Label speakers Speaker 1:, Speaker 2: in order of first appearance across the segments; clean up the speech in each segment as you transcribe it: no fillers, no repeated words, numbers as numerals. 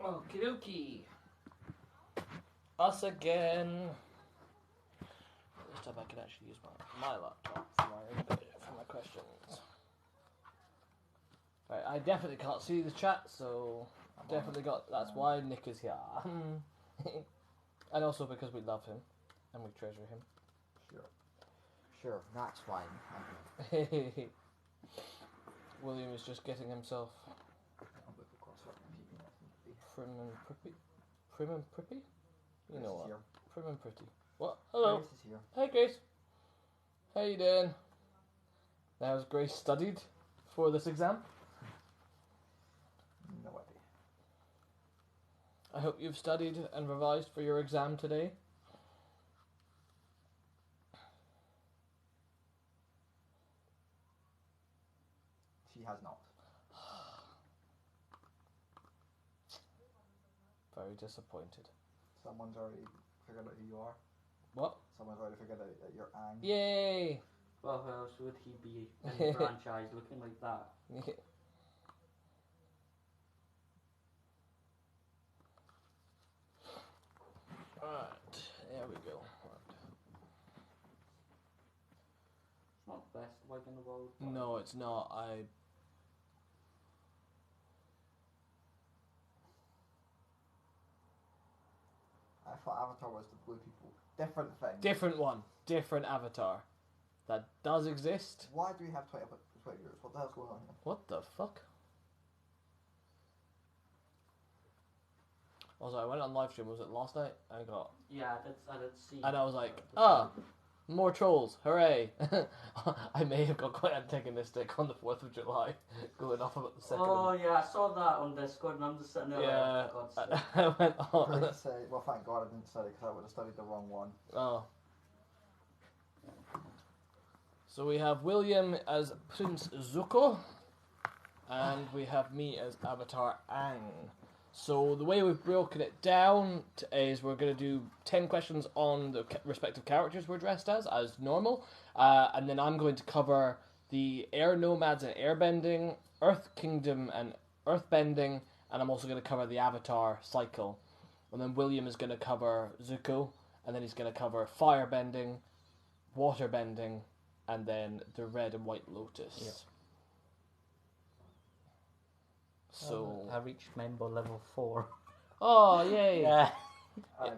Speaker 1: Okie dokie. Us again. This time I can actually use my laptop for my questions. Right, I definitely can't see the chat, so that's why Nick is here. And also because we love him and we treasure him.
Speaker 2: Sure, that's fine.
Speaker 1: William is just getting himself prim and pretty? You know what? Prim and pretty. What? Hello.
Speaker 2: Grace is here.
Speaker 1: Hey Grace. How you doing? Now has Grace studied for this exam?
Speaker 2: No idea.
Speaker 1: I hope you've studied and revised for your exam today.
Speaker 2: She has not.
Speaker 1: Very disappointed.
Speaker 2: Someone's already figured out who you are.
Speaker 1: What?
Speaker 2: Someone's already figured out that you're Ang.
Speaker 1: Yay!
Speaker 3: Well, how else would he be in the franchise looking like that?
Speaker 1: Alright, there we go.
Speaker 3: It's not the best wig in the world.
Speaker 1: No, it's not.
Speaker 2: I thought Avatar was the blue people. Different thing.
Speaker 1: Different one. Different avatar. That does exist.
Speaker 2: Why do we have 20 years? What the hell's going on here?
Speaker 1: What the fuck? Also, I went on live stream, was it last night? I got...
Speaker 3: Yeah, I did see.
Speaker 1: And I was like, more trolls, hooray. I may have got quite antagonistic on the 4th of July, going off about the 2nd.
Speaker 3: Oh, yeah, I saw that on Discord and I'm just sitting there
Speaker 1: Yeah,
Speaker 3: like, for God's sake.
Speaker 1: I went on.
Speaker 2: I didn't say, well, thank God I didn't study because I would have studied the wrong one.
Speaker 1: Oh. So we have William as Prince Zuko, and we have me as Avatar Aang. So the way we've broken it down is we're going to do 10 questions on the respective characters we're dressed as normal, and then I'm going to cover the air nomads and airbending, Earth Kingdom and earthbending, and I'm also going to cover the Avatar cycle. And then William is going to cover Zuko, and then he's going to cover firebending, waterbending, and then the red and white lotus.
Speaker 3: Yep.
Speaker 1: So
Speaker 3: I reached member level 4.
Speaker 1: oh yay!
Speaker 3: Yeah.
Speaker 1: I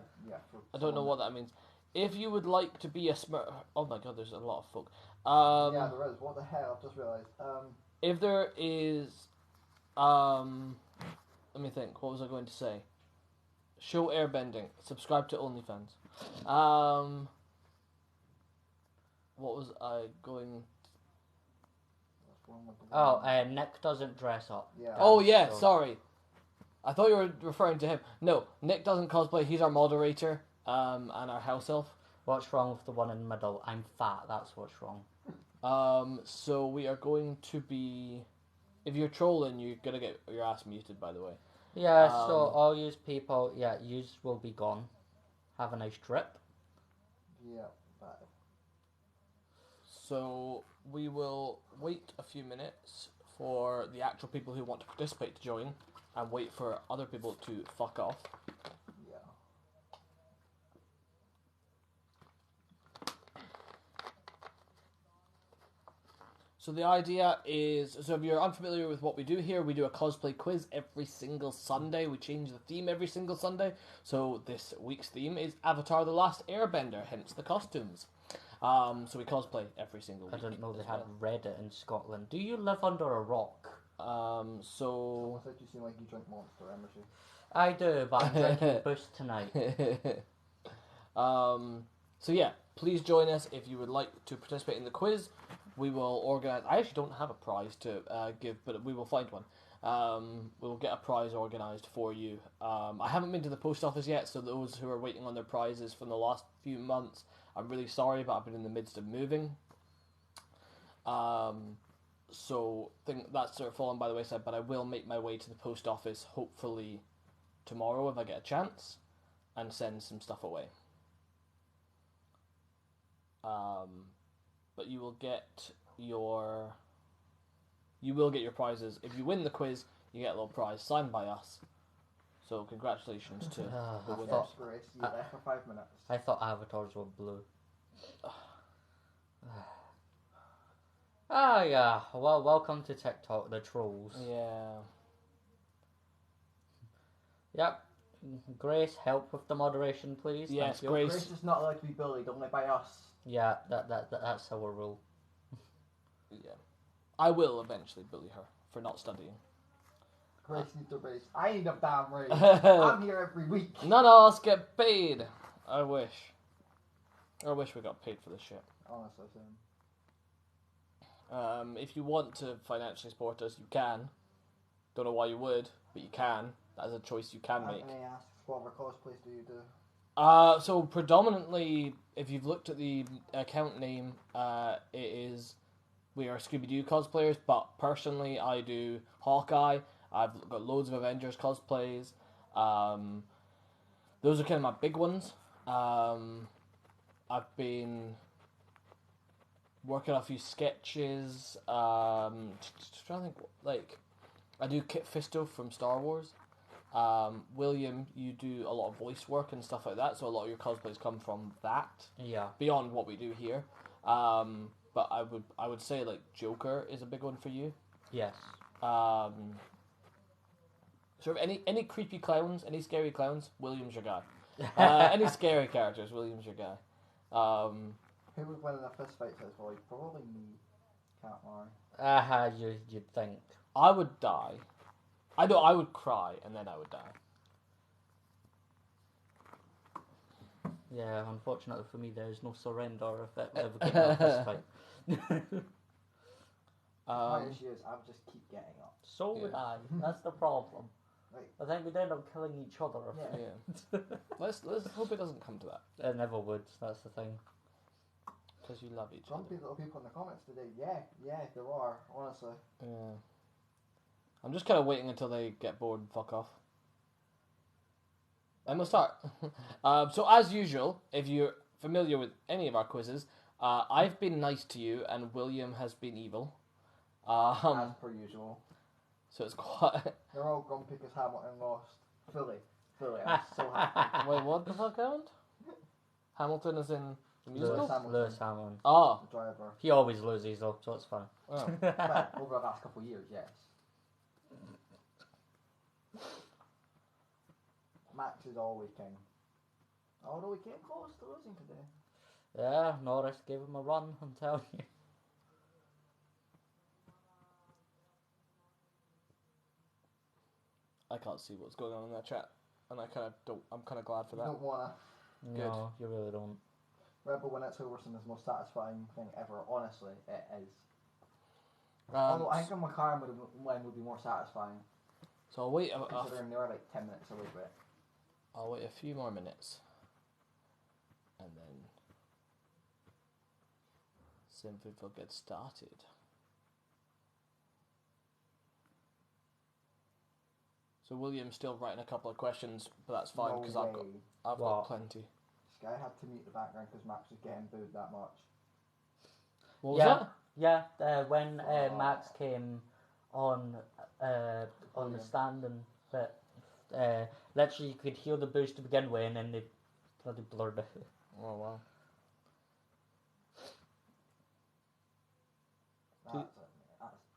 Speaker 1: don't know what that means. If you would like to be a Smurf, oh my god, there's a lot of folk.
Speaker 2: Yeah, there is. What the hell? I've just realised.
Speaker 1: If there is, let me think. What was I going to say? Show airbending. Subscribe to OnlyFans. What was I going?
Speaker 3: Oh, Nick doesn't dress up.
Speaker 2: Yeah.
Speaker 1: Oh yeah,
Speaker 3: so-
Speaker 1: sorry. I thought you were referring to him. No, Nick doesn't cosplay. He's our moderator, and our house elf.
Speaker 3: What's wrong with the one in the middle? I'm fat, that's what's wrong.
Speaker 1: So we are going to be. If you're trolling, you're gonna get your ass muted. By the way.
Speaker 3: Yeah, so all yous people, yous will be gone. Have a nice trip.
Speaker 2: Yeah, but
Speaker 1: So we will wait a few minutes for the actual people who want to participate to join, and wait for other people to fuck off.
Speaker 2: yeah.
Speaker 1: So the idea is, so if you're unfamiliar with what we do here, we do a cosplay quiz every single Sunday. We change the theme every single Sunday. So this week's theme is Avatar: The Last Airbender, hence the costumes. So we cosplay every single week.
Speaker 3: I didn't know they
Speaker 1: as
Speaker 3: had
Speaker 1: well.
Speaker 3: Reddit in Scotland. Do you live under a rock?
Speaker 1: So
Speaker 2: I said you seem like you drink Monster Energy.
Speaker 3: I do, but I'm drinking Boost tonight.
Speaker 1: So yeah, please join us if you would like to participate in the quiz. We will organise. I actually don't have a prize to give, but we will find one. We'll get a prize organised for you. I haven't been to the post office yet, so those who are waiting on their prizes from the last few months, I'm really sorry, but I've been in the midst of moving. So think that's sort of fallen by the wayside, but I will make my way to the post office hopefully tomorrow if I get a chance, and send some stuff away. But you will get your prizes. If you win the quiz, you get a little prize signed by us. So congratulations to the
Speaker 3: I
Speaker 1: winners.
Speaker 3: thought-
Speaker 2: Yes, Grace, you were there for 5 minutes.
Speaker 3: I thought avatars were blue. Ah, yeah. Well, welcome to TikTok, the trolls.
Speaker 1: Yeah.
Speaker 3: Yep. Grace, help with the moderation, please.
Speaker 1: Yes,
Speaker 3: Thank you.
Speaker 1: Grace.
Speaker 2: Grace is not allowed to be bullied, only by us.
Speaker 3: Yeah, that's our rule.
Speaker 1: Yeah. I will eventually bully her for not studying.
Speaker 2: Grace needs a raise. I need a damn raise. I'm here every week.
Speaker 1: None of us get paid. I wish. I wish we got paid for this shit.
Speaker 2: Honestly, same.
Speaker 1: If you want to financially support us, you can. Don't know why you would, but you can. That is a choice you can make.
Speaker 2: Anthony asks, what other cosplays do you do?
Speaker 1: So predominantly, if you've looked at the account name, we are Scooby-Doo cosplayers, but personally I do Hawkeye. I've got loads of Avengers cosplays. Those are kind of my big ones. I've been working on a few sketches. Trying to think, like, I do Kit Fisto from Star Wars. William, you do a lot of voice work and stuff like that, so a lot of your cosplays come from that.
Speaker 3: Yeah.
Speaker 1: Beyond what we do here. But I would say like Joker is a big one for you.
Speaker 3: Yes.
Speaker 1: Sort of any creepy clowns, any scary clowns, William's your guy. Any scary characters, William's your guy.
Speaker 2: Who would win in a fist fight, says Void? Probably me. Can't lie.
Speaker 3: You'd think.
Speaker 1: I would die. I know I would cry and then I would die.
Speaker 3: Yeah, unfortunately for me, there is no surrender if it ever get a fist fight.
Speaker 2: My issue is I would just keep getting up.
Speaker 3: So would I. That's the problem.
Speaker 2: Like,
Speaker 3: I think we'd end up killing each other.
Speaker 1: Yeah. Let's hope it doesn't come to that.
Speaker 3: It never would. That's the thing.
Speaker 1: Because you love each
Speaker 2: some
Speaker 1: other.
Speaker 2: little people in the comments today, yeah, there are, honestly.
Speaker 1: Yeah. I'm just kind of waiting until they get bored and fuck off. And we'll start. So as usual, if you're familiar with any of our quizzes, I've been nice to you and William has been evil.
Speaker 2: As per usual.
Speaker 1: So it's quite...
Speaker 2: They're all grumpy because Hamilton lost. Fully. I'm so happy.
Speaker 1: Wait, what the fuck happened? Hamilton is in the musical?
Speaker 3: Lewis Hamilton.
Speaker 1: Oh.
Speaker 2: The driver.
Speaker 3: He always loses though, so it's fine.
Speaker 1: Oh.
Speaker 2: Well, over the last couple of years, yes. Max is always king. Although we came close to losing today.
Speaker 3: Yeah, Norris gave him a run, I'm telling you.
Speaker 1: I can't see what's going on in that chat. And I kind of don't... I'm kind of glad for
Speaker 2: You
Speaker 1: that.
Speaker 2: don't wanna.
Speaker 3: No, you really don't.
Speaker 2: Rebel when it's Silverstone is the most satisfying thing ever. Honestly, it is.
Speaker 1: Um,
Speaker 2: Although I think a McLaren would be more satisfying.
Speaker 1: so I'll wait
Speaker 2: Considering they were like 10 minutes away from it.
Speaker 1: I'll wait a few more minutes. And then... Simply will get started. So William's still writing a couple of questions, but that's fine
Speaker 2: No
Speaker 1: because
Speaker 2: way.
Speaker 1: I've got
Speaker 3: What?
Speaker 1: plenty.
Speaker 2: This guy had to mute the background because Max was getting booed that much.
Speaker 1: What was
Speaker 3: Yeah.
Speaker 1: that?
Speaker 3: Yeah, when Max came on the stand and literally you could hear the boost to begin with and then they bloody blurred it.
Speaker 1: Oh wow.
Speaker 2: I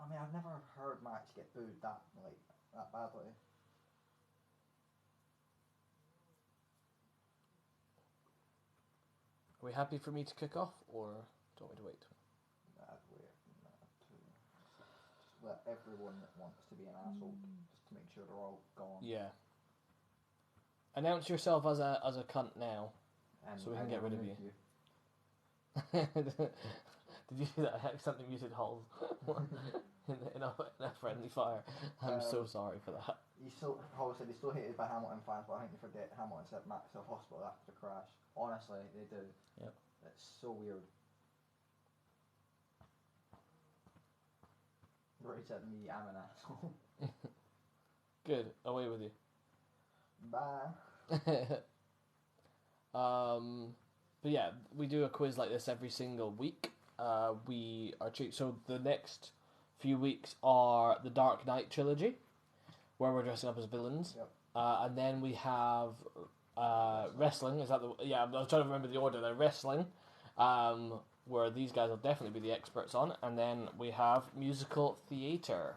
Speaker 2: mean, I've never heard Max get booed that badly.
Speaker 1: Are we happy for me to kick off, or do you want me to wait?
Speaker 2: I'd wait to just let everyone that wants to be an asshole just to make sure they're all gone.
Speaker 1: Yeah. Announce yourself as a cunt now,
Speaker 2: And
Speaker 1: so we can
Speaker 2: I
Speaker 1: get
Speaker 2: will
Speaker 1: rid of
Speaker 2: remove
Speaker 1: you. Did you do that? I accidentally muted Halls in a friendly fire. I'm so sorry for that.
Speaker 2: He's still, Paul said he's still hated by Hamilton fans, but I think they forget Hamilton sent Max to hospital after the crash. Honestly, they do.
Speaker 3: Yep.
Speaker 2: It's so weird. Rory said me, I'm an asshole.
Speaker 1: Good. Away with you.
Speaker 2: Bye.
Speaker 1: But yeah, we do a quiz like this every single week. So the next few weeks are the Dark Knight trilogy. where we're dressing up as villains.
Speaker 2: Yep.
Speaker 1: And then we have wrestling. Is that the? Yeah, I was trying to remember the order there. Wrestling, where these guys will definitely be the experts on. And then we have musical theatre.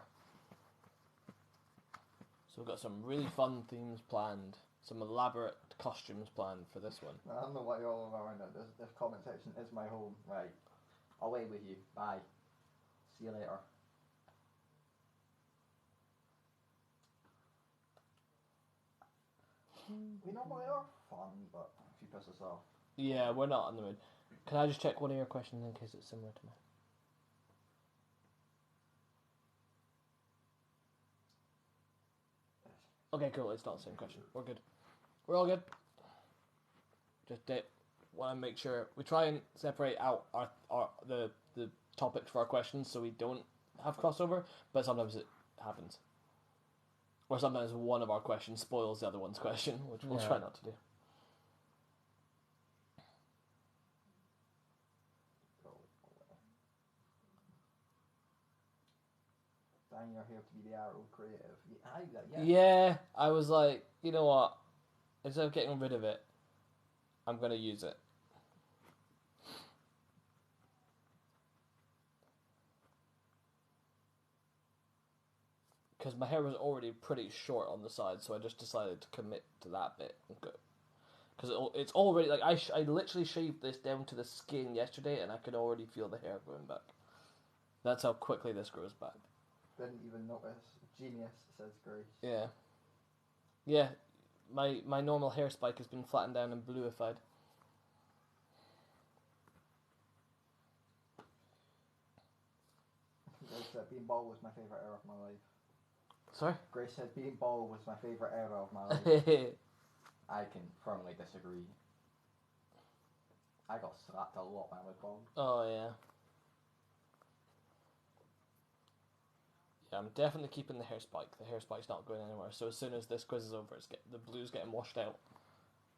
Speaker 1: So we've got some really fun themes planned. Some elaborate costumes planned for this one.
Speaker 2: I don't know what you're all around it. This comment section is my home. Right. Away with you. Bye. See you later. We normally are fun, but if you piss us off.
Speaker 1: Yeah, we're not in the mood. Can I just check one of your questions in case it's similar to mine? Okay, cool. It's not the same question. We're good. We're all good. Just want to make sure we try and separate out the topics for our questions so we don't have crossover. But sometimes it happens, or sometimes one of our questions spoils the other one's question, which we'll try not to do.
Speaker 2: Dan, you're here to be the arrow creative.
Speaker 1: Yeah, I was like, you know what? Instead of getting rid of it, I'm going to use it. Because my hair was already pretty short on the side, so I just decided to commit to that bit. Because it's already, like, I literally shaved this down to the skin yesterday, and I could already feel the hair going back. That's how quickly this grows back.
Speaker 2: Didn't even notice. Genius, says Grace.
Speaker 1: Yeah. Yeah, my normal hair spike has been flattened down and bluified.
Speaker 2: Grace said being bald was my favourite era of my life.
Speaker 1: Sorry?
Speaker 2: Grace said being bald was my favourite era of my life. I can firmly disagree. I got slapped a lot when I was bald.
Speaker 1: Oh, yeah. Yeah, I'm definitely keeping the hair spike. The hair spike's not going anywhere. So as soon as this quiz is over, the blue's getting washed out.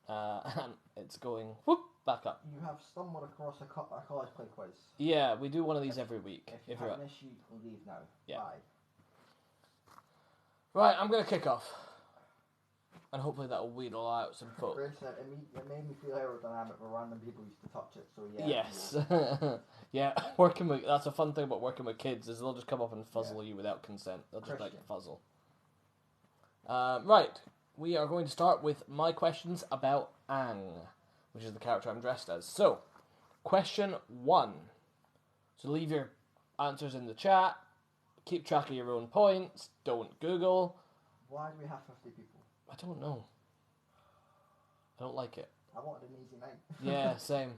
Speaker 1: And it's going whoop back up.
Speaker 2: You have stumbled across a cosplay quiz.
Speaker 1: Yeah, we do one of these every week.
Speaker 2: If you have an issue, leave now.
Speaker 1: Yeah.
Speaker 2: Bye.
Speaker 1: Right, I'm going to kick off. And hopefully that'll wheedle out some folk.
Speaker 2: Grace said it made me feel aerodynamic where random people used to touch it, so yeah.
Speaker 1: Yes. Yeah, that's a fun thing about working with kids is they'll just come up and fuzzle you without consent. They'll just like fuzzle. Right, we are going to start with my questions about Aang, which is the character I'm dressed as. So, question 1. So leave your answers in the chat. Keep track of your own points. Don't Google.
Speaker 2: Why do we have 50 people?
Speaker 1: I don't know. I don't like it.
Speaker 2: I wanted an easy night.
Speaker 1: Yeah, same.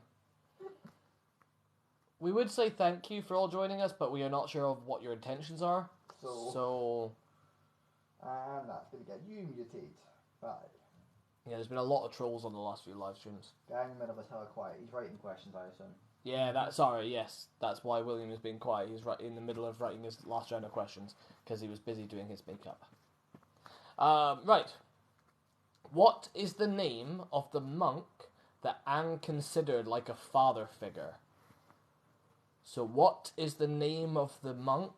Speaker 1: We would say thank you for all joining us, but we are not sure of what your intentions are. So...
Speaker 2: And that's going to get you muted. Bye.
Speaker 1: Yeah, there's been a lot of trolls on the last few live streams.
Speaker 2: Guy in the middle of us hella quiet. He's writing questions, I assume.
Speaker 1: Yeah, yes. That's why William is being quiet. He's right in the middle of writing his last round of questions, because he was busy doing his makeup. Right. What is the name of the monk that Aang considered like a father figure? So what is the name of the monk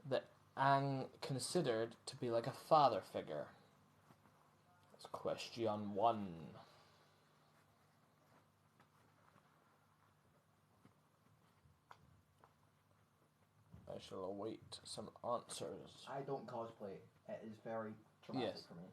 Speaker 1: that Aang considered to be like a father figure? That's question 1. I shall await some answers.
Speaker 2: I don't cosplay. It is very traumatic for me.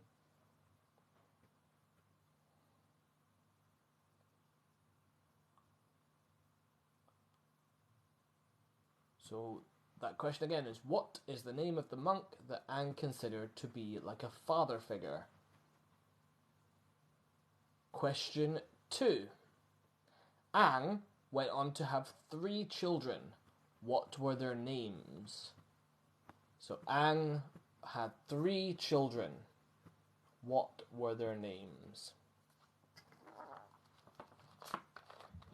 Speaker 1: So that question again is, what is the name of the monk that Aang considered to be like a father figure? Question 2. Aang went on to have 3 children. What were their names? So Aang had 3 children. What were their names?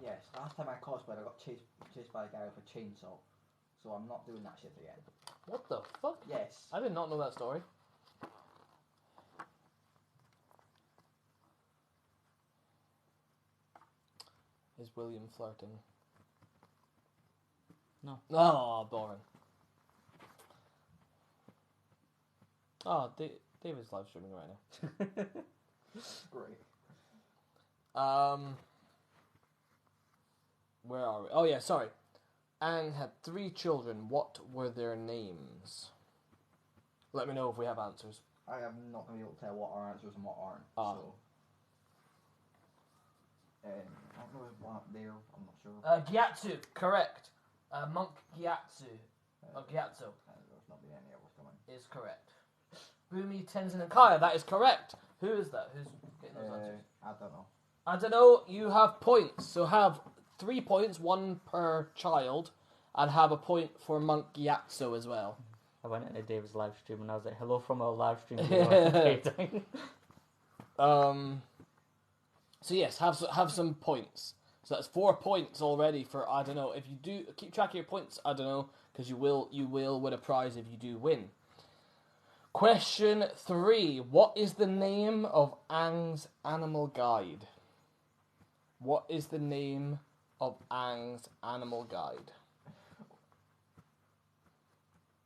Speaker 2: Yes, last time I cosplayed I got chased by a guy with a chainsaw. So I'm not doing that shit again.
Speaker 1: What the fuck?
Speaker 2: Yes.
Speaker 1: I did not know that story. Is William flirting?
Speaker 3: No.
Speaker 1: Oh, boring. Oh, David's live streaming right now.
Speaker 2: Great.
Speaker 1: Where are we? Oh yeah, sorry. Aang had 3 children. What were their names? Let me know if we have answers.
Speaker 2: I am not going to be able to tell what are answers and what aren't.
Speaker 1: Ah.
Speaker 2: So. I don't know if one up there. I'm not sure.
Speaker 1: Gyatso, correct. Monk Gyatso. Gyatso
Speaker 2: There's not been any others coming.
Speaker 1: is correct. Bumi, Tenzin, and Kaya, that is correct. Who is that? Who's getting those answers?
Speaker 2: I don't know.
Speaker 1: I don't know. You have points, so have 3 points, 1 per child, and have a point for Monk Gyatso as well.
Speaker 3: I went into David's live stream and I was like, hello from our live stream. viewer."
Speaker 1: So yes, have some points. So that's 4 points already for, I don't know, if you do, keep track of your points, I don't know, because you will win a prize if you do win. Question 3. What is the name of Aang's animal guide? What is the name of Aang's animal guide?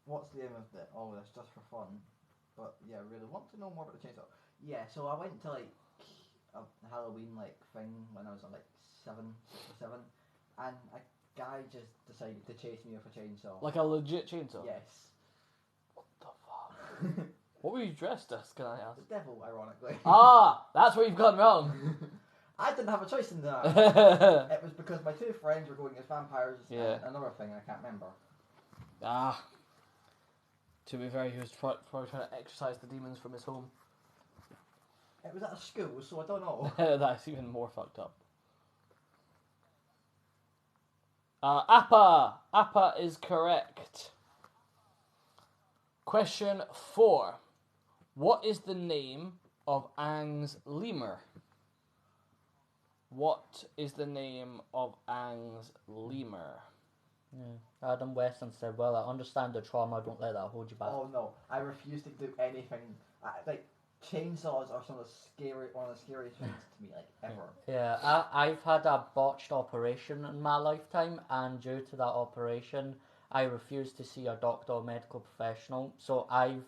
Speaker 2: What's the aim of all this? Just for fun. But yeah, I really want to know more about the chainsaw. Yeah, so I went to like a Halloween like thing when I was like 6 or 7, and a guy just decided to chase me with a chainsaw.
Speaker 1: Like a legit chainsaw?
Speaker 2: Yes.
Speaker 1: What the fuck? What were you dressed as, can I ask?
Speaker 2: The devil, ironically.
Speaker 1: Ah, that's where you've gone wrong.
Speaker 2: I didn't have a choice in that. It was because my 2 friends were going as vampires and another thing I can't remember.
Speaker 1: Ah. To be fair, he was probably trying to exorcise the demons from his home.
Speaker 2: It was at a school, so I don't know.
Speaker 1: That's even more fucked up. Appa! Appa is correct. Question 4. What is the name of Aang's lemur? What is the name of Aang's lemur?
Speaker 3: Yeah. Adam Weston said, well, I understand the trauma, don't let that hold you back.
Speaker 2: Oh no, I refuse to do anything. Like, chainsaws are one of the scariest things to me, like, ever.
Speaker 3: Yeah, I've had a botched operation in my lifetime, and due to that operation, I refuse to see a doctor or medical professional. So I've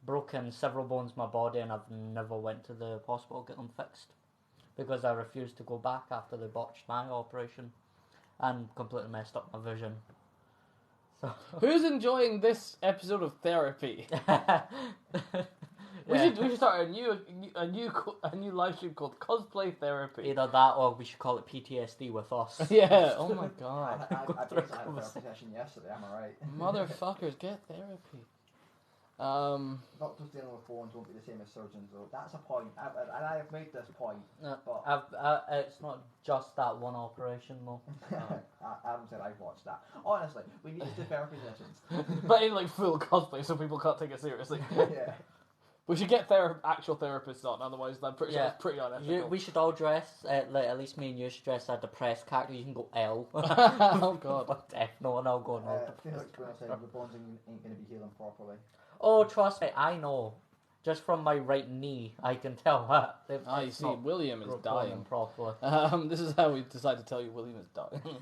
Speaker 3: broken several bones in my body, and I've never went to the hospital to get them fixed. Because I refused to go back after they botched my operation, and completely messed up my vision. So
Speaker 1: Who's enjoying this episode of therapy? We should start a new live stream called Cosplay Therapy.
Speaker 3: Either that or we should call it PTSD with us.
Speaker 1: Yeah. Oh my god.
Speaker 2: I basically had a therapy session yesterday, am I right?
Speaker 1: Motherfuckers, get therapy.
Speaker 2: Doctors dealing with bones won't be the same as surgeons, though. That's a point, and I have made this point.
Speaker 3: No,
Speaker 2: but
Speaker 3: it's not just that one operation, though.
Speaker 2: Adam said I've watched that. Honestly, we need to do therapy sessions.
Speaker 1: But in like full cosplay, so people can't take it seriously.
Speaker 2: Yeah.
Speaker 1: We should get actual therapists on, otherwise I'm pretty sure it's pretty unethical.
Speaker 3: We should all dress, like, at least me and you should dress a depressed character. You can go L.
Speaker 1: Oh god.
Speaker 3: But no, and I'll go no.
Speaker 2: Felix Bruno said the bones ain't going to be healing properly.
Speaker 3: Oh, trust me, I know. Just from my right knee, I can tell that.
Speaker 1: You see, William is dying.
Speaker 3: Properly.
Speaker 1: This is how we decide to tell you William is dying.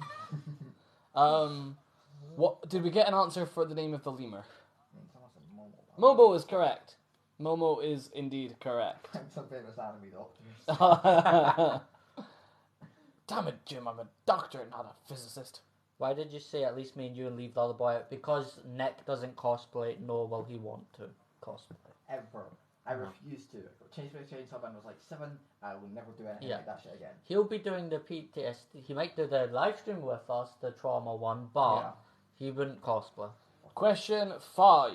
Speaker 1: What did we get an answer for the name of the lemur? Momo is correct. Momo is indeed correct.
Speaker 2: I'm some famous anime doctors.
Speaker 1: Damn it, Jim! I'm a doctor, not a physicist.
Speaker 3: Why did you say at least me and you and leave the other boy out? Because Nick doesn't cosplay, nor will he want to cosplay.
Speaker 2: Ever. I refuse to. Change my chainsaw when I was like 7. I will never do anything like that shit again.
Speaker 3: He'll be doing the PTSD. He might do the live stream with us, the trauma one, but he wouldn't cosplay.
Speaker 1: Question 5.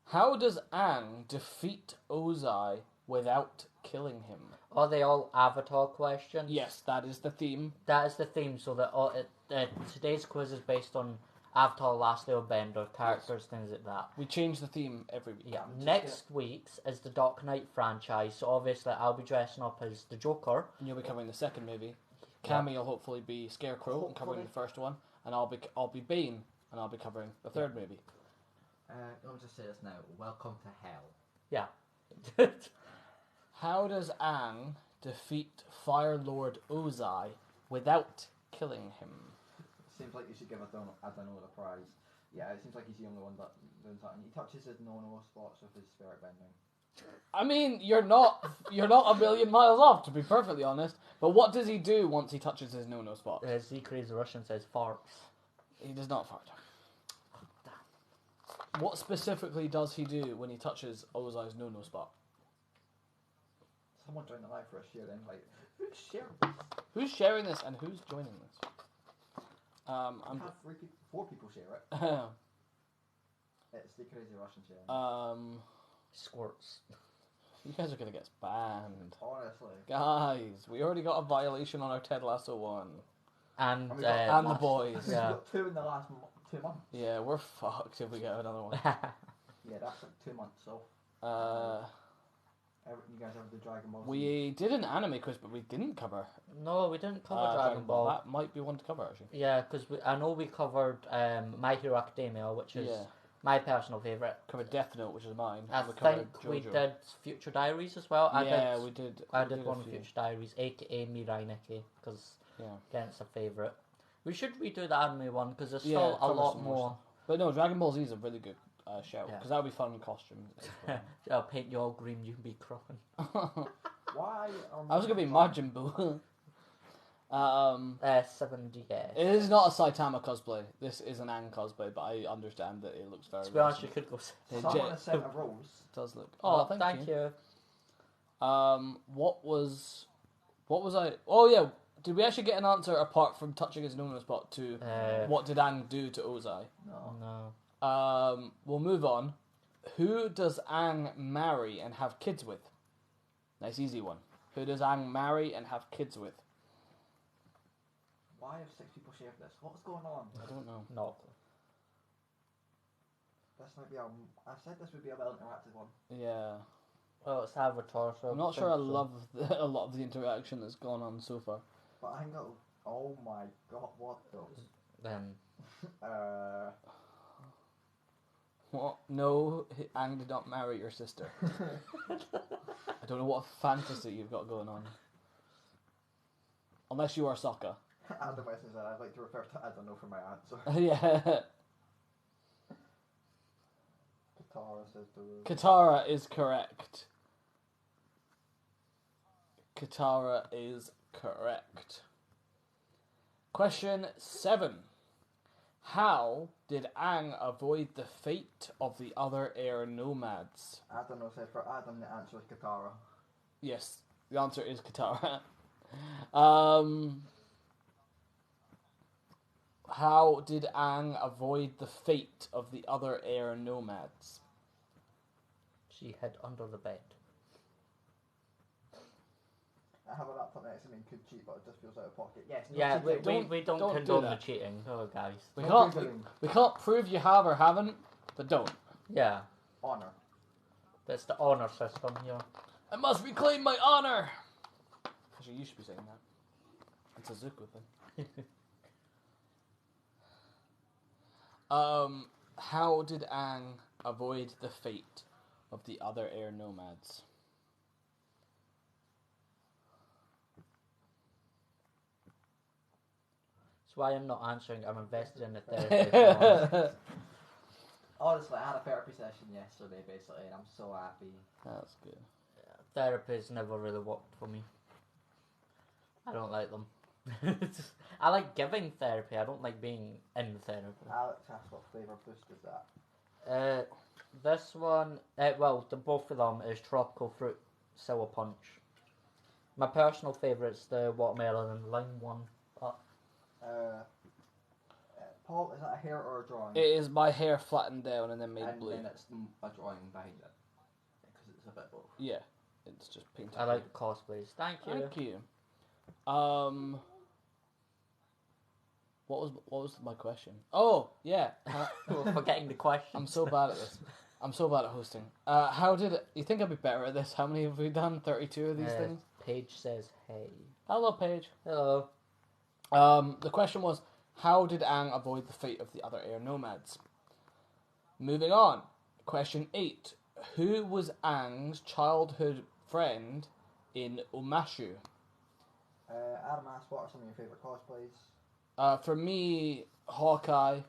Speaker 1: How does Aang defeat Ozai without killing him?
Speaker 3: Are they all Avatar questions?
Speaker 1: Yes, that is the theme.
Speaker 3: That is the theme, so that today's quiz is based on Avatar Last Airbender, characters, things like that.
Speaker 1: We change the theme every week.
Speaker 3: Yeah, next week's is the Dark Knight franchise, so obviously I'll be dressing up as the Joker.
Speaker 1: And you'll be covering the second movie. Cammy will hopefully be Scarecrow and covering the first one, and I'll be Bane and I'll be covering the third movie.
Speaker 2: Let me just say this now. Welcome to hell.
Speaker 3: Yeah.
Speaker 1: How does Aang defeat Fire Lord Ozai without killing him?
Speaker 2: Seems like you should give a the prize. Yeah, it seems like he's the only one that doing something. He touches his no-no spots with his spirit bending.
Speaker 1: I mean, you're not a million miles off, to be perfectly honest. But what does he do once he touches his no-no spot?
Speaker 3: Z Crazy Russian says farts.
Speaker 1: He does not fart. What specifically does he do when he touches Ozai's no-no spot?
Speaker 2: Someone join the live for a share invite. Who's sharing this?
Speaker 1: Who's sharing this and who's joining this? I'm.
Speaker 2: I've had 4 people share it. It's the Crazy Russian sharing.
Speaker 3: Squirts.
Speaker 1: You guys are gonna get banned.
Speaker 2: Honestly.
Speaker 1: Guys, we already got a violation on our Ted Lasso one.
Speaker 3: And,
Speaker 2: we got
Speaker 1: and the boys.
Speaker 2: We've
Speaker 3: Yeah.
Speaker 2: got 2 in the last 2 months.
Speaker 1: Yeah, we're fucked if we get another one.
Speaker 2: Yeah, that's like 2 months off. You guys have the Dragon Ball Z?
Speaker 1: We did an anime quiz, but we didn't cover
Speaker 3: No, we didn't cover Dragon Ball.
Speaker 1: That might be one to cover, actually.
Speaker 3: Yeah, because I know we covered My Hero Academia, which is my personal favourite.
Speaker 1: Covered Death Note, which is mine.
Speaker 3: I
Speaker 1: we
Speaker 3: think
Speaker 1: covered
Speaker 3: we
Speaker 1: JoJo.
Speaker 3: did Future Diaries as well.
Speaker 1: We did.
Speaker 3: I
Speaker 1: we
Speaker 3: did one
Speaker 1: a
Speaker 3: of
Speaker 1: few.
Speaker 3: Future Diaries, aka Mirai Nikki, because
Speaker 1: Yeah.
Speaker 3: again, it's a favourite. We should redo the anime one because there's
Speaker 1: Yeah,
Speaker 3: still a
Speaker 1: cover
Speaker 3: lot
Speaker 1: some
Speaker 3: more.
Speaker 1: But no, Dragon Ball Z is a really good shout,
Speaker 3: Yeah.
Speaker 1: because that would be fun in costumes. as well.
Speaker 3: I'll paint you all green, you can be Croppin.
Speaker 2: Why are
Speaker 1: I was gonna be Majin Buu.
Speaker 3: 7DS.
Speaker 1: It is not a Saitama cosplay. This is an Aang cosplay, but I understand that it looks very.
Speaker 3: To be honest,
Speaker 1: awesome.
Speaker 3: you could go.
Speaker 2: Someone has sent a rose.
Speaker 1: It does look.
Speaker 3: Oh,
Speaker 1: Oh,
Speaker 3: thank you.
Speaker 1: What was I? Oh yeah, did we actually get an answer apart from touching his no-no spot to what did Aang do to Ozai?
Speaker 2: No.
Speaker 3: No.
Speaker 1: We'll move on. Who does Aang marry and have kids with? Nice easy one. Who does Aang marry and have kids with?
Speaker 2: Why have 6 people shared this? What's going on?
Speaker 1: I don't know.
Speaker 3: No.
Speaker 2: This might be I said this would be a well interactive one.
Speaker 1: Yeah.
Speaker 3: Well, it's Avatar, so
Speaker 1: I'm not sure I love a lot of the interaction that's gone on so far.
Speaker 2: But I got. Oh my god, what the?
Speaker 3: Then
Speaker 1: What? No, Aang did not marry your sister. I don't know what fantasy you've got going on. Unless you are Sokka.
Speaker 2: Adam Weston said I'd like to refer to I don't know for my answer.
Speaker 1: Yeah.
Speaker 2: Katara says the rose.
Speaker 1: Katara is correct. Katara is correct. Question 7. How did Aang avoid the fate of the other air nomads?
Speaker 2: Adam said for Adam the answer is Katara.
Speaker 1: Yes, the answer is Katara. How did Aang avoid the fate of the other air nomads?
Speaker 3: she hid under the bed.
Speaker 2: I have a laptop next to me and could cheat, but it just feels out of pocket. Yes, no
Speaker 3: Yeah,
Speaker 2: cheating.
Speaker 3: we don't
Speaker 1: don't do
Speaker 3: condone the
Speaker 1: that.
Speaker 3: cheating. Oh, guys.
Speaker 1: We
Speaker 2: No
Speaker 1: can't,
Speaker 2: Googling.
Speaker 1: we can't prove you have or haven't, but don't.
Speaker 3: Yeah,
Speaker 2: Honor.
Speaker 3: that's the honour system here.
Speaker 1: I must reclaim my honor! Actually, you should be saying that. It's a Zuko thing. How did Aang avoid the fate of the other air nomads?
Speaker 3: That's why I'm not answering. I'm invested in the therapy.
Speaker 2: Honestly, I had a therapy session yesterday, basically, and I'm so happy.
Speaker 1: That's good.
Speaker 3: Therapy's never really worked for me. I don't like them. I like giving therapy. I don't like being in therapy.
Speaker 2: Alex asked what flavour boost is that?
Speaker 3: This one, both of them is tropical fruit sour punch. My personal favourite's the watermelon and lime one. But
Speaker 2: Paul, is that a hair or a drawing?
Speaker 1: It is my hair flattened down and then made
Speaker 2: and
Speaker 1: blue.
Speaker 2: then it's a drawing behind it. Because it's a bit both.
Speaker 1: Yeah, it's just painted.
Speaker 3: I like cosplays. Thank you.
Speaker 1: Thank you. What was my question? Oh, yeah.
Speaker 3: We're forgetting the question.
Speaker 1: I'm so bad at this. I'm so bad at hosting. How did it... You think I'd be better at this? How many have we done? 32 of these things?
Speaker 3: Paige says, hey.
Speaker 1: Hello, Paige.
Speaker 3: Hello.
Speaker 1: The question was, how did Aang avoid the fate of the other air nomads? Moving on. Question 8. Who was Aang's childhood friend in Umashu?
Speaker 2: Adam asked what are some of your favourite cosplays?
Speaker 1: For me, Hawkeye,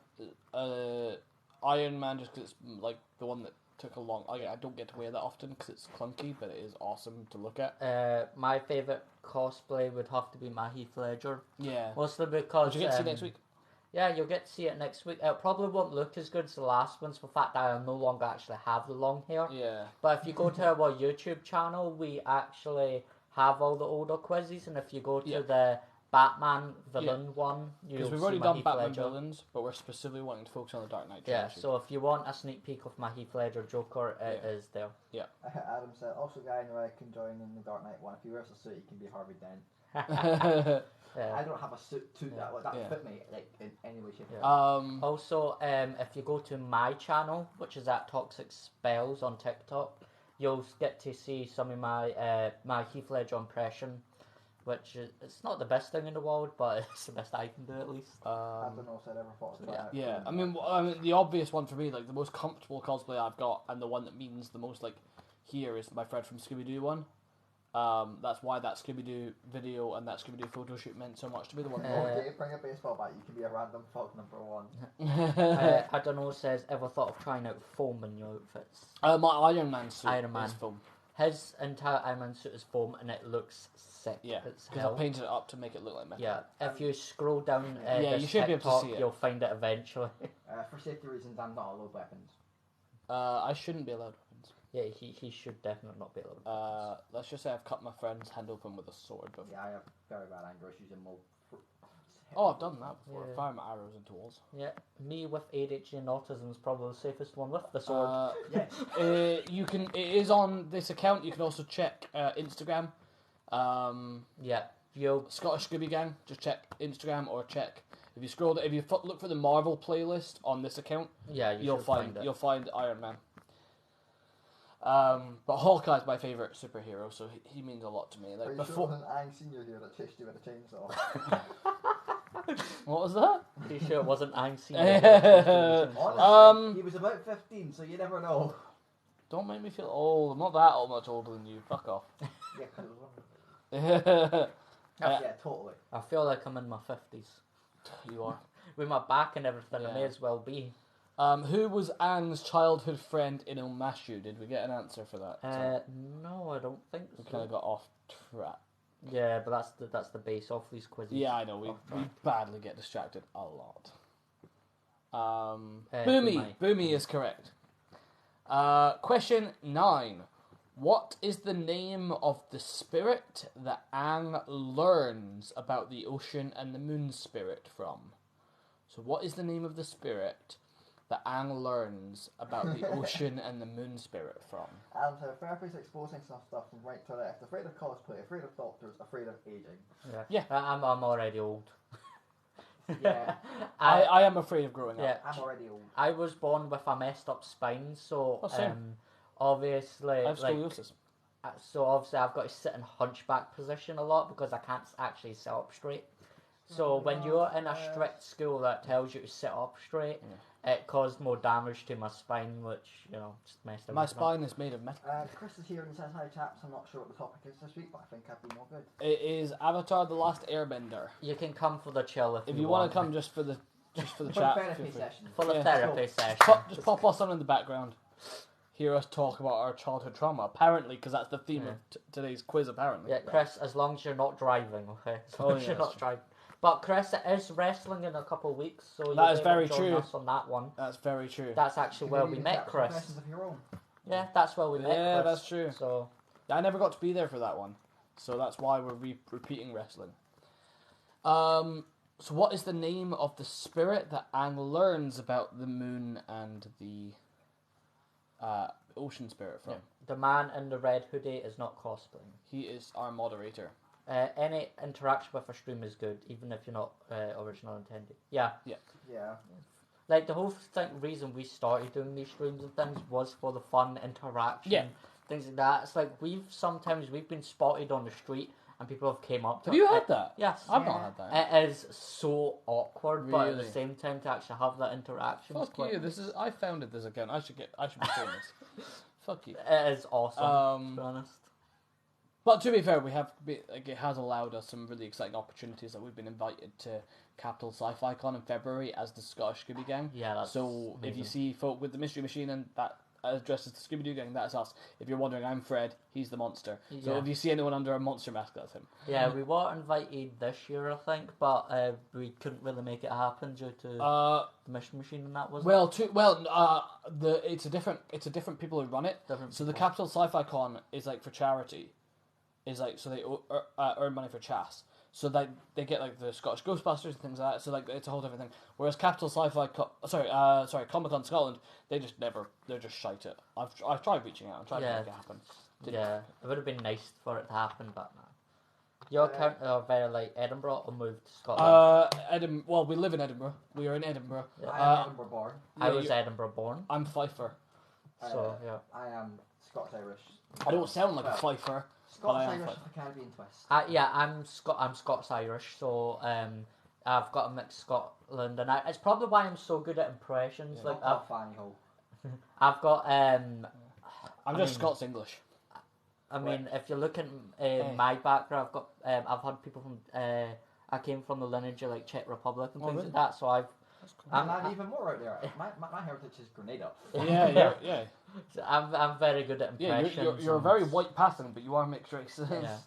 Speaker 1: Iron Man, just because it's like the one that took a long. I don't get to wear that often because it's clunky, but it is awesome to look at.
Speaker 3: My favourite cosplay would have to be my Heath Ledger.
Speaker 1: Yeah.
Speaker 3: Mostly because...
Speaker 1: Did you get to see next week?
Speaker 3: Yeah, you'll get to see it next week. It probably won't look as good as the last ones for the fact that I no longer actually have the long hair.
Speaker 1: Yeah.
Speaker 3: But if you go to our YouTube channel, we actually have all the older quizzes, and if you go to the Batman villain one,
Speaker 1: because we've
Speaker 3: see
Speaker 1: already
Speaker 3: my
Speaker 1: done
Speaker 3: Heath
Speaker 1: Batman
Speaker 3: Ledger.
Speaker 1: villains, but we're specifically wanting to focus on the Dark Knight
Speaker 3: Yeah,
Speaker 1: trilogy.
Speaker 3: so if you want a sneak peek of my Heath Ledger Joker, it is there.
Speaker 2: Adam said, also guy I know I can join in the Dark Knight one. If he wears a suit, he can be Harvey Dent.
Speaker 3: Yeah.
Speaker 2: I don't have a suit to that would fit me like in any way, shape, or
Speaker 3: Yeah.
Speaker 2: form.
Speaker 3: Also, if you go to my channel, which is at Toxic Spells on TikTok, you'll get to see some of my my Heath Ledger impression, which is it's not the best thing in the world, but it's the best I can do at least.
Speaker 2: I don't know if I'd ever thought of that.
Speaker 1: Yeah, I mean, the obvious one for me, like the most comfortable cosplay I've got, and the one that means the most, like here, is my Fred from Scooby Doo one. That's why that Scooby Doo video and that Scooby Doo photo shoot meant so much to me. The one.
Speaker 2: Okay, bring a baseball bat. You can be a random fuck number one.
Speaker 3: I don't know. Says ever thought of trying out foam in your outfits?
Speaker 1: My Iron Man suit
Speaker 3: Iron Man.
Speaker 1: is foam.
Speaker 3: His entire Iron Man suit is foam, and it looks sick.
Speaker 1: Yeah,
Speaker 3: it's
Speaker 1: because
Speaker 3: hell.
Speaker 1: I painted it up to make it look like metal.
Speaker 3: Yeah, if you scroll down
Speaker 1: Yeah,
Speaker 3: this
Speaker 1: you should be able to
Speaker 3: TikTok,
Speaker 1: see it.
Speaker 3: you'll find it eventually.
Speaker 2: For safety reasons, I'm not allowed weapons.
Speaker 1: I shouldn't be allowed weapons.
Speaker 3: Yeah, he should definitely not be allowed.
Speaker 1: Let's just say I've cut my friend's hand open with a sword before.
Speaker 2: Yeah, I have very bad anger issues and
Speaker 1: Oh, I've done that before.
Speaker 3: Yeah.
Speaker 1: Fire my arrows into walls.
Speaker 3: Yeah, me with ADHD and autism is probably the safest one with the sword.
Speaker 2: Yes.
Speaker 1: You can. It is on this account. You can also check Instagram.
Speaker 3: Yeah, you'll
Speaker 1: Scottish Scooby Gang. Just check Instagram or check. If you scroll, if you look for the Marvel playlist on this account, you'll find
Speaker 3: it.
Speaker 1: you'll find Iron Man. But Hawkeye's my favourite superhero, so he means a lot to me. Like
Speaker 2: Are you
Speaker 1: before,
Speaker 2: sure it wasn't Ang Senior here that chased you with a chainsaw?
Speaker 1: what was that?
Speaker 3: Pretty sure it wasn't Ang
Speaker 2: Honestly, he was about 15, so you never know.
Speaker 1: Don't make me feel old. I'm not that much older than you. Fuck off.
Speaker 2: Yeah, 'cause it was one.
Speaker 1: Yeah,
Speaker 2: Yeah, totally.
Speaker 3: I feel like I'm in my 50s.
Speaker 1: you are.
Speaker 3: With my back and everything, I may
Speaker 1: Yeah.
Speaker 3: as well be.
Speaker 1: Who was Anne's childhood friend in Omashu? Did we get an answer for that?
Speaker 3: No, I don't think
Speaker 1: We
Speaker 3: so.
Speaker 1: kind of got off track.
Speaker 3: Yeah, but that's the base of these quizzes.
Speaker 1: Yeah, I know. We
Speaker 3: track.
Speaker 1: badly get distracted a lot.
Speaker 3: Boomy.
Speaker 1: Boomy. Boomy is correct. Question 9. What is the name of the spirit that Aang learns about the ocean and the moon spirit from? So what is the name of the spirit that Aang learns about the ocean and the moon spirit from?
Speaker 2: Adam said, therapy's exposing some stuff from right to left. Afraid of cosplay, afraid of doctors, afraid of aging.
Speaker 1: Yeah.
Speaker 3: I'm already old.
Speaker 2: Yeah.
Speaker 1: I am afraid of growing
Speaker 3: Yeah.
Speaker 1: up.
Speaker 2: I'm already old.
Speaker 3: I was born with a messed up spine, so
Speaker 1: Oh, same.
Speaker 3: obviously,
Speaker 1: I have scoliosis.
Speaker 3: so obviously I've got to sit in hunchback position a lot because I can't actually sit up straight. So when you're in a strict school that tells you to sit up straight, it caused more damage to my spine, which just messed everything
Speaker 1: My
Speaker 3: up.
Speaker 1: spine is made of metal.
Speaker 2: Chris is here and he says, hi chaps, I'm not sure what the topic is this week, but I think I've been all good.
Speaker 1: It is Avatar: The Last Airbender.
Speaker 3: You can come for the chill if
Speaker 1: If you want to come just for the
Speaker 2: For the
Speaker 1: chat,
Speaker 2: therapy
Speaker 1: feel free.
Speaker 2: session.
Speaker 3: for the
Speaker 1: Yeah.
Speaker 3: therapy session.
Speaker 1: Just pop us on in the background. Hear us talk about our childhood trauma. Apparently, because that's the theme of today's quiz. Apparently.
Speaker 3: Yeah, Chris, as long as you're not driving, okay? As long as you're
Speaker 1: that's
Speaker 3: not driving. But Chris, it is wrestling in a couple of weeks, so you'll
Speaker 1: That is
Speaker 3: be able
Speaker 1: very
Speaker 3: to join
Speaker 1: true.
Speaker 3: us on that one.
Speaker 1: That's very true.
Speaker 3: That's actually where we met Chris.
Speaker 2: Questions of your own.
Speaker 3: Yeah, that's where we met Chris.
Speaker 1: Yeah, that's true.
Speaker 3: So,
Speaker 1: I never got to be there for that one, so that's why we're repeating wrestling. So what is the name of the spirit that Aang learns about the moon and the ocean spirit from?
Speaker 3: the man in the red hoodie is not cosplaying.
Speaker 1: He is our moderator.
Speaker 3: Any interaction with a stream is good, even if you're not original intended. Yeah.
Speaker 2: Yeah.
Speaker 3: Like, the whole reason we started doing these streams and things was for the fun interaction.
Speaker 1: Yeah.
Speaker 3: Things like that. It's like, we've been spotted on the street and people have came up to
Speaker 1: Have you
Speaker 3: us.
Speaker 1: had that?
Speaker 3: Yes.
Speaker 1: I've
Speaker 2: Yeah.
Speaker 1: not had that.
Speaker 3: It is so awkward, but at the
Speaker 1: Really?
Speaker 3: same time to actually have that interaction. is
Speaker 1: Fuck
Speaker 3: quite-
Speaker 1: you! I founded this account. I should be famous. Fuck you.
Speaker 3: It is awesome, to be honest.
Speaker 1: But to be fair, it has allowed us some really exciting opportunities that we've been invited to Capital Sci-Fi Con in February as the Scottish Scooby Gang.
Speaker 3: Yeah, that's
Speaker 1: So if you
Speaker 3: amazing.
Speaker 1: see folk with the Mystery Machine and that dressed as the Scooby-Doo gang, that's us. If you're wondering, I'm Fred, he's the monster. So
Speaker 3: Yeah.
Speaker 1: if you see anyone under a monster mask, that's him.
Speaker 3: Yeah, we were invited this year, I think, but we couldn't really make it happen due to the mission machine and that was
Speaker 1: it's a different people who run it.
Speaker 3: Different
Speaker 1: So the
Speaker 3: people.
Speaker 1: Capital Sci-Fi Con is like for charity, so they earn money for chas. So they get like the Scottish Ghostbusters and things like that. So like it's a whole different thing. Whereas Capital Sci-Fi, Comic Con Scotland, they're just shite it. I've tried reaching out and tried to make it happen.
Speaker 3: Yeah, it would have been nice for it to happen, but no. Your character are very like Edinburgh or moved to Scotland?
Speaker 1: Well, we live in Edinburgh. We are in Edinburgh.
Speaker 3: Yeah.
Speaker 2: I am Edinburgh born.
Speaker 3: I was Edinburgh born,
Speaker 1: I'm Fifer.
Speaker 3: so yeah.
Speaker 2: I am Scots-Irish.
Speaker 1: I don't sound like a
Speaker 2: Well,
Speaker 1: Fifer. But I am
Speaker 2: Scots-Irish
Speaker 1: Fifer.
Speaker 2: with a Caribbean twist.
Speaker 3: I'm Scots-Irish, so I've got a mixed Scotland, and it's probably why I'm so good at impressions.
Speaker 1: Yeah.
Speaker 3: Like
Speaker 2: Not Fanny Hole.
Speaker 3: I've got
Speaker 1: I'm
Speaker 3: I
Speaker 1: just
Speaker 3: mean-
Speaker 1: Scots-English.
Speaker 3: I mean, if you look at my background, I've had people from I came from the lineage of like Czech Republic and things
Speaker 1: really?
Speaker 3: like that. So I'm
Speaker 2: I'm even more out there. My heritage is Grenada.
Speaker 1: Yeah.
Speaker 3: I'm very good at
Speaker 1: Yeah,
Speaker 3: impressions.
Speaker 1: you're
Speaker 3: and-
Speaker 1: very white passing, but you are mixed race.
Speaker 3: Yeah.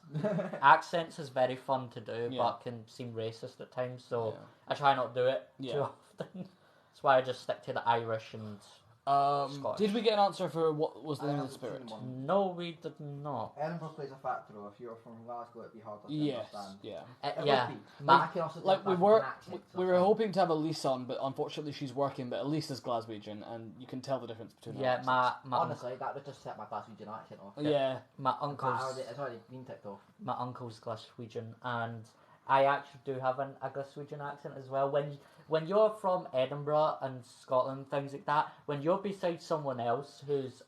Speaker 3: Accents is very fun to do,
Speaker 1: Yeah.
Speaker 3: but can seem racist at times. So
Speaker 1: Yeah.
Speaker 3: I try not to do it
Speaker 1: Yeah.
Speaker 3: too often. That's why I just stick to the Irish and. Scottish.
Speaker 1: Did we get an answer for what was the
Speaker 2: I
Speaker 1: name of the
Speaker 2: haven't
Speaker 1: spirit?
Speaker 2: seen one.
Speaker 3: No, we did not.
Speaker 2: Edinburgh plays a factor though. If you're from Glasgow, it'd be hard to
Speaker 1: Yes,
Speaker 2: understand.
Speaker 1: yeah.
Speaker 2: It
Speaker 3: Yeah,
Speaker 2: would be.
Speaker 3: Ma-
Speaker 2: I can also
Speaker 1: Like
Speaker 2: take
Speaker 1: we
Speaker 2: back
Speaker 1: were,
Speaker 2: an accent, so
Speaker 1: we
Speaker 2: it's
Speaker 1: were
Speaker 2: fine.
Speaker 1: hoping to have Elise on, but unfortunately she's working. But Elise is Glaswegian, and you can tell the difference between.
Speaker 3: yeah,
Speaker 1: the
Speaker 3: my
Speaker 2: Honestly, that would just set my Glaswegian accent off.
Speaker 1: yeah.
Speaker 3: my
Speaker 2: But
Speaker 3: uncle's
Speaker 2: it's already been ticked off.
Speaker 3: my uncle's Glaswegian, and I actually do have a Glaswegian accent as well. When you're from Edinburgh and Scotland, things like that, when you're beside someone else who's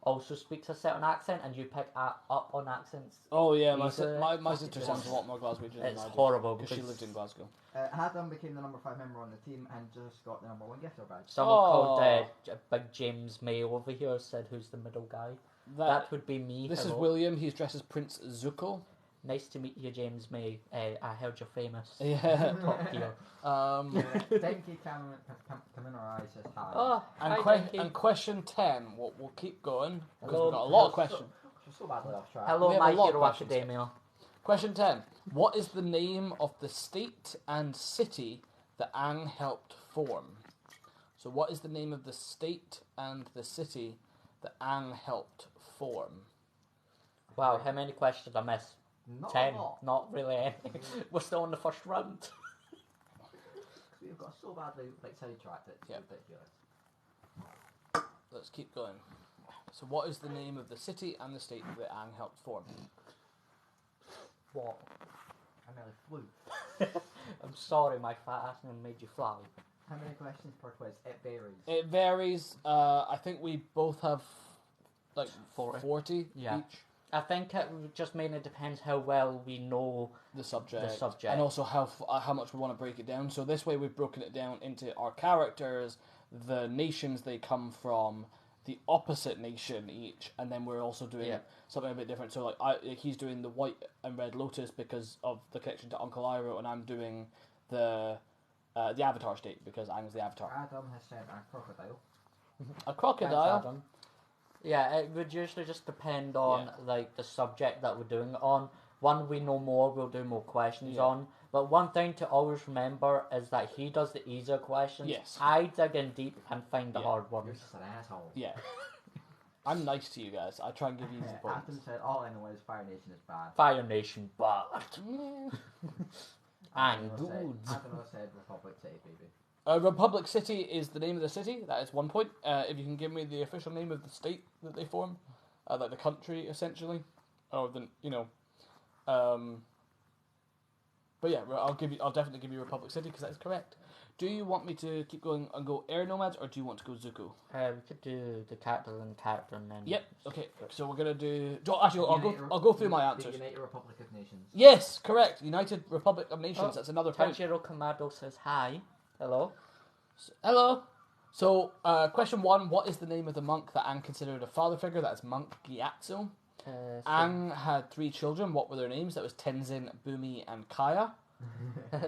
Speaker 3: also speaks a certain accent, and you pick up on accents,
Speaker 1: Oh yeah, my
Speaker 3: Easily.
Speaker 1: my sister sounds a lot more Glaswegian than
Speaker 3: it's
Speaker 1: I do,
Speaker 3: horrible
Speaker 1: because she
Speaker 3: because
Speaker 1: lived in Glasgow.
Speaker 2: Adam became the number 5 member on the team and just got the number 1 gift badge.
Speaker 3: someone called
Speaker 1: Oh.
Speaker 3: Big James Mayo over here said, "Who's the middle guy?"
Speaker 1: That
Speaker 3: That would be me.
Speaker 1: this
Speaker 3: Hello.
Speaker 1: is William. He's dressed as Prince Zuko.
Speaker 3: Nice to meet you, James May. I heard you're famous.
Speaker 1: Yeah.
Speaker 3: Top tier.
Speaker 2: Denki Kaminorai says hi.
Speaker 3: Oh,
Speaker 1: And,
Speaker 3: hi, Dinky.
Speaker 1: and question 10. We'll keep going because
Speaker 3: Hello.
Speaker 1: we've got a lot of questions.
Speaker 2: She's so badly off track.
Speaker 3: Hello,
Speaker 1: we have
Speaker 3: My
Speaker 1: a lot of
Speaker 3: Hero
Speaker 1: questions.
Speaker 3: Academia.
Speaker 1: Question 10. What is the name of the state and city that Aang helped form? So what is the name of the state and the city that Aang helped form?
Speaker 3: Wow, how many questions I missed?
Speaker 2: Not
Speaker 3: 10.
Speaker 2: a lot.
Speaker 3: Not really any. We're still in the first round.
Speaker 2: We've got so badly sidetracked it's
Speaker 1: Yeah.
Speaker 2: ridiculous.
Speaker 1: Let's keep going. So what is the name of the city and the state that Aang helped form?
Speaker 3: What?
Speaker 2: I nearly flew.
Speaker 3: I'm sorry, my fat ass nearly made you fly.
Speaker 2: How many questions per quiz? It varies.
Speaker 1: It varies. I think we both have like
Speaker 3: 40.
Speaker 1: 40
Speaker 3: Yeah.
Speaker 1: each.
Speaker 3: I think it just mainly depends how well we know
Speaker 1: The subject.
Speaker 3: subject.
Speaker 1: And also how much we want to break it down. So this way we've broken it down into our characters, the nations they come from, the opposite nation each, and then we're also doing
Speaker 3: Yeah.
Speaker 1: something a bit different. So he's doing the White and Red Lotus because of the connection to Uncle Iroh, and I'm doing the Avatar state because Aang's the Avatar.
Speaker 2: Adam has said a crocodile.
Speaker 1: A crocodile.
Speaker 3: Thanks, Adam. Yeah, it would usually just depend on
Speaker 1: Yeah.
Speaker 3: like the subject that we're doing it on. One we know more, we'll do more questions
Speaker 1: Yeah.
Speaker 3: on. But one thing to always remember is that he does the easier questions.
Speaker 1: Yes.
Speaker 3: I dig in deep and find the
Speaker 1: Yeah.
Speaker 3: hard
Speaker 2: You're
Speaker 3: ones.
Speaker 2: just an asshole.
Speaker 1: Yeah. I'm nice to you guys. I try and give you easy points.
Speaker 2: Adam said all I know is Fire Nation is bad.
Speaker 3: Fire Nation, but and
Speaker 2: Adam
Speaker 3: dudes.
Speaker 2: said Republic City, baby.
Speaker 1: Republic City is the name of the city. That is 1 point. If you can give me the official name of the state that they form, like the country essentially, or the But yeah, I'll definitely give you Republic City because that is correct. Do you want me to keep going and go Air Nomads, or do you want to go Zuko?
Speaker 3: We could do the character and then.
Speaker 1: Yep. Okay. So we're gonna do. Actually, I'll go through my answers.
Speaker 2: The United Republic of Nations.
Speaker 1: Yes, correct. United Republic of Nations.
Speaker 3: Oh,
Speaker 1: That's another point.
Speaker 3: Tanjiro Kamado says hi. Hello.
Speaker 1: Hello. So, question 1: what is the name of the monk that Aang considered a father figure? That's Monk Gyatso.
Speaker 3: So
Speaker 1: Aang had 3 children. What were their names? That was Tenzin, Bumi, and Kaya.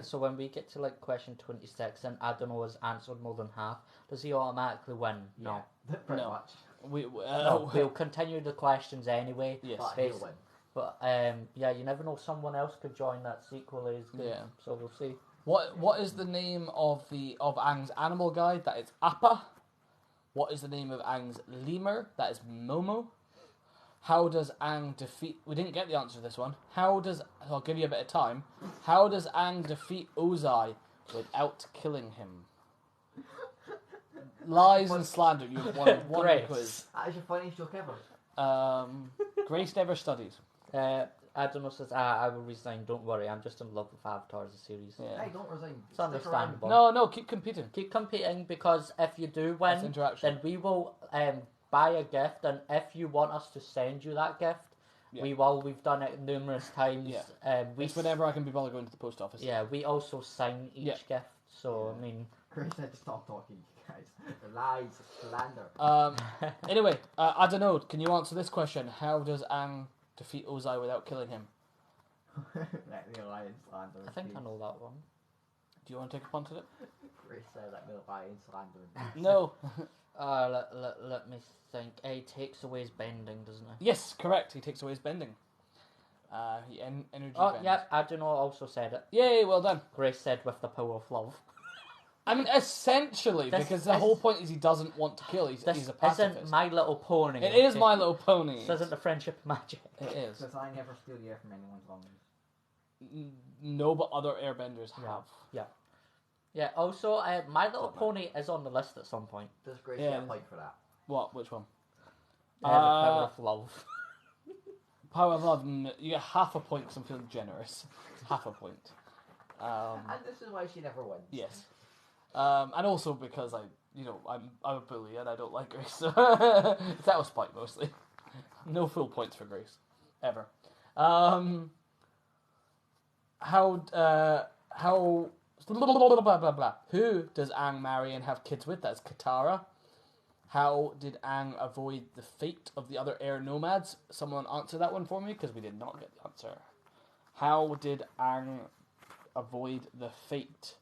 Speaker 3: So when we get to like question 26 and Adano has answered more than half, does he automatically win? No.
Speaker 2: Yeah, pretty
Speaker 1: No.
Speaker 2: much.
Speaker 3: No, we'll continue the questions anyway.
Speaker 1: Yes.
Speaker 2: But
Speaker 3: Basi-
Speaker 2: he'll win.
Speaker 3: But yeah, you never know. Someone else could join that equally as good.
Speaker 1: Yeah.
Speaker 3: So we'll see.
Speaker 1: What is the name of Aang's animal guide? That is Appa. What is the name of Aang's lemur? That is Momo. How does Aang defeat... We didn't get the answer to this one. I'll give you a bit of time. How does Aang defeat Ozai without killing him? Lies and slander. You have one
Speaker 3: Grace.
Speaker 1: quiz.
Speaker 2: That is your funniest joke ever.
Speaker 1: Grace never studies.
Speaker 3: Adano says, I will resign. Don't worry, I'm just in love with Avatar as a series.
Speaker 1: Yeah.
Speaker 2: Hey, don't resign.
Speaker 3: It's understandable.
Speaker 1: No, keep competing.
Speaker 3: Keep competing because if you do
Speaker 1: That's
Speaker 3: win,
Speaker 1: interaction.
Speaker 3: then we will buy a gift, and if you want us to send you that gift,
Speaker 1: Yeah.
Speaker 3: we will. We've done it numerous times.
Speaker 1: Yeah. It's whenever I can be bothered going to the post office.
Speaker 3: Yeah, we also sign each
Speaker 1: Yeah.
Speaker 3: gift. So I mean,
Speaker 2: Chris said to stop talking, you guys. Lies, slander.
Speaker 1: Anyway, I don't know. Can you answer this question? How does Aang defeat Ozai without killing him?
Speaker 2: Let me lie and slander.
Speaker 3: I think I know that one.
Speaker 1: Do you want to take a punt at it?
Speaker 2: Chris said let me lie and slander.
Speaker 1: No.
Speaker 3: Let me think. He takes away his bending, doesn't he?
Speaker 1: Yes, correct. He takes away his bending. He energy
Speaker 3: Oh,
Speaker 1: bends.
Speaker 3: yeah, Adano also said it.
Speaker 1: Yay, well done.
Speaker 3: Grace said with the power of love.
Speaker 1: I mean, essentially,
Speaker 3: This-
Speaker 1: because the whole point is he doesn't want to kill. He's
Speaker 3: This
Speaker 1: a pacifist.
Speaker 3: isn't My Little Pony.
Speaker 1: It is
Speaker 3: okay?
Speaker 1: My Little Pony.
Speaker 3: This isn't the friendship of magic.
Speaker 1: It is.
Speaker 2: Because I never steal the air from anyone's lungs.
Speaker 1: No, but other airbenders have.
Speaker 3: Yeah, also, My Little
Speaker 1: Don't
Speaker 3: Pony is on the list at some point.
Speaker 2: Does Grace
Speaker 1: Yeah.
Speaker 2: get a point for that?
Speaker 1: What? Which one?
Speaker 3: The power of love.
Speaker 1: Power of Love. You get half a point because I'm feeling generous. Half a point.
Speaker 2: And this is why she never wins.
Speaker 1: Yes. And also because I'm a bully and I don't like Grace. So that was spite mostly. No full points for Grace. Ever. How blah blah blah. Who does Aang marry and have kids with? That's Katara. How did Aang avoid the fate of the other air nomads? Someone answer that one for me because we did not get the answer. How did Aang avoid the fate?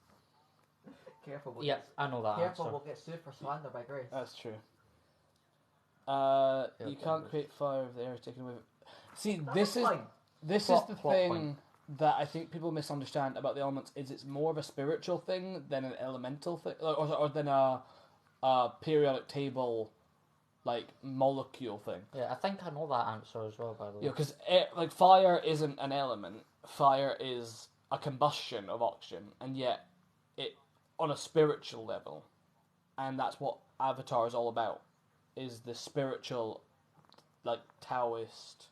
Speaker 2: Careful. We'll
Speaker 3: Yeah,
Speaker 2: get,
Speaker 3: I know that
Speaker 2: careful,
Speaker 3: answer.
Speaker 2: we'll get sued for slander by Grace.
Speaker 1: That's true. You
Speaker 3: Yeah,
Speaker 1: can't create fire if the air is taken away. See,
Speaker 2: That's
Speaker 1: this is
Speaker 2: fine.
Speaker 1: the
Speaker 3: Plot
Speaker 1: thing
Speaker 3: point.
Speaker 1: that I think people misunderstand about the elements. Is it's more of a spiritual thing than an elemental thing, or than a periodic table, like molecule thing.
Speaker 3: Yeah, I think I know that answer as well, by the way.
Speaker 1: You know, because like fire isn't an element. Fire is a combustion of oxygen, and yet it on a spiritual level, and that's what Avatar is all about. Is the spiritual, like Taoist,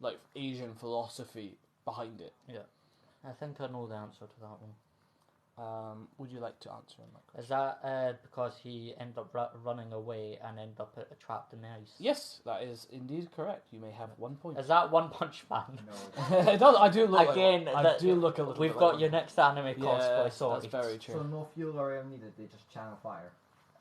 Speaker 1: like Asian philosophy behind it.
Speaker 3: I think I know the answer to that one.
Speaker 1: Would you like to answer on that question?
Speaker 3: Is that because he ended up running away and ended up trapped in the ice?
Speaker 1: Yes, that is indeed correct. You may have 1 point.
Speaker 3: Is that One Punch Man?
Speaker 2: No.
Speaker 1: It does. I do look.
Speaker 3: Again,
Speaker 1: I do look a little.
Speaker 3: We've
Speaker 1: bit
Speaker 3: got
Speaker 1: like
Speaker 3: your next anime cosplay
Speaker 1: Yes,
Speaker 3: sorted.
Speaker 1: that's very true.
Speaker 2: So no fuel or air needed, they just channel fire.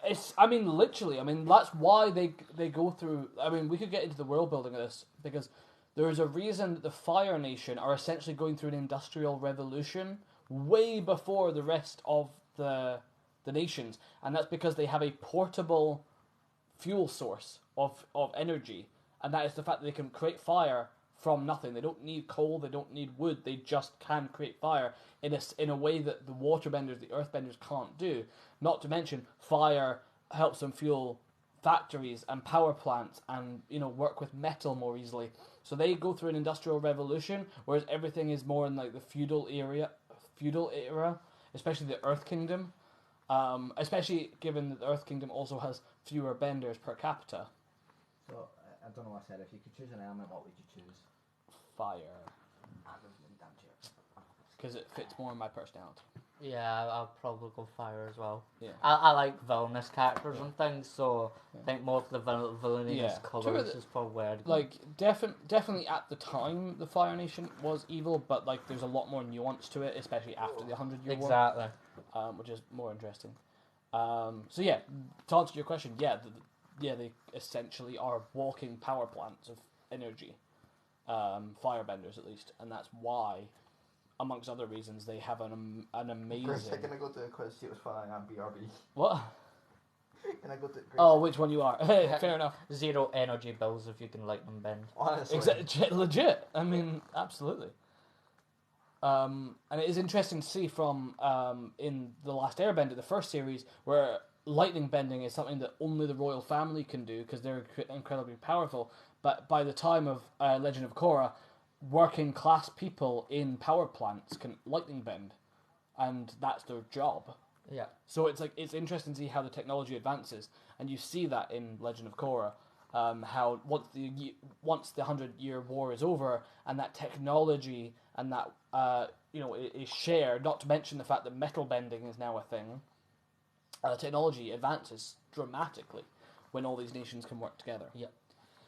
Speaker 1: It's. I mean, literally. I mean, that's why they go through. I mean, we could get into the world building of this because there is a reason that the Fire Nation are essentially going through an industrial revolution way before the rest of the nations, and that's because they have a portable fuel source of energy, and that is the fact that they can create fire from nothing. They don't need coal, they don't need wood, they just can create fire in a way that the waterbenders, the earthbenders can't do. Not to mention, fire helps them fuel factories and power plants and, work with metal more easily. So they go through an industrial revolution, whereas everything is more in like the feudal era, especially the Earth Kingdom. Especially given that the Earth Kingdom also has fewer benders per capita.
Speaker 2: So, I don't know what I said. If you could choose an element, what would you choose?
Speaker 1: Fire.
Speaker 2: I don't know, damn cheers.
Speaker 1: Because it fits more in my personality.
Speaker 3: Yeah, I'll probably go fire as well.
Speaker 1: Yeah.
Speaker 3: I like villainous characters and things, so I think more of the villainous
Speaker 1: Yeah.
Speaker 3: colours is probably where I'd go.
Speaker 1: Like, definitely at the time, the Fire Nation was evil, but like, there's a lot more nuance to it, especially after the 100-Year War.
Speaker 3: Exactly.
Speaker 1: Which is more interesting. So yeah, to answer your question, they essentially are walking power plants of energy, firebenders at least, and that's why amongst other reasons, they have an
Speaker 2: Grace,
Speaker 1: amazing.
Speaker 2: can I go to a quiz, see what's fun I am, BRB?
Speaker 1: What?
Speaker 2: Can I go to Grace?
Speaker 1: Oh, which one you are? Fair enough.
Speaker 3: 0 energy bills if you can lightning bend.
Speaker 2: Honestly.
Speaker 1: Legit. I mean, absolutely. And it is interesting to see from in The Last Airbender, the first series, where lightning bending is something that only the royal family can do because they're incredibly powerful. But by the time of Legend of Korra, working class people in power plants can lightning bend, and that's their job.
Speaker 3: Yeah.
Speaker 1: So it's interesting to see how the technology advances, and you see that in Legend of Korra, how once the 100-year war is over, and that technology and that is shared. Not to mention the fact that metal bending is now a thing. Technology advances dramatically when all these nations can work together.
Speaker 3: Yeah.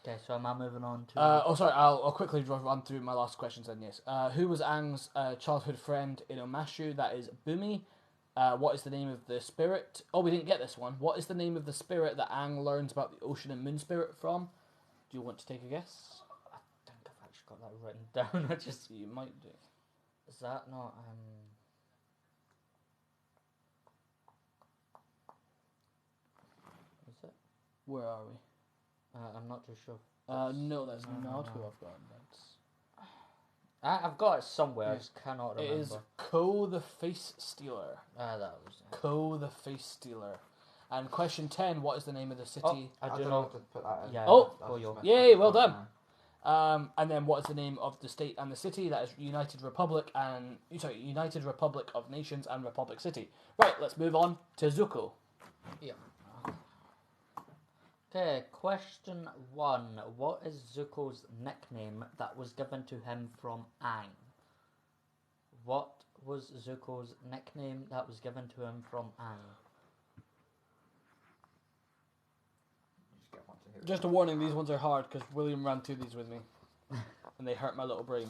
Speaker 3: Okay, so am I moving on to...
Speaker 1: Sorry, I'll quickly run through my last questions then, yes. Who was Aang's childhood friend in Omashu? That is Bumi. What is the name of the spirit? Oh, we didn't get this one. What is the name of the spirit that Aang learns about the ocean and moon spirit from? Do you want to take a guess?
Speaker 3: I think I've actually got that written down. I just...
Speaker 1: You might do.
Speaker 3: Is that not... Is it?
Speaker 1: Where are we?
Speaker 3: I'm not too sure.
Speaker 1: No, that's
Speaker 3: no,
Speaker 1: not
Speaker 3: no.
Speaker 1: who I've got. That's...
Speaker 3: I've got it somewhere, I
Speaker 1: Yeah.
Speaker 3: just cannot
Speaker 1: It
Speaker 3: remember.
Speaker 1: is Ko the Face Stealer.
Speaker 3: That was...
Speaker 1: Ko the Face Stealer. And question 10, what is the name of the city?
Speaker 3: Oh, I do
Speaker 2: don't
Speaker 3: know.
Speaker 2: to put that in.
Speaker 3: Yeah.
Speaker 1: Oh!
Speaker 3: Go yo.
Speaker 1: Yay, well done. And then what is the name of the state and the city? That is United Republic of Nations and Republic City. Right, let's move on to Zuko.
Speaker 3: Yeah. Okay, question 1. What is Zuko's nickname that was given to him from Aang? What was Zuko's nickname that was given to him from Aang?
Speaker 1: Just a warning, these ones are hard because William ran through these with me. And they hurt my little brain.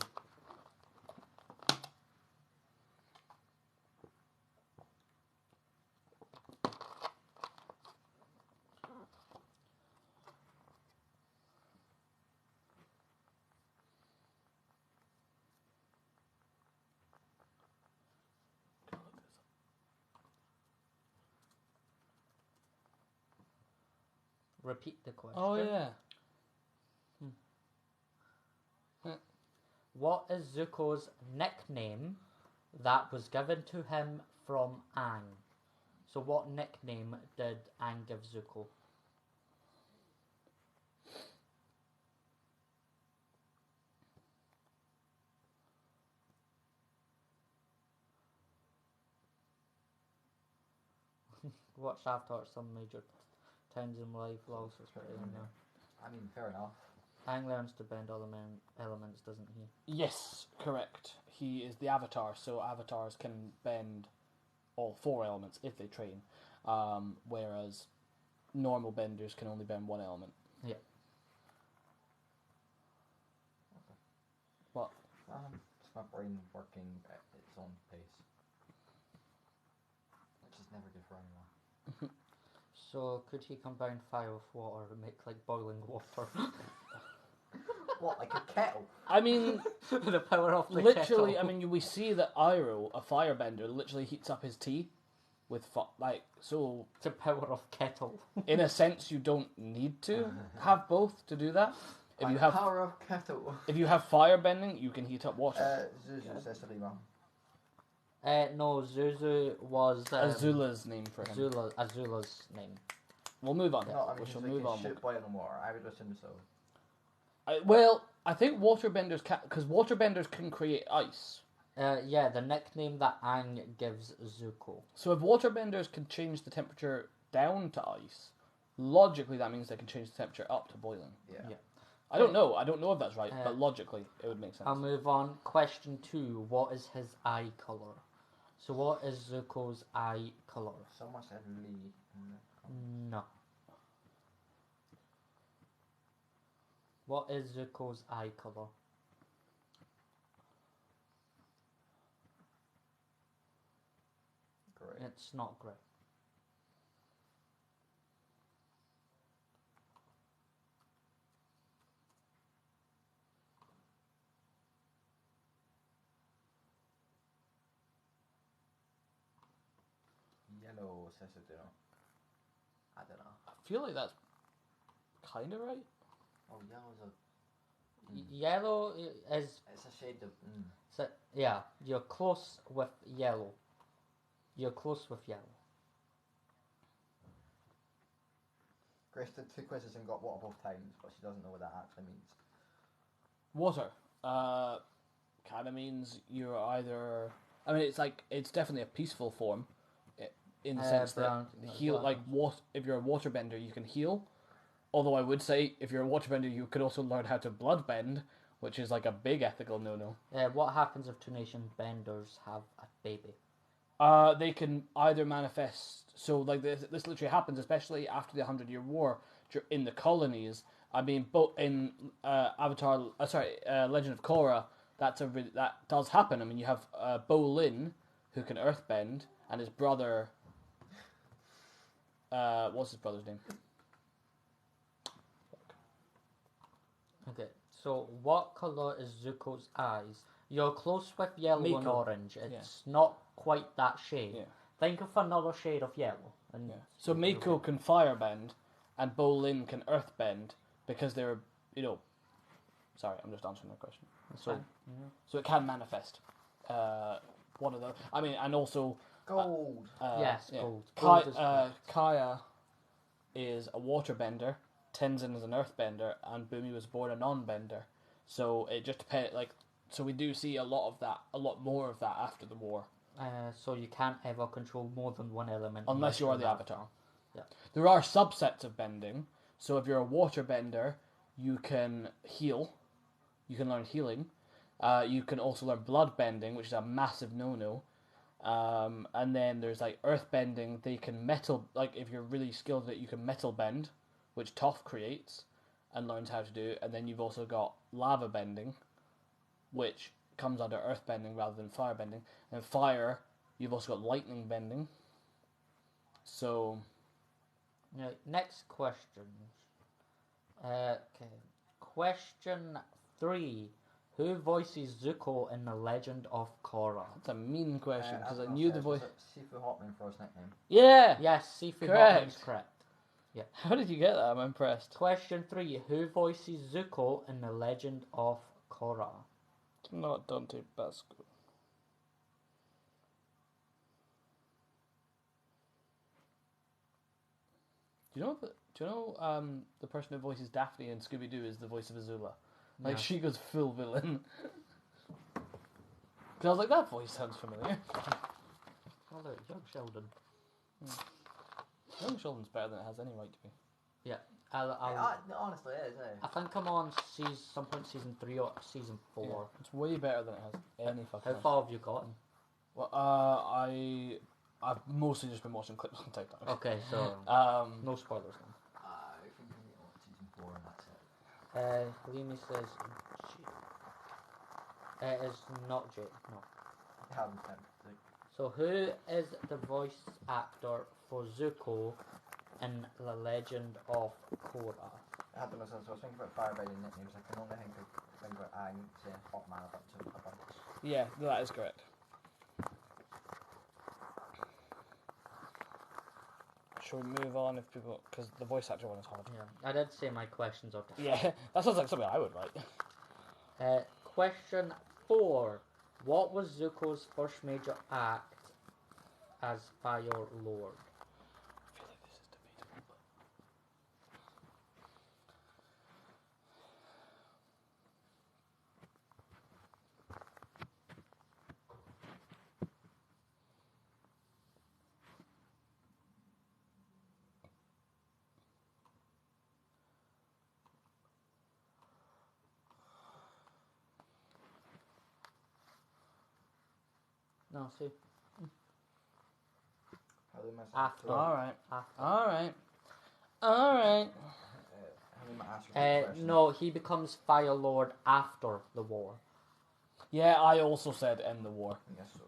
Speaker 3: Repeat the question.
Speaker 1: Oh, yeah.
Speaker 3: What is Zuko's nickname that was given to him from Aang? So what nickname did Aang give Zuko? Watch after some major times in life, logs is pretty in there.
Speaker 2: I mean, fair enough.
Speaker 3: Aang learns to bend all the elements, doesn't he?
Speaker 1: Yes, correct. He is the Avatar, so Avatars can bend all 4 elements if they train, whereas normal benders can only bend 1 element.
Speaker 3: Yeah.
Speaker 1: What?
Speaker 2: It's my brain working at its own pace. Which is never good for anyone.
Speaker 3: So could he combine fire with water and make like boiling water?
Speaker 2: What, like a kettle?
Speaker 1: I mean,
Speaker 3: The power of the
Speaker 1: literally,
Speaker 3: kettle.
Speaker 1: I mean, we see that Iroh, a firebender, literally heats up his tea with so
Speaker 3: The power of kettle.
Speaker 1: in a sense you don't need to have both to do that. If you have
Speaker 2: power of kettle.
Speaker 1: firebending, you can heat up water.
Speaker 2: Zuzu says Salima.
Speaker 3: No, Zuzu was
Speaker 1: Azula's name for him.
Speaker 3: Azula's name.
Speaker 1: We'll move on.
Speaker 2: No, I mean,
Speaker 1: we
Speaker 2: just
Speaker 1: shall
Speaker 2: like
Speaker 1: move on.
Speaker 2: shoot boiling water. I would assume so.
Speaker 1: I think waterbenders can, because waterbenders can create ice.
Speaker 3: Yeah, the nickname that Aang gives Zuko.
Speaker 1: So if waterbenders can change the temperature down to ice, logically that means they can change the temperature up to boiling.
Speaker 2: Yeah.
Speaker 3: Yeah.
Speaker 1: I don't know if that's right,
Speaker 3: Uh,
Speaker 1: but logically it would make sense.
Speaker 3: I'll move on. Question 2. What is his eye colour? So what is Zuko's eye colour?
Speaker 2: Someone said Lee.
Speaker 3: No. What is Zuko's eye colour?
Speaker 2: Great.
Speaker 3: It's not grey.
Speaker 2: says it, you know. I don't know.
Speaker 1: I feel like that's kind of right.
Speaker 2: Oh, yellow's a...
Speaker 3: Yellow is...
Speaker 2: It's a shade of...
Speaker 3: So, yeah, you're close with yellow. You're close with yellow.
Speaker 2: Grace did 2 quizzes and got water both times, but she doesn't know what that actually means.
Speaker 1: Water. Kind of means you're either... I mean, it's definitely a peaceful form. In the sense that heal, like, if you're a waterbender, you can heal. Although I would say, if you're a waterbender, you could also learn how to bloodbend, which is like a big ethical no-no.
Speaker 3: What happens if 2 nation benders have a baby?
Speaker 1: They can either manifest. So, like, this literally happens, especially after the 100-Year War in the colonies. I mean, both in Legend of Korra, that does happen. I mean, you have Bo Lin, who can earthbend, and his brother. What's his brother's name?
Speaker 3: Okay, so what colour is Zuko's eyes? You're close with yellow and orange. It's not quite that shade.
Speaker 1: Yeah.
Speaker 3: Think of another shade of yellow. And
Speaker 1: So Mako can firebend, and Bo Lin can earthbend because they're, Sorry, I'm just answering that question. So it can manifest. One of the. I mean, and also.
Speaker 2: Gold.
Speaker 3: Yes,
Speaker 1: yeah.
Speaker 3: gold. Gold is
Speaker 1: Kaya is a waterbender. Tenzin is an earthbender, and Bumi was born a non-bender. So it just depends. So we do see a lot more of that after the war.
Speaker 3: So you can't ever control more than one element
Speaker 1: Unless you are the Avatar.
Speaker 3: Yeah.
Speaker 1: There are subsets of bending. So if you're a waterbender, you can heal. You can learn healing. You can also learn blood bending, which is a massive no-no. And then there's like earth bending. They can metal, like if you're really skilled at it, you can metal bend, which Toph creates and learns how to do. And then you've also got lava bending, which comes under earth bending rather than fire bending. And fire, you've also got lightning bending. So,
Speaker 3: next question. Okay, question 3. Who voices Zuko in The Legend of Korra?
Speaker 1: that's a mean question because I knew the voice.
Speaker 2: Sifu Hotman for his nickname.
Speaker 1: Yeah.
Speaker 3: Yes, Sifu
Speaker 1: Correct.
Speaker 3: Hotman's correct. Yeah.
Speaker 1: How did you get that? I'm impressed.
Speaker 3: Question 3. Who voices Zuko in The Legend of Korra?
Speaker 1: It's not Dante Basco. Do you know the person who voices Daphne in Scooby Doo is the voice of Azula? Like, she goes full villain. Because I was like, that voice sounds familiar.
Speaker 3: Oh, look, young Sheldon.
Speaker 1: Young Sheldon's better than it has any right to be.
Speaker 3: Yeah,
Speaker 2: honestly, it is.
Speaker 3: I think I'm on some point season 3 or season 4.
Speaker 1: Yeah, it's way better than it has any fucking
Speaker 3: How far have you gotten?
Speaker 1: Well, I've mostly just been watching clips on TikTok.
Speaker 3: Okay, so no spoilers then.
Speaker 2: I think I'm on season 4 and that's it.
Speaker 3: Halimi says it is not Jade, no. So who is the voice actor for Zuko in The Legend of Korra?
Speaker 2: I had to listen, so I was thinking about firebending nicknames. I can only think about Aang saying Hotman a bunch.
Speaker 1: Yeah, that is correct. Shall we move on if people... Because the voice actor one is hard.
Speaker 3: Yeah, I did say my questions are different.
Speaker 1: Yeah, that sounds like something I would write.
Speaker 3: Question 4. What was Zuko's first major act as Fire Lord?
Speaker 1: I feel like this is debatable, but...
Speaker 3: No, see.
Speaker 2: After.
Speaker 1: Alright.
Speaker 3: After.
Speaker 1: Alright.
Speaker 3: No, he becomes Fire Lord after the war.
Speaker 1: Yeah, I also said end the war.
Speaker 2: Yes, so.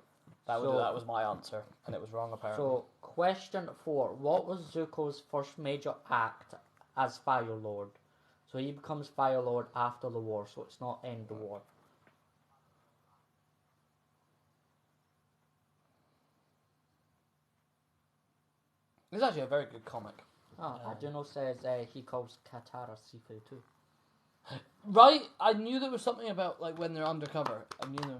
Speaker 1: That was my answer, and it was wrong apparently.
Speaker 3: So, question 4. What was Zuko's first major act as Fire Lord? So he becomes Fire Lord after the war, so it's not end the war.
Speaker 1: It's actually a very good comic.
Speaker 3: Oh, Arduino says he calls Katara Sifu too.
Speaker 1: Right? I knew there was something about like when they're undercover. I knew there was.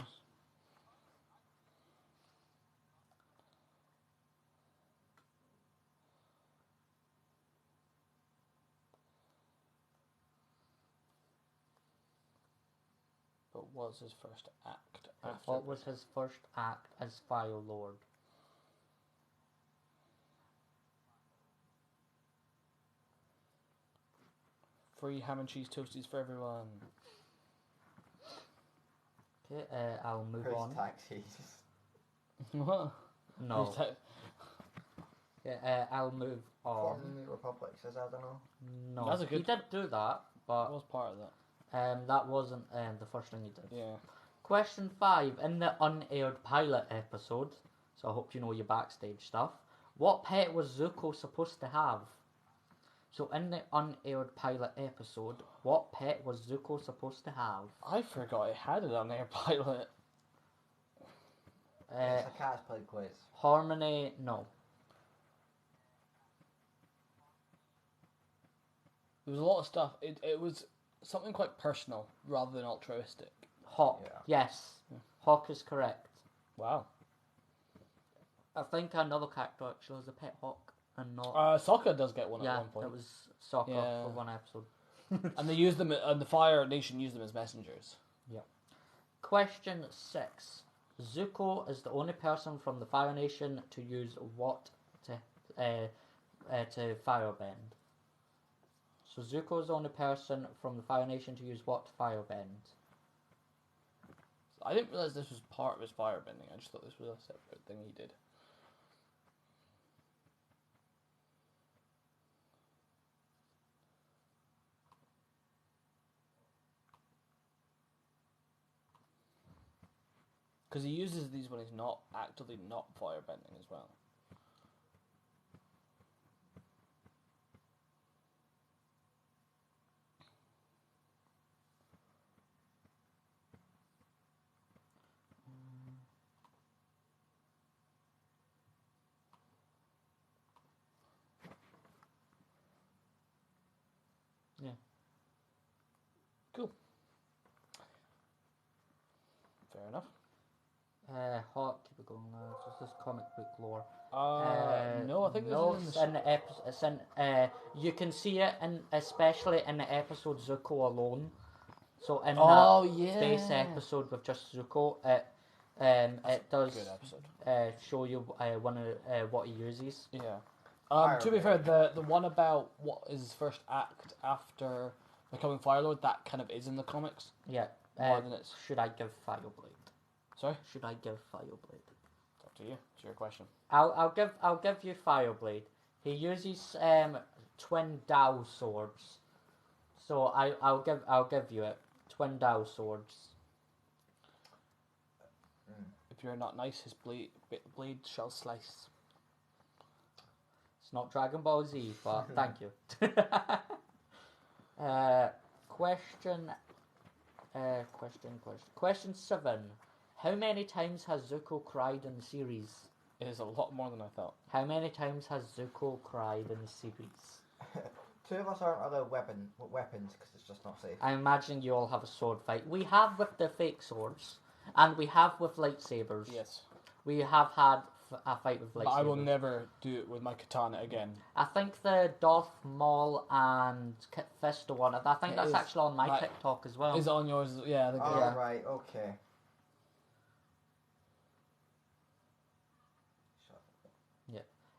Speaker 1: But what's his first act after?
Speaker 3: What was his first act as Fire Lord?
Speaker 1: Free ham and cheese toasties for everyone.
Speaker 3: Okay, I'll move
Speaker 2: Where's
Speaker 3: on.
Speaker 2: taxis?
Speaker 1: What?
Speaker 3: No. I'll move on.
Speaker 2: Forming the Republic says, I don't know.
Speaker 3: No,
Speaker 1: That's a
Speaker 3: he
Speaker 1: good-
Speaker 3: did do that,
Speaker 1: That
Speaker 3: but
Speaker 1: was part of that.
Speaker 3: that wasn't the first thing he did.
Speaker 1: Yeah.
Speaker 3: Question 5. In the unaired pilot episode, so I hope you know your backstage stuff, what pet was Zuko supposed to have? So in the unaired pilot episode, what pet was Zuko supposed to have?
Speaker 1: I forgot it had it on air pilot.
Speaker 2: It's a cat's played quiz.
Speaker 3: Harmony, no.
Speaker 1: There was a lot of stuff. It was something quite personal rather than altruistic.
Speaker 3: Hawk,
Speaker 2: Yeah.
Speaker 3: yes. Hawk is correct.
Speaker 1: Wow.
Speaker 3: I think another character actually has a pet hawk and not...
Speaker 1: Sokka does get one at
Speaker 3: yeah,
Speaker 1: one point.
Speaker 3: it was Sokka
Speaker 1: Yeah.
Speaker 3: for one episode.
Speaker 1: And they used them, and the Fire Nation used them as messengers.
Speaker 3: Question 6. Zuko is the only person from the Fire Nation to use what to firebend? So Zuko is the only person from the Fire Nation to use what to firebend?
Speaker 1: I didn't realize this was part of his firebending. I just thought this was a separate thing he did. Because he uses these when he's not actively not firebending as well.
Speaker 3: Yeah.
Speaker 1: Cool. Fair enough.
Speaker 3: Hawk, keep it going. This is comic book lore.
Speaker 1: No, I think
Speaker 3: no,
Speaker 1: this is
Speaker 3: it's in the episode. It's in. You can see it in, especially in the episode Zuko alone. So in that space episode with just Zuko, it does
Speaker 1: Good episode.
Speaker 3: show you what he uses.
Speaker 1: Yeah.
Speaker 2: Fire
Speaker 1: To be fair,
Speaker 2: Lord.
Speaker 1: the one about what is his first act after becoming Fire Lord, that kind of is in the comics.
Speaker 3: Yeah.
Speaker 1: More than it's.
Speaker 3: Should I give Fireblade?
Speaker 1: Sorry?
Speaker 3: Should I give Fireblade?
Speaker 1: It's up to you. It's your question.
Speaker 3: I'll give you Fireblade. He uses twin Dao swords, so I'll give you it. Twin Dao swords.
Speaker 1: If you're not nice, his blade shall slice.
Speaker 3: It's not Dragon Ball Z, but thank you. Question 7. How many times has Zuko cried in the series?
Speaker 1: It is a lot more than I thought.
Speaker 3: How many times has Zuko cried in the series?
Speaker 2: Two of us aren't allowed weapons because it's just not safe.
Speaker 3: I imagine you all have a sword fight. We have with the fake swords, and we have with lightsabers.
Speaker 1: Yes.
Speaker 3: We have had a fight with lightsabers.
Speaker 1: But I will never do it with my katana again.
Speaker 3: I think the Darth Maul and Fisto one, I think
Speaker 1: It
Speaker 3: that's
Speaker 1: is.
Speaker 3: actually on my
Speaker 1: Right.
Speaker 3: TikTok as well.
Speaker 1: Is it on yours? Yeah, I think it is.
Speaker 3: Yeah.
Speaker 2: Right, okay.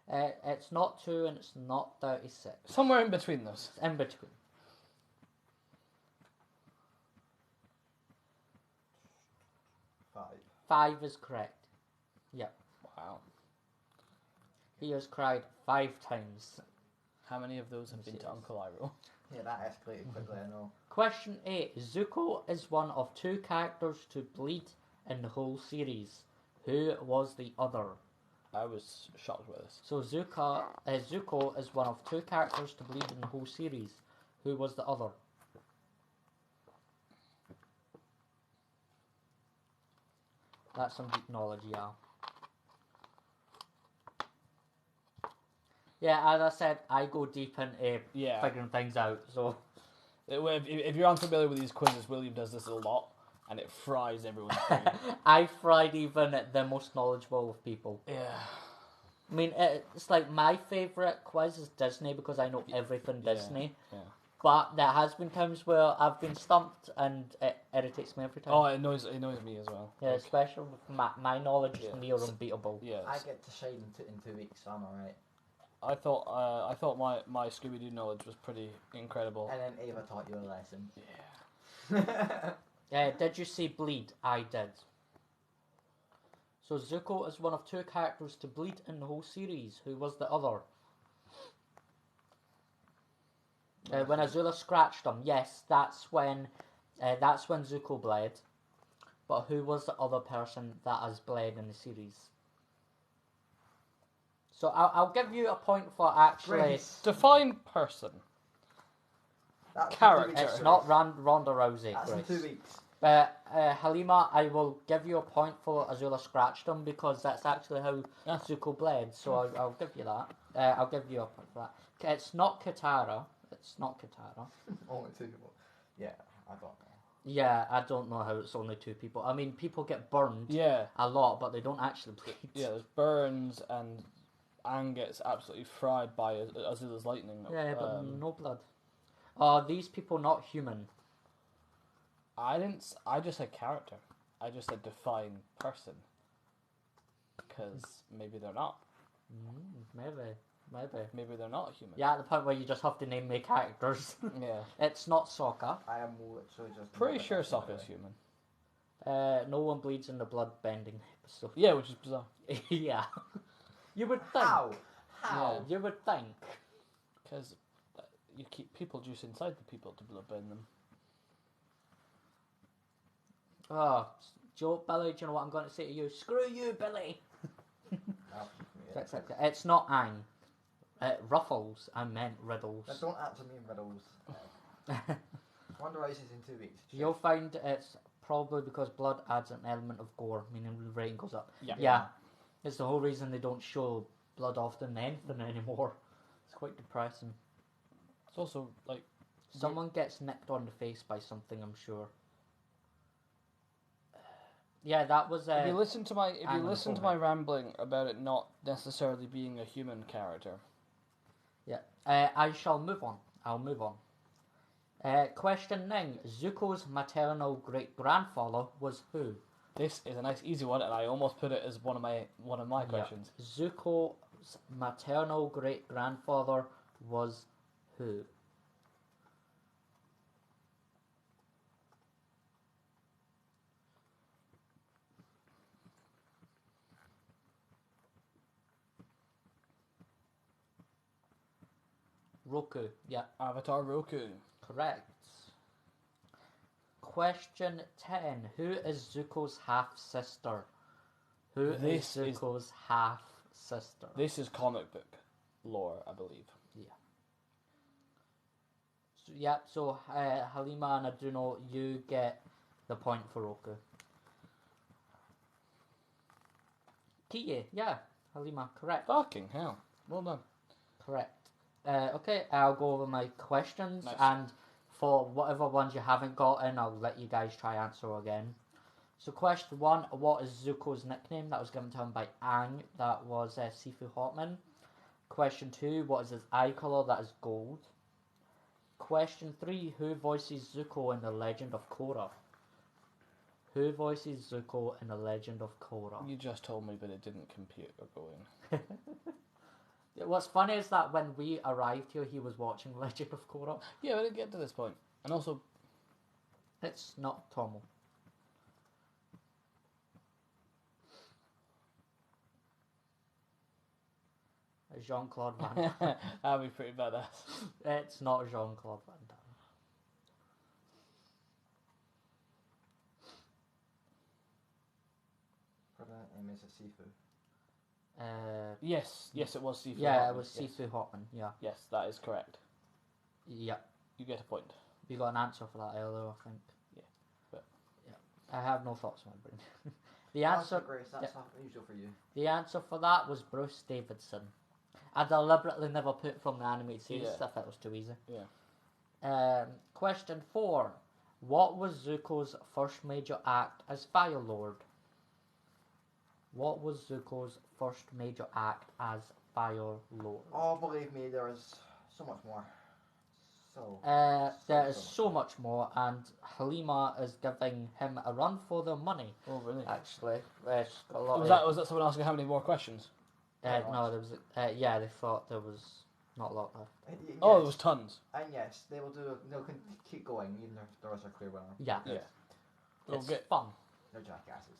Speaker 3: It's not 2 and it's not 36.
Speaker 1: Somewhere in between those.
Speaker 3: It's in between.
Speaker 2: 5.
Speaker 3: 5 is correct. Yep.
Speaker 1: Wow.
Speaker 3: He has cried 5 times.
Speaker 1: How many of those have been to Uncle Iroh?
Speaker 2: Yeah, that escalated quickly, I know.
Speaker 3: Question 8. Zuko is one of 2 characters to bleed in the whole series. Who was the other?
Speaker 1: I was shocked by this.
Speaker 3: So Zuko is one of 2 characters to bleed in the whole series. Who was the other? That's some deep knowledge, yeah. Yeah, as I said, I go deep into
Speaker 1: Yeah.
Speaker 3: figuring things out. So
Speaker 1: If you're unfamiliar with these quizzes, William does this a lot, and it fries everyone's brain.
Speaker 3: I fried even the most knowledgeable of people.
Speaker 1: Yeah.
Speaker 3: I mean, it's like my favourite quiz is Disney because I know everything Disney.
Speaker 1: Yeah.
Speaker 3: But there has been times where I've been stumped and it irritates me every time.
Speaker 1: Oh, it annoys me as well.
Speaker 3: Yeah,
Speaker 1: Like,
Speaker 3: especially with my knowledge is
Speaker 1: Yeah.
Speaker 3: near unbeatable.
Speaker 1: yeah.
Speaker 2: I get to shine in 2 weeks, so I'm alright.
Speaker 1: I thought my Scooby Doo knowledge was pretty incredible.
Speaker 2: And then Ava taught you a lesson.
Speaker 1: Yeah.
Speaker 3: Did you see Bleed? I did. So Zuko is one of 2 characters to bleed in the whole series. Who was the other? When Azula scratched him, yes, that's when Zuko bled. But who was the other person that has bled in the series? So I'll give you a point for actually.
Speaker 2: Grace.
Speaker 1: Define person.
Speaker 2: That's in
Speaker 1: Character.
Speaker 2: 2 weeks,
Speaker 3: It's
Speaker 2: Grace.
Speaker 3: not Ronda Rousey.
Speaker 2: That's in
Speaker 3: Grace.
Speaker 2: 2 weeks.
Speaker 3: But Halima, I will give you a point for Azula scratched him because that's actually how
Speaker 1: Yeah.
Speaker 3: Zuko bled. So I'll give you that. I'll give you a point for that. It's not Katara. It's not Katara.
Speaker 2: Only 2 people. Yeah, I don't know.
Speaker 3: Yeah, I don't know how it's only 2 people. I mean, people get burned
Speaker 1: Yeah.
Speaker 3: a lot, but they don't actually bleed.
Speaker 1: Yeah. There's burns and Aang gets absolutely fried by Azula's lightning.
Speaker 3: Yeah, but no blood. These people not human.
Speaker 1: I didn't. I just said character. I just said define person. Because maybe they're not. Maybe they're not human.
Speaker 3: Yeah, at the point where you just have to name me characters.
Speaker 1: Yeah.
Speaker 3: It's not Sokka.
Speaker 2: I am literally just.
Speaker 1: Pretty sure Sokka's human.
Speaker 3: No one bleeds in the blood bending episode.
Speaker 1: Yeah, which is bizarre.
Speaker 3: Yeah. You would think.
Speaker 2: How? How?
Speaker 3: You would think.
Speaker 1: Because you keep people juice inside the people to bloodbend them.
Speaker 3: Oh, Joe, Billy, do you know what I'm going to say to you? Screw you, Billy! It's not Aang. Ruffles, I meant riddles.
Speaker 2: That don't actually mean riddles. Wonder Rice is in 2 weeks.
Speaker 3: You'll find it's probably because blood adds an element of gore, meaning the rating goes up.
Speaker 1: Yeah.
Speaker 3: Yeah. It's the whole reason they don't show blood often in anything anymore. It's quite depressing.
Speaker 1: It's also like
Speaker 3: Someone gets nicked on the face by something, I'm sure. Yeah, that was.
Speaker 1: if you listen to my
Speaker 3: homophobic.
Speaker 1: rambling about it not necessarily being a human character.
Speaker 3: Yeah. I shall move on. I'll move on. Question 9. Zuko's maternal great grandfather was who?
Speaker 1: This is a nice easy one, and I almost put it as one of my questions.
Speaker 3: Zuko's maternal great grandfather was who? Roku. Yeah,
Speaker 1: Avatar Roku.
Speaker 3: correct. Question 10. Who is Zuko's half sister? Who
Speaker 1: This
Speaker 3: is
Speaker 1: is-
Speaker 3: Zuko's half sister?
Speaker 1: This is comic book lore, I believe.
Speaker 3: So Halima and Aduno, you get the point for Roku. Kiye, yeah, Halima, correct.
Speaker 1: Fucking hell. Well done.
Speaker 3: Correct. Okay, I'll go over my questions,
Speaker 1: Nice.
Speaker 3: and for whatever ones you haven't gotten, I'll let you guys try answer again. So question 1, what is Zuko's nickname that was given to him by Aang? That was Sifu Hotman. Question 2, what is his eye colour? That is gold. Question 3, who voices Zuko in The Legend of Korra? Who voices Zuko in The Legend of Korra?
Speaker 1: You just told me, but it didn't compute or go in.
Speaker 3: What's funny is that when we arrived here, he was watching Legend of Korra.
Speaker 1: Yeah, but it didn't get to this point. And also,
Speaker 3: It's not Tomo. Jean-Claude Van Damme.
Speaker 1: that'd be pretty badass.
Speaker 3: It's not Jean-Claude Van Damme.
Speaker 2: Name is a Sifu.
Speaker 1: Yes, it was Sifu.
Speaker 3: Yeah,
Speaker 1: Hotman,
Speaker 3: it was
Speaker 1: yes.
Speaker 3: Sifu Hotman, yeah.
Speaker 1: Yes, that is correct.
Speaker 3: Yeah.
Speaker 1: You get a point.
Speaker 3: We got an answer for that earlier, I think.
Speaker 1: Yeah, but-
Speaker 3: Yeah. I have no thoughts in my brain. The
Speaker 2: That's
Speaker 3: answer
Speaker 2: Grace, that's not unusual for you.
Speaker 3: The answer for that was Bruce Davidson. I deliberately never put from the animated series.
Speaker 1: Yeah.
Speaker 3: I thought it was too easy.
Speaker 1: Yeah.
Speaker 3: Question 4. What was Zuko's first major act as Fire Lord? What was Zuko's first major act as Fire Lord?
Speaker 2: Oh, believe me, there is so much more. So.
Speaker 3: There is so much more, and Halima is giving him a run for the money.
Speaker 1: Oh, really?
Speaker 3: Actually, she's got a lot
Speaker 1: Was that someone asking how many more questions?
Speaker 3: no, there was. Yeah, they thought there was not a lot left.
Speaker 2: Yes.
Speaker 1: Oh, there was tons.
Speaker 2: And yes, they will do. They'll keep going even if there is a clear winner.
Speaker 3: Yeah,
Speaker 1: Yeah.
Speaker 3: it's
Speaker 1: Okay.
Speaker 3: fun.
Speaker 2: They're jackasses.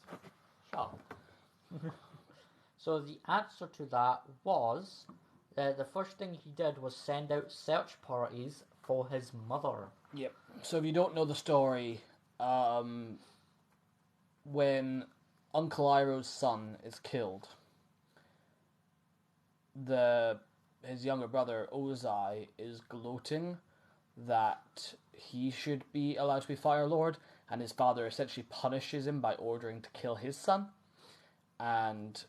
Speaker 3: Shut up. So the answer to that was the first thing he did was send out search parties for his mother.
Speaker 1: Yep. So if you don't know the story, when Uncle Iroh's son is killed, his younger brother Ozai is gloating that he should be allowed to be Fire Lord, and his father essentially punishes him by ordering to kill his son. And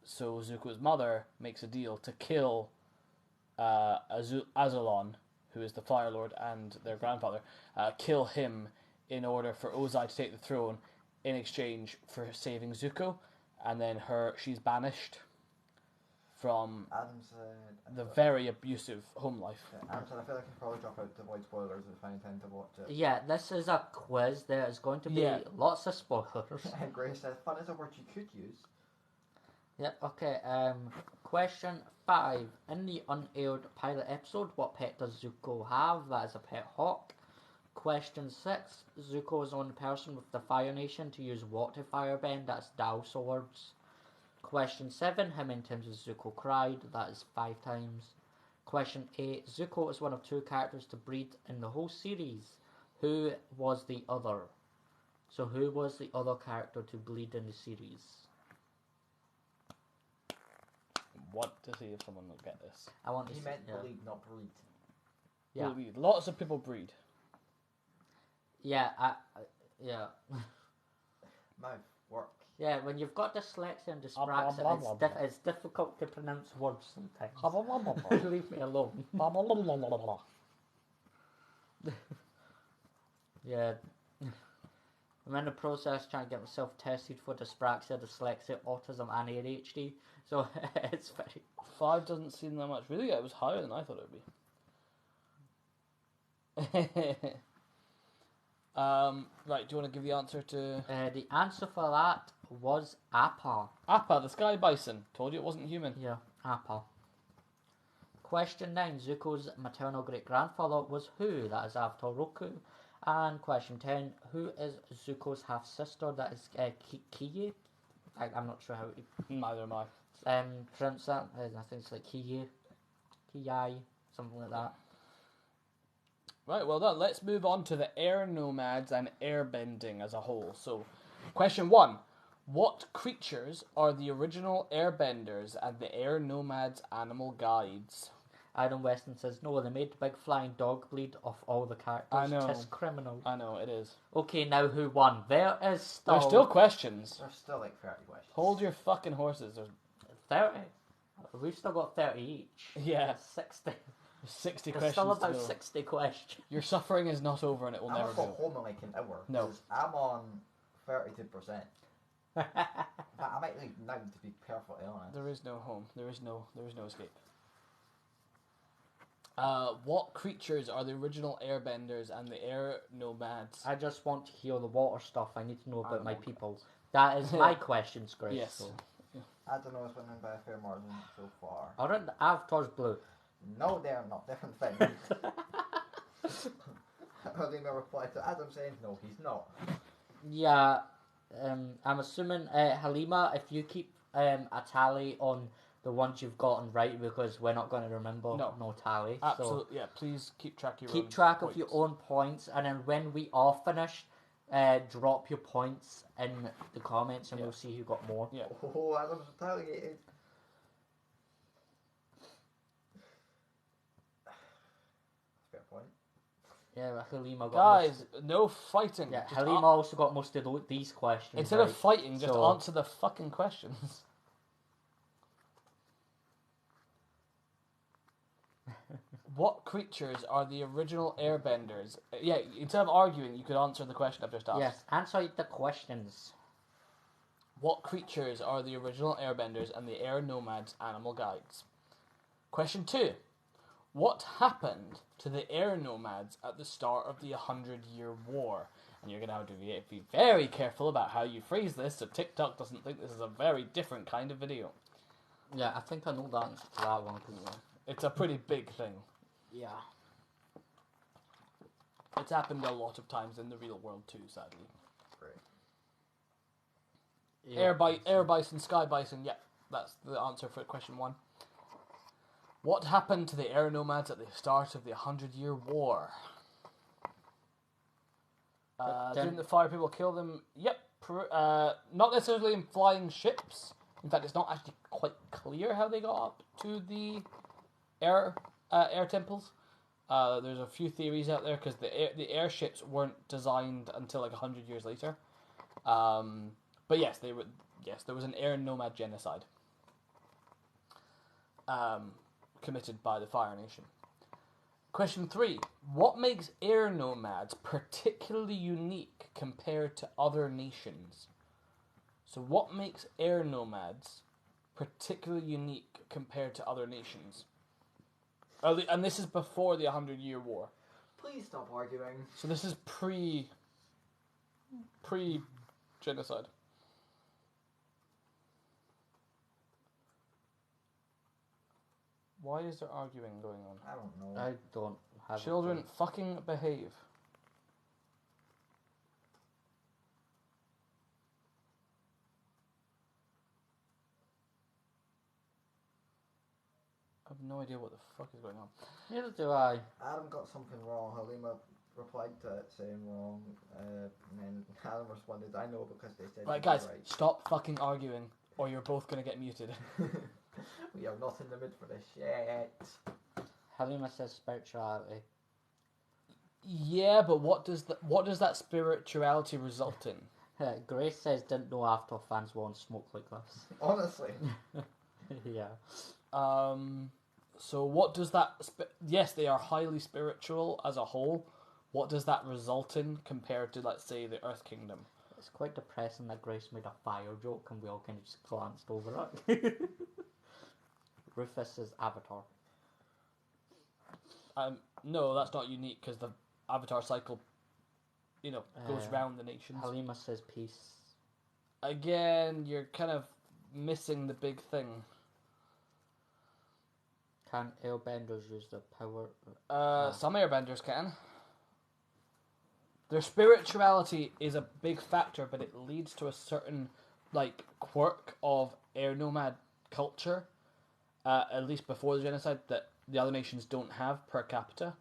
Speaker 1: so Zuko's mother makes a deal to kill Azulon, who is the Fire Lord and their grandfather, kill him in order for Ozai to take the throne in exchange for saving Zuko, and then she's banished from
Speaker 2: Adam said.
Speaker 1: the very abusive home life.
Speaker 2: Adam said, I feel like I should probably drop out to avoid spoilers if I intend to watch it.
Speaker 3: Yeah, this is a quiz. There is going to be
Speaker 1: Yeah.
Speaker 3: lots of spoilers.
Speaker 2: And Grace said, fun is a word you could use.
Speaker 3: Yeah, okay. Question 5. In the unaired pilot episode, what pet does Zuko have? That is a pet hawk. Question 6. Zuko is the only person with the Fire Nation to use what to firebend? That's Dao swords. Question 7. How many times has Zuko cried? That is 5 times. Question 8. Zuko is one of 2 characters to breed in the whole series. Who was the other? So who was the other character to bleed in the series?
Speaker 1: Want to see if someone will get this.
Speaker 3: I want to
Speaker 2: He
Speaker 3: see.
Speaker 2: meant
Speaker 3: Yeah.
Speaker 2: bleed, not breed.
Speaker 3: Yeah.
Speaker 1: Breed. Lots of people breed.
Speaker 3: Yeah, yeah.
Speaker 2: Mouth, work.
Speaker 3: Yeah, when you've got dyslexia and
Speaker 1: Blah, blah,
Speaker 3: dyspraxia,
Speaker 1: blah, blah, blah.
Speaker 3: it's difficult to pronounce words sometimes. Leave me alone. Yeah. I'm in the process trying to get myself tested for dyspraxia, dyslexia, autism, and ADHD. So it's very.
Speaker 1: 5 doesn't seem that much. Really, it was higher than I thought it would be. Right, do you want to give the answer to
Speaker 3: The answer for that was Appa.
Speaker 1: Appa, the sky bison? Told you it wasn't human.
Speaker 3: Yeah, Appa. Question 9. Zuko's maternal great-grandfather was who? That is Avatar Roku. And question 10. Who is Zuko's half-sister? That is Kiye. I'm not sure how you
Speaker 1: Neither am I.
Speaker 3: pronounce that. I think it's like Kiye. Kiyai. Something like that.
Speaker 1: Right, well done. Let's move on to the air nomads and airbending as a whole. So, question 1. What creatures are the original airbenders and the air nomads animal guides?
Speaker 3: Adam Weston says, no, they made the big flying dog bleed off all the characters.
Speaker 1: I know.
Speaker 3: Tis criminal.
Speaker 1: I know, it is.
Speaker 3: Okay, now who won? There is still...
Speaker 1: There's still questions.
Speaker 2: There's still like 30 questions.
Speaker 1: Hold your fucking horses. There's
Speaker 3: 30. We've still got 30 each.
Speaker 1: Yeah.
Speaker 3: That's 60.
Speaker 1: 60
Speaker 3: There's
Speaker 1: questions
Speaker 3: still
Speaker 1: to
Speaker 3: about
Speaker 1: go.
Speaker 3: 60 questions.
Speaker 1: Your suffering is not over and it will
Speaker 2: I'm
Speaker 1: never
Speaker 2: gonna go
Speaker 1: go.
Speaker 2: home in like an hour.
Speaker 1: No.
Speaker 2: 'Cause I'm on 32%. I might leave now, to be perfectly honest.
Speaker 1: There is no home. There is no escape. What creatures are the original airbenders and the air nomads?
Speaker 3: I just want to hear the water stuff. I need to know about
Speaker 2: I
Speaker 3: my
Speaker 2: don't
Speaker 3: people. That is my questions, Grace.
Speaker 1: Yes.
Speaker 3: So.
Speaker 2: I don't know what's winning by a fair margin so far.
Speaker 3: Aren't the Avatar's blue?
Speaker 2: No, they are not. Different things. I think I reply to Adam saying, no, he's not.
Speaker 3: Yeah. I'm assuming, Halima, if you keep a tally on the ones you've gotten right, because we're not going to remember no tally.
Speaker 1: Absolutely, yeah. Please keep track of your
Speaker 3: Keep
Speaker 1: own
Speaker 3: track
Speaker 1: points.
Speaker 3: of your own points, and then when we are finished, drop your points in the comments, and
Speaker 1: Yeah.
Speaker 3: we'll see who got more.
Speaker 1: Yeah.
Speaker 2: Oh, Adam's retaliated. Fair point.
Speaker 3: Yeah, Halima got
Speaker 1: Guys, no fighting.
Speaker 3: Yeah,
Speaker 1: Just
Speaker 3: Halima also got most of these questions.
Speaker 1: instead
Speaker 3: right.
Speaker 1: of fighting, just
Speaker 3: So-
Speaker 1: answer the fucking questions. What creatures are the original airbenders? Yeah, instead of arguing, you could answer the question I've just asked.
Speaker 3: Yes, answer the questions.
Speaker 1: What creatures are the original airbenders and the air nomads animal guides? Question 2. What happened to the air nomads at the start of the 100-Year War? And you're going to have to be very careful about how you phrase this so TikTok doesn't think this is a very different kind of video.
Speaker 3: Yeah, I think I know the answer to that one.
Speaker 1: It's a pretty big thing.
Speaker 3: Yeah.
Speaker 1: It's happened a lot of times in the real world too, sadly.
Speaker 2: Great.
Speaker 1: Air bison, sky bison, yeah, that's the answer for question 1. What happened to the air nomads at the start of the 100-Year War? Didn't the fire people kill them? Yep. Not necessarily in flying ships. In fact, it's not actually quite clear how they got up to the air temples. There's a few theories out there because the airships weren't designed until like 100 years later. But yes, there was an air nomad genocide committed by the Fire Nation. Question 3. What makes air nomads particularly unique compared to other nations? So what makes air nomads particularly unique compared to other nations? And this is before the 100-Year War.
Speaker 2: Please stop arguing.
Speaker 1: So this is pre-genocide. Why is there arguing going on?
Speaker 2: I don't know.
Speaker 3: I don't have
Speaker 1: Children,
Speaker 3: a clue.
Speaker 1: fucking behave. I have no idea what the fuck is going on.
Speaker 3: Neither do I.
Speaker 2: Adam got something wrong. Halima replied to it saying wrong. And then Adam responded, I know because they said
Speaker 1: Right,
Speaker 2: you were
Speaker 1: guys,
Speaker 2: right.
Speaker 1: stop fucking arguing, or you're both gonna get muted.
Speaker 2: We are not in the mood for this shit.
Speaker 3: Halima says spirituality.
Speaker 1: Yeah, but what does that spirituality result in?
Speaker 3: Grace says didn't know after fans won't smoke like this.
Speaker 2: Honestly.
Speaker 3: Yeah.
Speaker 1: So what does that... yes, they are highly spiritual as a whole. What does that result in compared to, let's say, the Earth Kingdom?
Speaker 3: It's quite depressing that Grace made a fire joke and we all kind of just glanced over it. Rufus says Avatar.
Speaker 1: No, that's not unique because the Avatar cycle, goes round the nations.
Speaker 3: Halima says peace.
Speaker 1: Again, you're kind of missing the big thing.
Speaker 3: Can airbenders use the power?
Speaker 1: Some airbenders can. Their spirituality is a big factor, but it leads to a certain quirk of air nomad culture, at least before the genocide, that the other nations don't have per capita.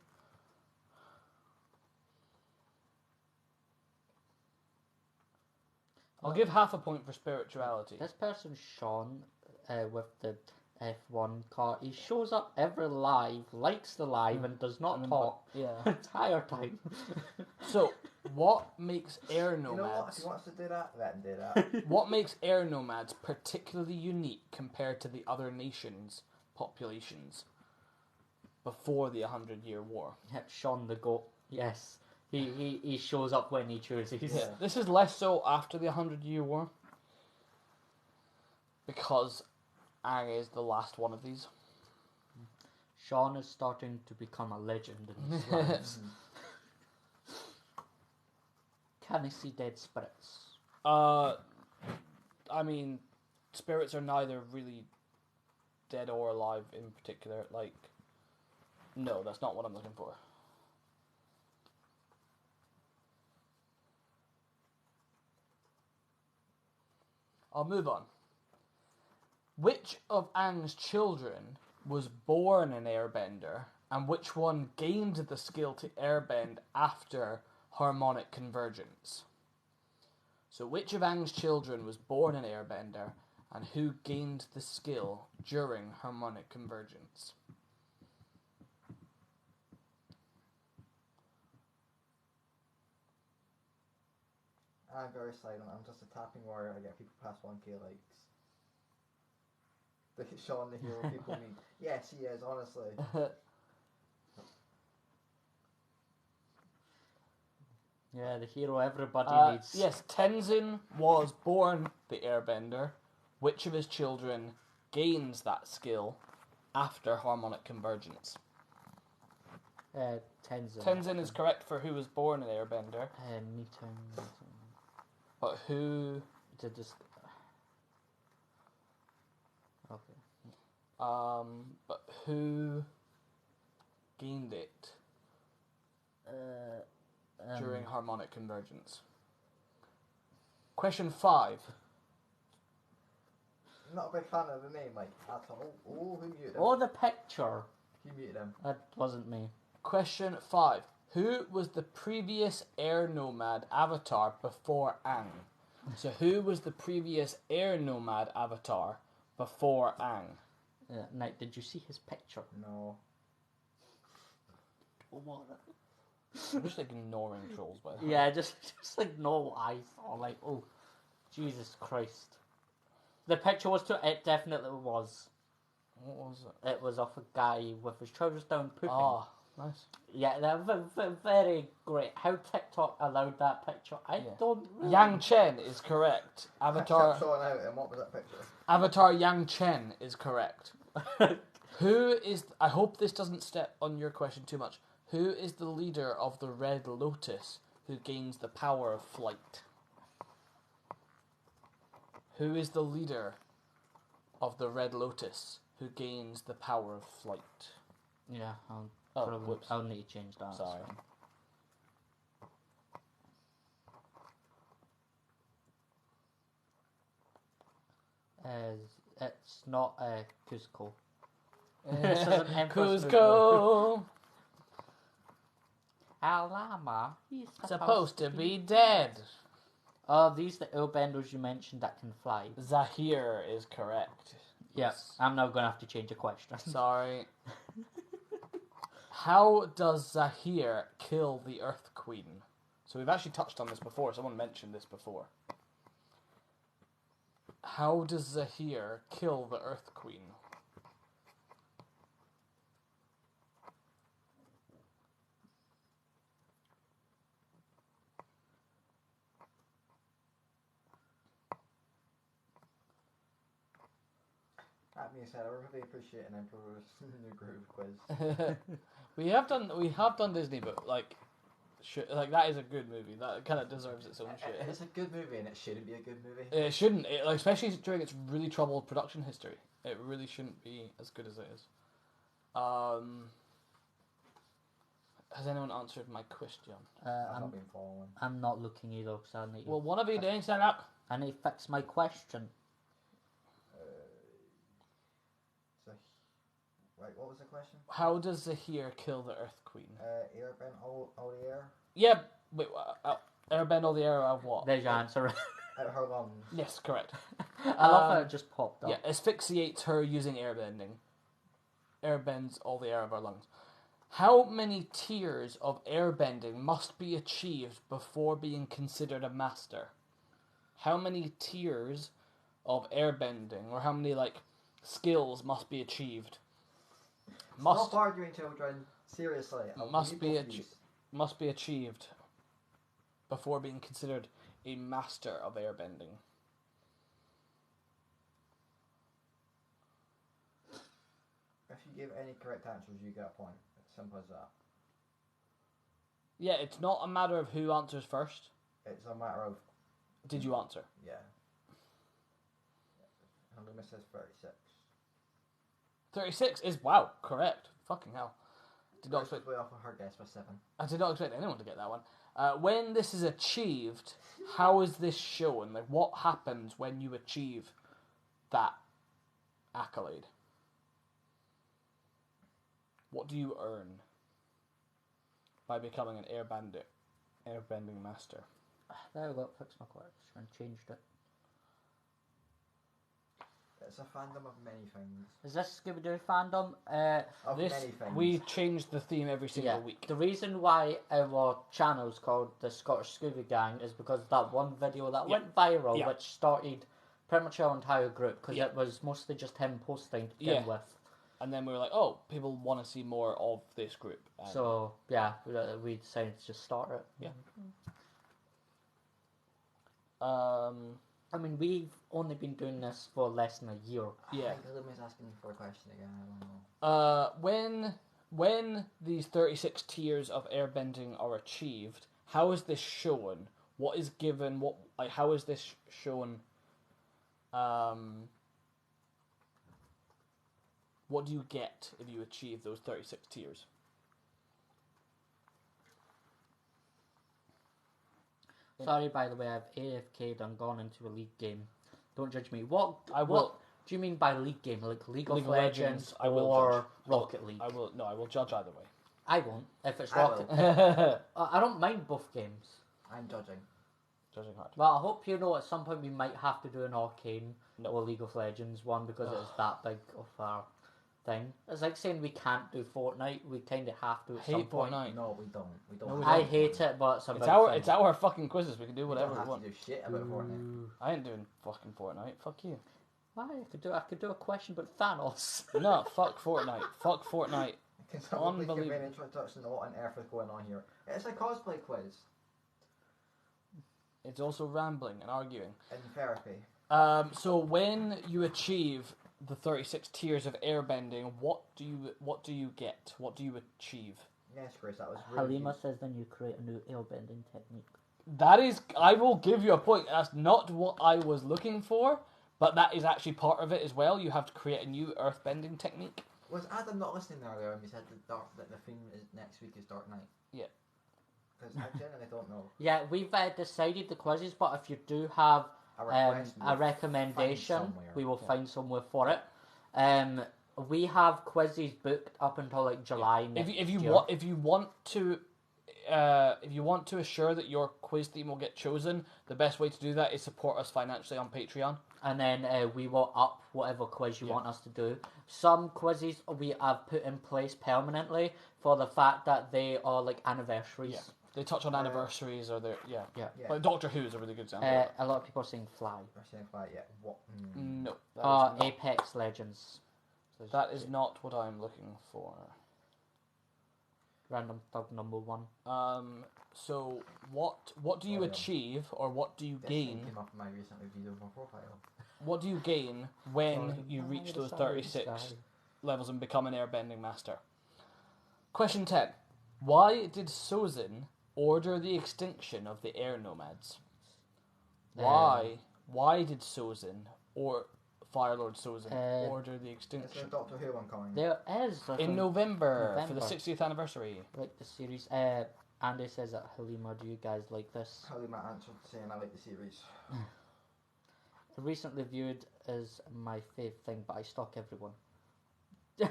Speaker 1: I'll give half a point for spirituality.
Speaker 3: This person, Sean, with the F1 car, he shows up every live, likes the live, and does not talk
Speaker 1: Yeah.
Speaker 3: the entire time.
Speaker 1: So, what makes air
Speaker 2: You know what?
Speaker 1: nomads?
Speaker 2: If he wants to do that, let him do that.
Speaker 1: What makes air nomads particularly unique compared to the other nations' populations before the 100-Year War?
Speaker 3: Sean the goat, yes. He shows up when he chooses.
Speaker 2: Yeah.
Speaker 1: This is less so after the 100-Year War, because Aang is the last one of these.
Speaker 3: Sean is starting to become a legend in his lives. Can he see dead spirits?
Speaker 1: I mean, spirits are neither really dead or alive in particular. No, that's not what I'm looking for. I'll move on. Which of Aang's children was born an airbender, and which one gained the skill to airbend after harmonic convergence? So which of Aang's children was born an airbender, and who gained the skill during harmonic convergence?
Speaker 2: I'm very silent. I'm just a tapping warrior. I get people past 1k likes. The Sean the hero people mean. Yes, he is, honestly.
Speaker 3: Yeah, the hero everybody needs.
Speaker 1: Yes, Tenzin was born the Airbender. Which of his children gains that skill after harmonic convergence?
Speaker 3: Tenzin.
Speaker 1: Tenzin is correct for who was born an Airbender,
Speaker 3: Meeting.
Speaker 1: but who...
Speaker 3: To just. Okay.
Speaker 1: But who gained it during harmonic convergence? Question 5.
Speaker 2: Not a big fan of the name, like, at all. Oh, who muted him?
Speaker 3: Oh, the picture.
Speaker 2: Who muted him?
Speaker 3: That wasn't me.
Speaker 1: Question 5. Who was the previous air nomad avatar before Aang? So who was the previous air nomad avatar before Aang?
Speaker 3: Night, did you see his picture?
Speaker 2: No.
Speaker 1: I'm just ignoring trolls by the way.
Speaker 3: Yeah, just like no eyes. Or like, oh, Jesus Christ. The picture was too. It definitely was.
Speaker 1: What was it?
Speaker 3: It was of a guy with his trousers down pooping.
Speaker 1: Ah, nice.
Speaker 3: Yeah, they're very great. How TikTok allowed that picture, I don't really...
Speaker 1: Yang Chen is correct.
Speaker 2: Avatar. And what was that picture?
Speaker 1: Avatar Yang Chen is correct. Who is... I hope this doesn't step on your question too much. Who is the leader of the Red Lotus who gains the power of flight? Who is the leader of the Red Lotus who gains the power of flight?
Speaker 3: Yeah,
Speaker 1: Whoops.
Speaker 3: I'll need to change that.
Speaker 1: Sorry.
Speaker 3: It's not Cusco. This is an Emperor's
Speaker 1: Cusco!
Speaker 3: Alama, he's
Speaker 1: Supposed to be dead.
Speaker 3: Oh, these the airbenders you mentioned that can fly.
Speaker 1: Zahir is correct.
Speaker 3: Yes, I'm now going to have to change the question.
Speaker 1: Sorry. How does Zahir kill the Earth Queen? So we've actually touched on this before. Someone mentioned this before. How does Zahir kill the Earth Queen?
Speaker 2: That being said, I really appreciate an Emperor's New Groove quiz.
Speaker 1: we have done Disney, but like that is a good movie. That kind of deserves its own shit.
Speaker 2: It's a good movie, and it shouldn't be a good movie.
Speaker 1: It shouldn't, especially during its really troubled production history. It really shouldn't be as good as it is. Has anyone answered my question?
Speaker 2: I've not been following.
Speaker 3: I'm not looking either because I need.
Speaker 1: Well, one of you didn't stand up.
Speaker 3: I need to fix my question.
Speaker 2: Right, what was the question?
Speaker 1: How does Zahir kill the Earth Queen?
Speaker 2: Airbend all the air?
Speaker 1: Yeah, wait, airbend all the air out of what?
Speaker 3: There's your answer.
Speaker 2: Out her lungs.
Speaker 1: Yes, correct.
Speaker 3: I love how it just popped up.
Speaker 1: Yeah, asphyxiates her using airbending. Airbends all the air of her lungs. How many tiers of airbending must be achieved before being considered a master? How many tiers of airbending, or how many skills must be achieved?
Speaker 2: Stop arguing, children. Seriously.
Speaker 1: Must be achieved before being considered a master of airbending.
Speaker 2: If you give any correct answers, you get a point. It's simple as that.
Speaker 1: Yeah, it's not a matter of who answers first.
Speaker 2: It's a matter of...
Speaker 1: Did you answer?
Speaker 2: Yeah. And Loomis says 36.
Speaker 1: 36 is, wow, correct. Fucking hell. Did not expect...
Speaker 2: way off of her guess by 7.
Speaker 1: I did not expect anyone to get that one. When this is achieved, how is this shown? Like, what happens when you achieve that accolade? What do you earn by becoming an airbending master?
Speaker 3: There we go, fixed my question and changed it.
Speaker 2: It's a fandom of many things.
Speaker 3: Is this Scooby-Doo fandom?
Speaker 2: Of
Speaker 1: This,
Speaker 2: many things.
Speaker 1: we change the theme every single week.
Speaker 3: The reason why our channel's called the Scottish Scooby Gang is because of that one video that went viral, which started pretty much our entire group, because it was mostly just him posting to begin with.
Speaker 1: And then we were like, oh, people want to see more of this group.
Speaker 3: So, yeah, we decided to just start it.
Speaker 1: Yeah.
Speaker 3: I mean, we've only been doing this for less than a year.
Speaker 1: Yeah.
Speaker 2: I think Lily's asking for a question again. I don't know.
Speaker 1: When these 36 tiers of airbending are achieved, how is this shown? What is given? How is this shown? What do you get if you achieve those 36 tiers?
Speaker 3: Sorry, by the way, I've AFK'd and gone into a league game. Don't judge me. What
Speaker 1: I will.
Speaker 3: What do you mean by league game? Like League of
Speaker 1: League of
Speaker 3: Legends
Speaker 1: Legends, I will
Speaker 3: or
Speaker 1: judge.
Speaker 3: Rocket League?
Speaker 1: I will. No, I will judge either way.
Speaker 3: I won't. If it's
Speaker 2: I
Speaker 3: Rocket,
Speaker 2: will.
Speaker 3: I don't mind both games.
Speaker 2: I'm judging.
Speaker 1: Judging hard.
Speaker 3: Well, I hope you know at some point we might have to do an Arcane
Speaker 1: No.
Speaker 3: or League of Legends one because it's that big of a thing. It's like saying we can't do Fortnite. We kind of have to
Speaker 1: I
Speaker 3: at some
Speaker 1: hate
Speaker 3: point.
Speaker 1: Fortnite.
Speaker 2: No, we don't. We don't.
Speaker 1: No, we
Speaker 3: I
Speaker 1: don't.
Speaker 3: hate it, but it's a
Speaker 1: It's
Speaker 3: big
Speaker 1: our
Speaker 3: thing.
Speaker 1: it's our fucking quizzes. We can do
Speaker 2: We
Speaker 1: whatever
Speaker 2: don't
Speaker 1: we
Speaker 2: have
Speaker 1: want.
Speaker 2: to do shit about Fortnite.
Speaker 1: I ain't doing fucking Fortnite. Fuck you.
Speaker 3: Why? I could do a question about Thanos.
Speaker 1: No, fuck Fortnite. Fuck Fortnite.
Speaker 2: Can someone please give me an
Speaker 1: Unbelievable.
Speaker 2: introduction to what on earth is going on here? It's a cosplay quiz
Speaker 1: It's also rambling and arguing.
Speaker 2: in therapy.
Speaker 1: So when you achieve the 36 tiers of airbending, what do you get? What do you achieve?
Speaker 2: Yes, Chris, that was really
Speaker 3: Halima
Speaker 2: cute.
Speaker 3: says then you create a new airbending technique.
Speaker 1: That is, I will give you a point. That's not what I was looking for, but that is actually part of it as well. You have to create a new earthbending technique.
Speaker 2: Was Adam not listening earlier when we said that the theme is next week is Dark Knight?
Speaker 1: Yeah.
Speaker 2: Because I genuinely don't know.
Speaker 3: Yeah, we've decided the quizzes, but if you do have
Speaker 2: A request,
Speaker 3: a
Speaker 2: we'll
Speaker 3: recommendation,
Speaker 2: find somewhere.
Speaker 3: we will
Speaker 1: Yeah.
Speaker 3: find somewhere for it. We have quizzes booked up until like July next
Speaker 1: If you
Speaker 3: year.
Speaker 1: want if you want to assure that your quiz theme will get chosen, the best way to do that is support us financially on Patreon.
Speaker 3: And then we will up whatever quiz you
Speaker 1: Yeah.
Speaker 3: want us to do. Some quizzes we have put in place permanently for the fact that they are like anniversaries.
Speaker 1: Yeah. They touch on anniversaries or their yeah.
Speaker 3: Yeah.
Speaker 2: Yeah.
Speaker 1: Like Doctor Who is a really good example.
Speaker 3: A lot of people are saying Fly.
Speaker 2: We're saying flat, yeah. What?
Speaker 1: No, that is not,
Speaker 3: Apex Legends.
Speaker 1: that is not what I'm looking for.
Speaker 3: Random Thug number 1.
Speaker 1: So what do you
Speaker 2: Oh, yeah.
Speaker 1: achieve or what do you
Speaker 2: This thing
Speaker 1: gain?
Speaker 2: came up in my recent review of my profile.
Speaker 1: What do you gain when
Speaker 3: Sorry.
Speaker 1: you
Speaker 3: Oh,
Speaker 1: reach
Speaker 3: the
Speaker 1: those
Speaker 3: side,
Speaker 1: 36
Speaker 3: sorry.
Speaker 1: levels and become an airbending master? Question 10. Why did Sozin order the extinction of the air nomads? Why did Sozin or Firelord Sozin order the
Speaker 2: Is there a
Speaker 1: extinction?
Speaker 2: Doctor Who one coming?
Speaker 3: There is I
Speaker 1: In
Speaker 3: think,
Speaker 1: November for the
Speaker 3: November.
Speaker 1: 60th anniversary.
Speaker 3: like the series. Andy says that Halima, do you guys like this?
Speaker 2: Halima answered saying I like the series.
Speaker 3: Recently viewed is my fave thing, but I stalk everyone. Fair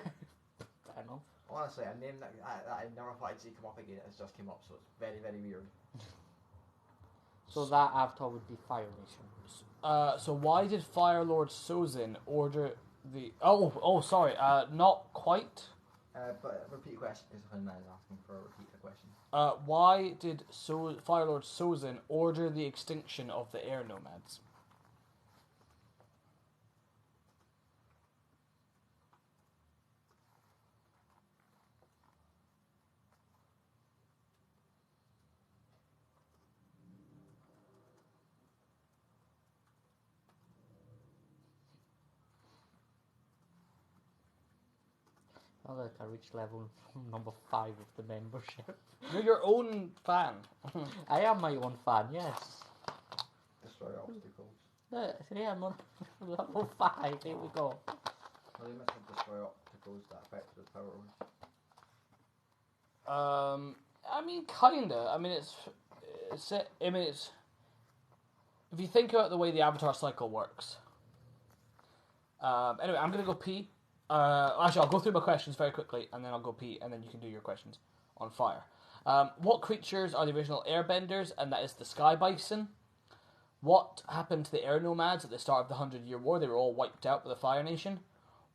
Speaker 3: enough.
Speaker 2: Honestly, a name that I never thought I'd see come up again has just came up, so it's very, very weird.
Speaker 3: So that avatar would be Fire Nation.
Speaker 1: So why did Firelord Sozin order the... sorry, not quite.
Speaker 2: But repeat question, because Halima is asking for a repeat the question.
Speaker 1: Why did Firelord Sozin order the extinction of the air nomads?
Speaker 3: Oh look, I reached level number 5 of the membership.
Speaker 1: You're your own fan.
Speaker 3: I am my own fan, yes.
Speaker 2: Destroy obstacles.
Speaker 3: Yeah, I'm on level 5, here we go.
Speaker 2: Halima said destroy obstacles that affect the power.
Speaker 1: I mean, kinda. I mean, it's. If you think about the way the avatar cycle works. Anyway, I'm gonna go pee. Actually, I'll go through my questions very quickly, and then I'll go pee, and then you can do your questions on fire. What creatures are the original airbenders, and that is the sky bison? What happened to the air nomads at the start of the 100-Year War? They were all wiped out by the Fire Nation.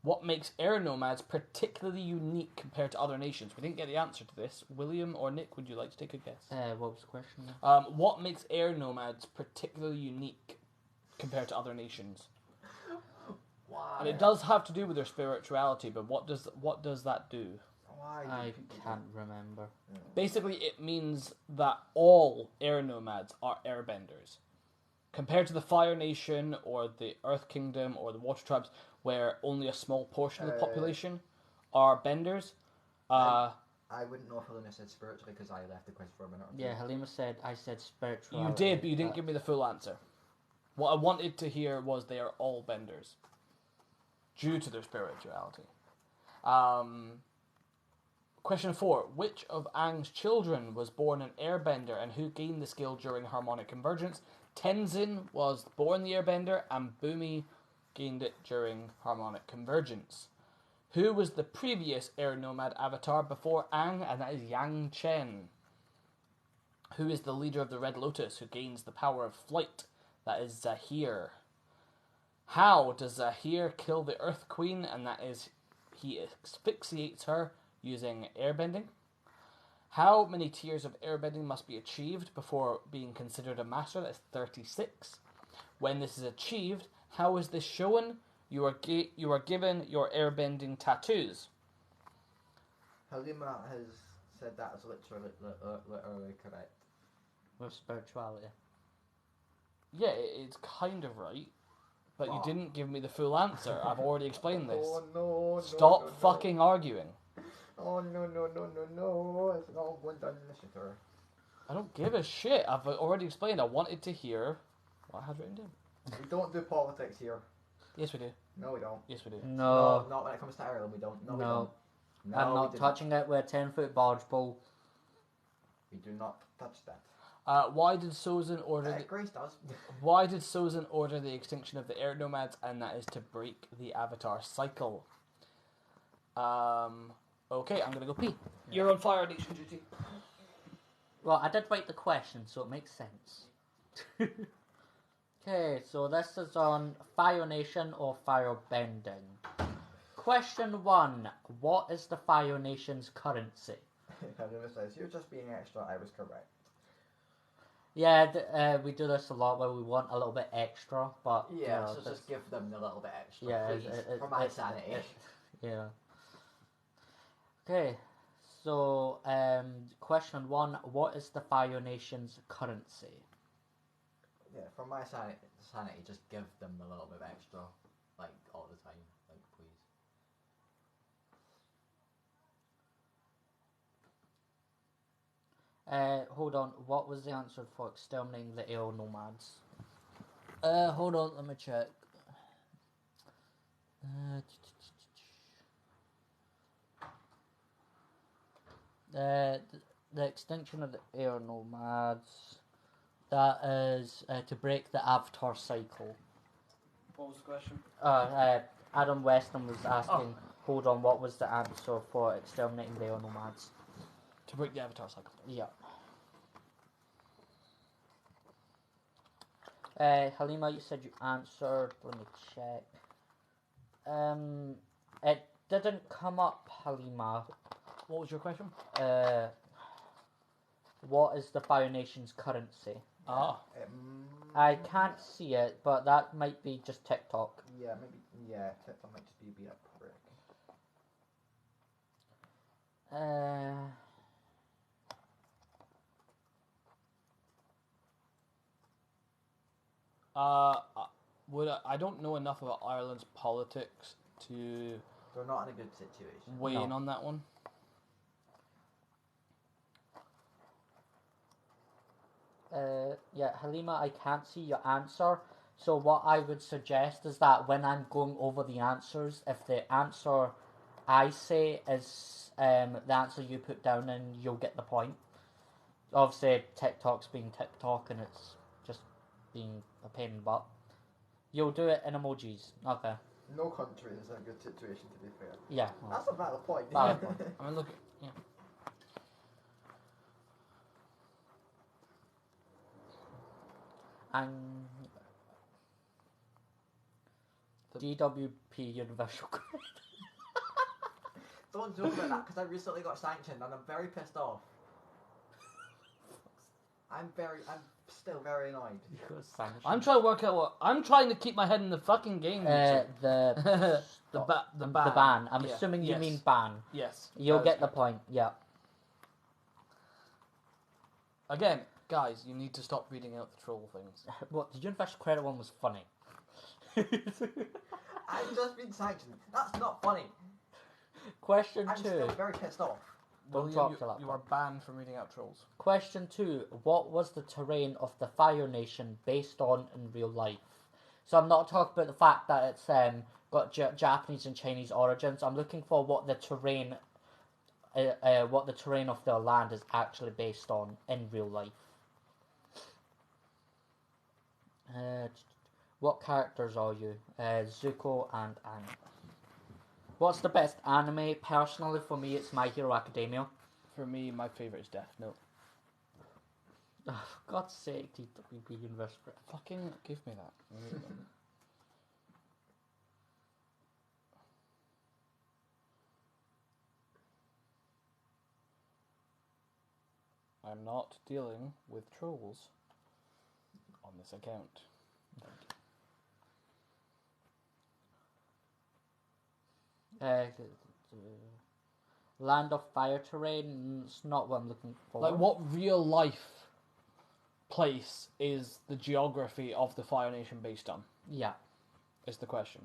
Speaker 1: What makes air nomads particularly unique compared to other nations? We didn't get the answer to this. William or Nick, would you like to take a guess?
Speaker 3: What was the question?
Speaker 1: What makes air nomads particularly unique compared to other nations?
Speaker 2: Why?
Speaker 1: And it does have to do with their spirituality, but what does that do?
Speaker 2: Why? do
Speaker 3: I
Speaker 2: people-
Speaker 3: can't remember.
Speaker 1: Basically, it means that all air nomads are airbenders. compared to the Fire Nation or the Earth Kingdom or the Water Tribes, where only a small portion of the population are benders.
Speaker 2: I wouldn't know if Halima said spiritually because I left the quiz for a minute or two.
Speaker 3: Yeah, Halima said I said spiritual.
Speaker 1: You did, but you didn't give me the full answer. What I wanted to hear was they are all benders due to their spirituality. Question 4. Which of Aang's children was born an airbender and who gained the skill during harmonic convergence? Tenzin was born the airbender and Bumi gained it during harmonic convergence. Who was the previous air nomad avatar before Aang? And that is Yang Chen. Who is the leader of the Red Lotus who gains the power of flight? That is Zahir. How does Zahir kill the Earth Queen? And that is he asphyxiates her using airbending. How many tiers of airbending must be achieved before being considered a master? That's 36. When this is achieved, how is this shown? You are given your airbending tattoos.
Speaker 2: Halima has said that as literally correct.
Speaker 3: With spirituality.
Speaker 1: Yeah, it's kind of right. But you didn't give me the full answer. I've already explained this.
Speaker 2: Oh no!
Speaker 1: Stop fucking arguing.
Speaker 2: Oh no! It's not one done initiative.
Speaker 1: I don't give a shit. I've already explained. I wanted to hear what I had written down.
Speaker 2: We don't do politics here.
Speaker 1: Yes, we do.
Speaker 2: No, we don't.
Speaker 1: Yes, we do.
Speaker 3: No.
Speaker 2: Not when it comes to Ireland, we don't. No, we
Speaker 3: No.
Speaker 2: don't. No,
Speaker 3: I'm
Speaker 2: we
Speaker 3: not
Speaker 2: do
Speaker 3: touching it with a 10-foot barge pole.
Speaker 2: We do not touch that.
Speaker 1: Why did Sozin order?
Speaker 2: Grace does.
Speaker 1: Why did Sozin order the extinction of the air nomads? And that is to break the Avatar cycle. Okay, I'm gonna go pee. You're on Fire Nation duty.
Speaker 3: Well, I did write the question, so it makes sense. Okay, so this is on Fire Nation or Fire Bending. Question 1. What is the Fire Nation's currency?
Speaker 2: Halima says, you're just being extra, I was correct.
Speaker 3: Yeah, we do this a lot where we want a little bit extra, but...
Speaker 2: Yeah,
Speaker 3: you know,
Speaker 2: so just give them the little bit extra,
Speaker 3: Yeah,
Speaker 2: please, for my sanity.
Speaker 3: Yeah. Okay, so question 1. What is the Fire Nation's currency?
Speaker 2: Yeah, for my sanity, just give them a little bit extra, like, all the time, like, please.
Speaker 3: Hold on, what was the answer for exterminating the air nomads? Hold on, let me check. The extinction of the air nomads, that is to break the Avatar cycle.
Speaker 1: What was the question?
Speaker 3: Adam Weston was asking, hold on, what was the answer for exterminating the air nomads?
Speaker 1: To break the Avatar cycle.
Speaker 3: Yeah. Halima, you said you answered. Let me check. It didn't come up, Halima.
Speaker 1: What was your question?
Speaker 3: What is the Fire Nation's currency?
Speaker 2: I
Speaker 3: I can't see it, but that might be just TikTok.
Speaker 2: Yeah, maybe. Yeah, TikTok might just be a prick.
Speaker 1: I don't know enough about Ireland's politics to
Speaker 2: They're not in a good situation.
Speaker 1: weigh
Speaker 3: No.
Speaker 1: in on that one.
Speaker 3: Yeah, Halima, I can't see your answer. So what I would suggest is that when I'm going over the answers, if the answer I say is the answer you put down, then you'll get the point. Obviously, TikTok's being TikTok and it's just being a pain in the butt. You'll do it in emojis. Okay.
Speaker 2: No country is in a good situation, to be fair.
Speaker 3: Yeah. well,
Speaker 2: That's a valid point.
Speaker 3: Valid point.
Speaker 1: I mean, look. Yeah.
Speaker 3: And DWP Universal Credit.
Speaker 2: Don't joke about that, because I recently got sanctioned and I'm very pissed off. I'm still very annoyed.
Speaker 1: I'm trying to work out what I'm trying to keep my head in the fucking game.
Speaker 3: The
Speaker 1: the ban.
Speaker 3: the ban. I'm
Speaker 1: Yeah.
Speaker 3: assuming you
Speaker 1: Yes.
Speaker 3: mean ban.
Speaker 1: Yes.
Speaker 3: You'll
Speaker 1: that
Speaker 3: get
Speaker 1: is
Speaker 3: the
Speaker 1: good.
Speaker 3: point. Yeah.
Speaker 1: Again, Guys, you need to stop reading out the troll things.
Speaker 3: What, the Universal Credit one was funny.
Speaker 2: I've just been sanctioned. That's not funny.
Speaker 3: Question
Speaker 2: I'm
Speaker 3: 2.
Speaker 2: still very pissed off.
Speaker 3: Don't
Speaker 1: William,
Speaker 3: drop
Speaker 1: you,
Speaker 3: your laptop.
Speaker 1: you are banned from reading out trolls.
Speaker 3: Question 2. What was the terrain of the Fire Nation based on in real life? So I'm not talking about the fact that it's got Japanese and Chinese origins. I'm looking for what the terrain of their land is actually based on in real life. What characters are you? Zuko and Aang. What's the best anime? Personally, for me, it's My Hero Academia.
Speaker 1: For me, my favourite is Death Note.
Speaker 3: Oh, for God's sake, DWB Universe.
Speaker 1: Fucking give me that. I'm not dealing with trolls on this account.
Speaker 3: Land of Fire terrain. It's not what I'm looking for.
Speaker 1: Like, what real life place is the geography of the Fire Nation based on?
Speaker 3: Yeah.
Speaker 1: Is the question.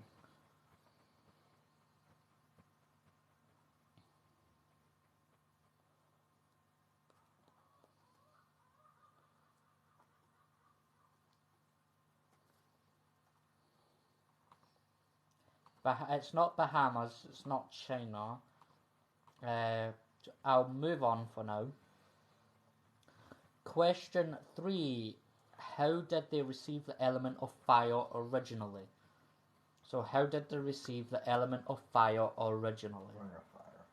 Speaker 3: It's not Bahamas. It's not China. I'll move on for now. Question 3. How did they receive the element of fire originally? So how did they receive the element of fire originally?
Speaker 2: Ring of Fire.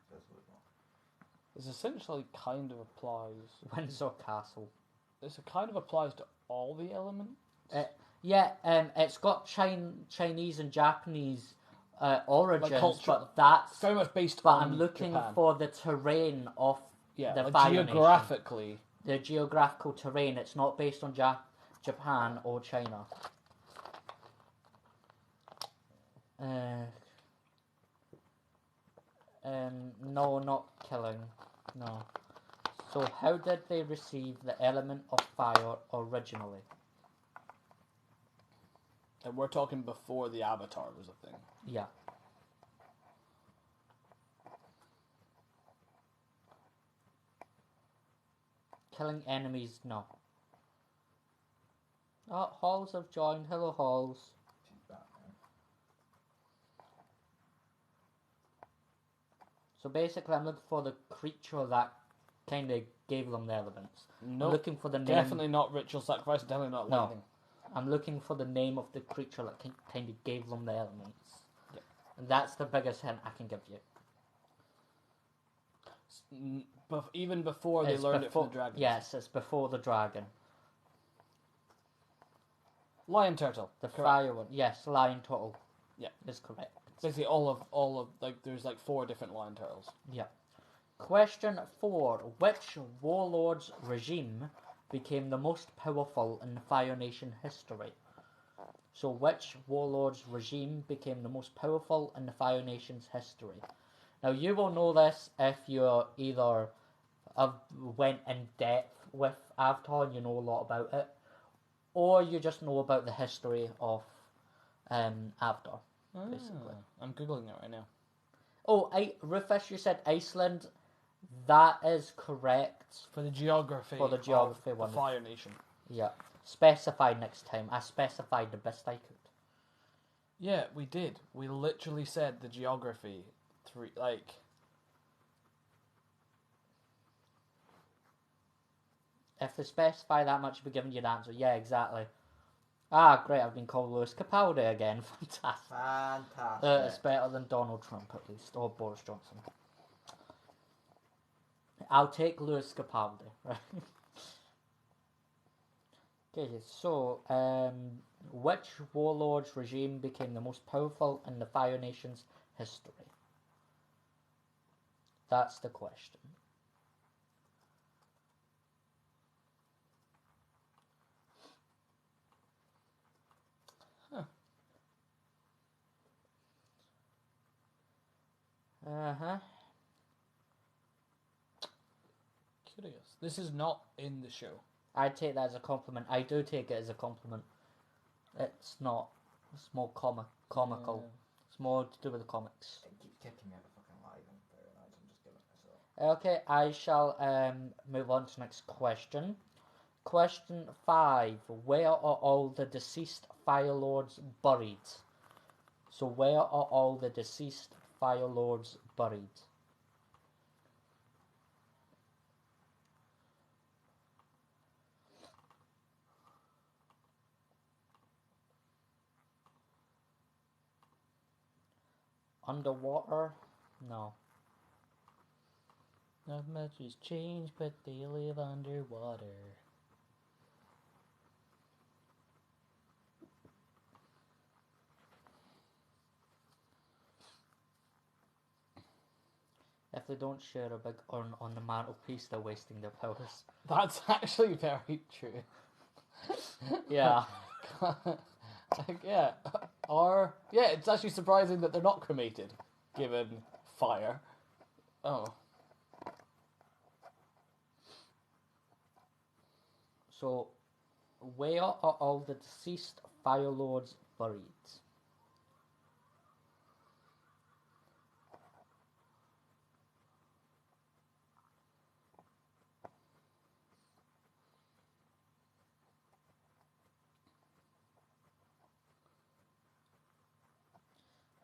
Speaker 2: That's what it was.
Speaker 1: This essentially kind of applies.
Speaker 3: Windsor Castle.
Speaker 1: This kind of applies to all the elements.
Speaker 3: Yeah, it's got Chinese and Japanese origins,
Speaker 1: culture.
Speaker 3: but that's...
Speaker 1: It's very much based
Speaker 3: But
Speaker 1: on
Speaker 3: I'm looking
Speaker 1: Japan.
Speaker 3: for the terrain of
Speaker 1: Yeah,
Speaker 3: the
Speaker 1: like
Speaker 3: Fire Nation.
Speaker 1: geographically.
Speaker 3: The geographical terrain. It's not based on Japan or China. No, not killing. No. So how did they receive the element of fire originally?
Speaker 1: And we're talking before the Avatar was a thing.
Speaker 3: Yeah. Killing enemies, no. Oh, Halls have joined. Hello, Halls.
Speaker 2: She's Batman.
Speaker 3: So basically, I'm looking for the creature that kind of gave them the elements.
Speaker 1: No,
Speaker 3: I'm looking for the name.
Speaker 1: definitely not ritual sacrifice. Definitely not
Speaker 3: No.
Speaker 1: lightning.
Speaker 3: I'm looking for the name of the creature that kind of gave them the elements.
Speaker 1: Yep.
Speaker 3: And that's the biggest hint I can give you.
Speaker 1: Even before they
Speaker 3: It's
Speaker 1: learned
Speaker 3: before-
Speaker 1: it from the dragon.
Speaker 3: Yes, it's before the dragon.
Speaker 1: Lion turtle.
Speaker 3: The
Speaker 1: Correct.
Speaker 3: fire one. Yes, lion turtle.
Speaker 1: Yeah.
Speaker 3: Is correct.
Speaker 1: Basically, all of like there's like 4 different lion turtles.
Speaker 3: Yeah. Question 4. Which warlord's regime became the most powerful in Fire Nation history? So which warlord's regime became the most powerful in the Fire Nation's history? Now you will know this if you're either went in depth with Avatar and you know a lot about it, or you just know about the history of Avatar. Basically.
Speaker 1: I'm googling it right now.
Speaker 3: Oh, Rufus, you said Iceland. That is correct.
Speaker 1: For the geography.
Speaker 3: For the geography
Speaker 1: of
Speaker 3: one.
Speaker 1: the Fire Nation.
Speaker 3: Yeah. Specify next time. I specified the best I could.
Speaker 1: Yeah, we did. We literally said the geography.
Speaker 3: If they specify that much, we're giving you the answer. Yeah, exactly. Ah, great, I've been called Lewis Capaldi again. Fantastic.
Speaker 2: Fantastic.
Speaker 3: It's better than Donald Trump, at least, or Boris Johnson. I'll take Lewis Capaldi. Right. Okay, so, which warlord's regime became the most powerful in the Fire Nation's history? That's the question. Uh-huh.
Speaker 1: curious. This is not in the show.
Speaker 3: I take that as a compliment. I do take it as a compliment. It's not. It's more comical.
Speaker 1: Yeah.
Speaker 3: It's more to do with the comics.
Speaker 2: It keeps kicking me out of fucking live. I'm very annoyed. I'm just giving it myself.
Speaker 3: Okay, I shall move on to the next question. Question 5. Where are all the deceased Fire Lords buried? So where are all the deceased Fire Lords buried? Underwater? No. Not much has changed, but they live underwater. If they don't share a big urn on the mantelpiece, they're wasting their powers.
Speaker 1: That's actually very true.
Speaker 3: Yeah.
Speaker 1: Like, yeah. Or, yeah, it's actually surprising that they're not cremated, given fire. Oh.
Speaker 3: So, where are all the deceased Fire Lords buried?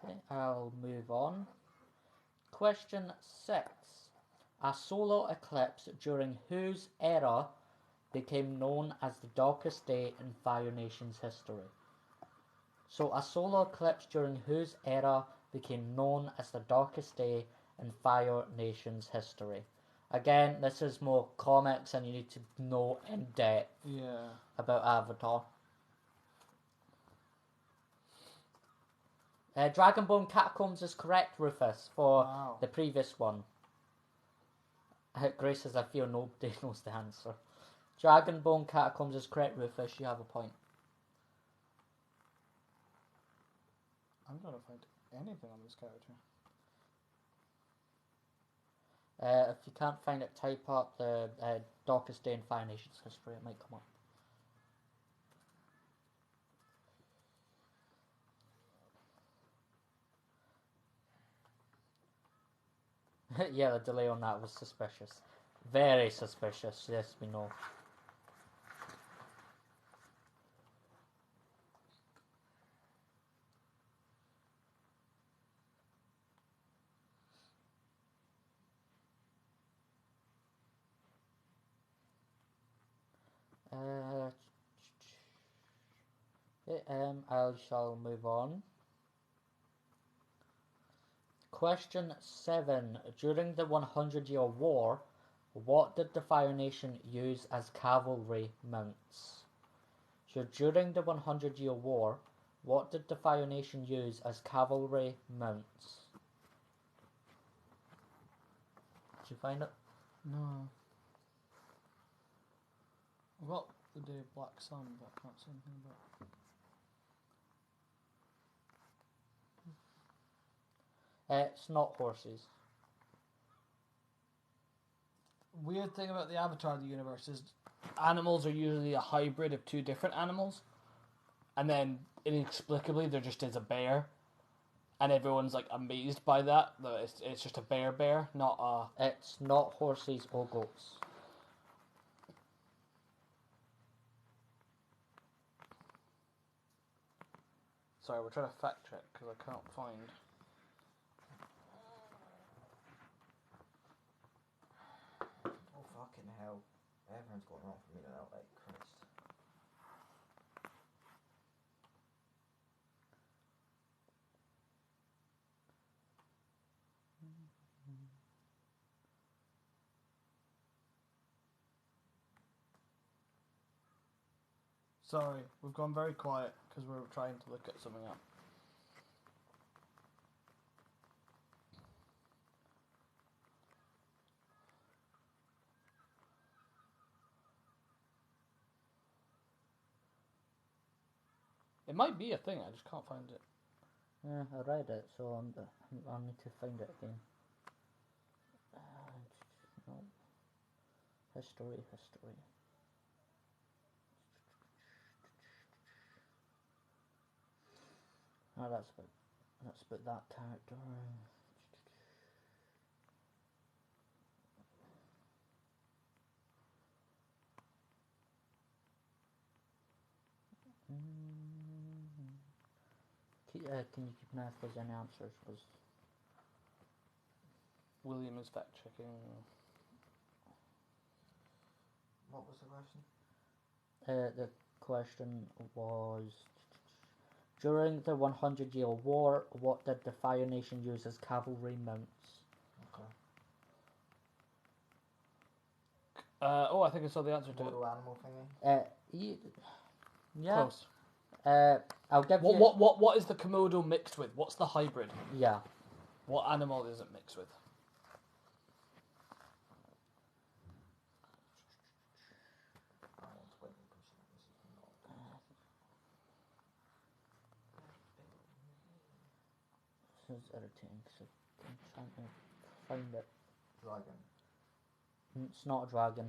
Speaker 3: Okay, I'll move on. Question 6. A solar eclipse during whose era became known as the darkest day in Fire Nation's history? So, a solar eclipse during whose era became known as the darkest day in Fire Nation's history? Again, this is more comics and you need to know in depth
Speaker 1: Yeah.
Speaker 3: about Avatar. Dragonbone Catacombs is correct, Rufus, for
Speaker 1: Wow.
Speaker 3: the previous one. Grace says, I feel nobody knows the answer. Dragonbone Catacombs is correct, Rufus. You have a point.
Speaker 1: I'm trying to find anything on this character.
Speaker 3: If you can't find it, type up the darkest day in Fire Nation's history. It might come up. Yeah, the delay on that was suspicious. Very suspicious, yes, we know. I shall move on. Question 7. During the 100-Year War, what did the Fire Nation use as cavalry mounts? So during the 100-Year War, what did the Fire Nation use as cavalry mounts? Did you find it?
Speaker 1: No. I've got the Day of Black Sun, but I can't see anything about it.
Speaker 3: It's not horses.
Speaker 1: Weird thing about the Avatar of the universe is animals are usually a hybrid of two different animals, and then inexplicably there just is a bear, and everyone's like amazed by that. That it's just a bear, not a.
Speaker 3: It's not horses or goats.
Speaker 1: Sorry, we're trying to fact check because I can't find.
Speaker 2: Oh fucking hell. Everyone's going wrong for me now, like Christ.
Speaker 1: Sorry, we've gone very quiet because we're trying to look at something up. It might be a thing, I just can't find it.
Speaker 3: Yeah, I read it, so I'll need to find it again. No. History. Oh, that's about that character. Can you keep an eye if there's any answers? Because
Speaker 1: William is fact checking.
Speaker 2: What was the question?
Speaker 3: the question was, during the 100-Year War, what did the Fire Nation use as cavalry mounts?
Speaker 2: Okay.
Speaker 1: Oh, I think I saw the answer to it.
Speaker 2: Moto animal thingy?
Speaker 3: Yeah.
Speaker 1: Close.
Speaker 3: I'll give you.
Speaker 1: What is the Komodo mixed with? What's the hybrid?
Speaker 3: Yeah.
Speaker 1: What animal is it mixed with?
Speaker 3: This is editing, so I'm trying to find it.
Speaker 2: Dragon.
Speaker 3: It's not a dragon.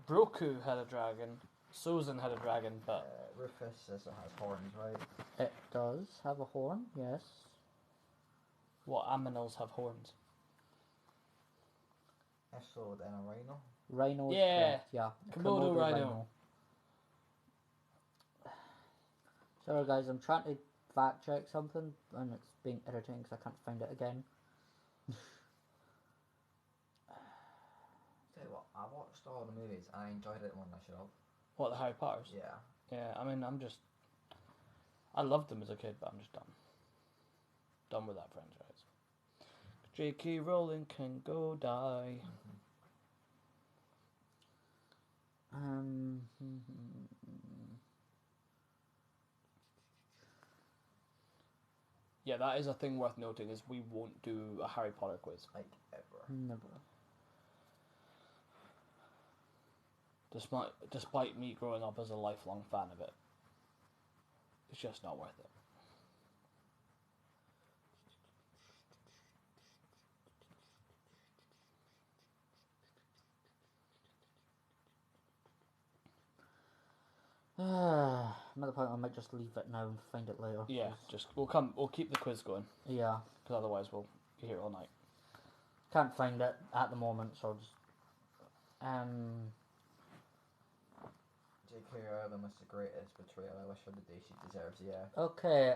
Speaker 1: Broku had a dragon. Sozin had a dragon, but
Speaker 2: Rufus says it has horns, right?
Speaker 3: It does have a horn, yes.
Speaker 1: what aminals have horns?
Speaker 2: Esso, then a rhino.
Speaker 3: Rhino is
Speaker 1: Yeah.
Speaker 3: correct, yeah.
Speaker 1: Komodo rhino.
Speaker 3: Sorry guys, I'm trying to fact check something and it's being irritating because I can't find it again.
Speaker 2: Tell you what, I watched all the movies and I enjoyed it more than I should have.
Speaker 1: What, the Harry Potters?
Speaker 2: Yeah.
Speaker 1: Yeah, I mean, I loved them as a kid, but I'm just done. Done with that franchise. J.K. Rowling can go die. Yeah, that is a thing worth noting, is we won't do a Harry Potter quiz.
Speaker 2: Like, ever.
Speaker 3: Never.
Speaker 1: Despite me growing up as a lifelong fan of it. It's just not worth it.
Speaker 3: Another point, I might just leave it now and find it later.
Speaker 1: Yeah,
Speaker 3: 'cause-
Speaker 1: we'll keep the quiz going,
Speaker 3: Yeah.
Speaker 1: because otherwise we'll be here all night.
Speaker 3: Can't find it at the moment, so I'll just...
Speaker 2: J.K. Rowling was the greatest betrayal. I wish her the day she deserves, yeah.
Speaker 3: Okay,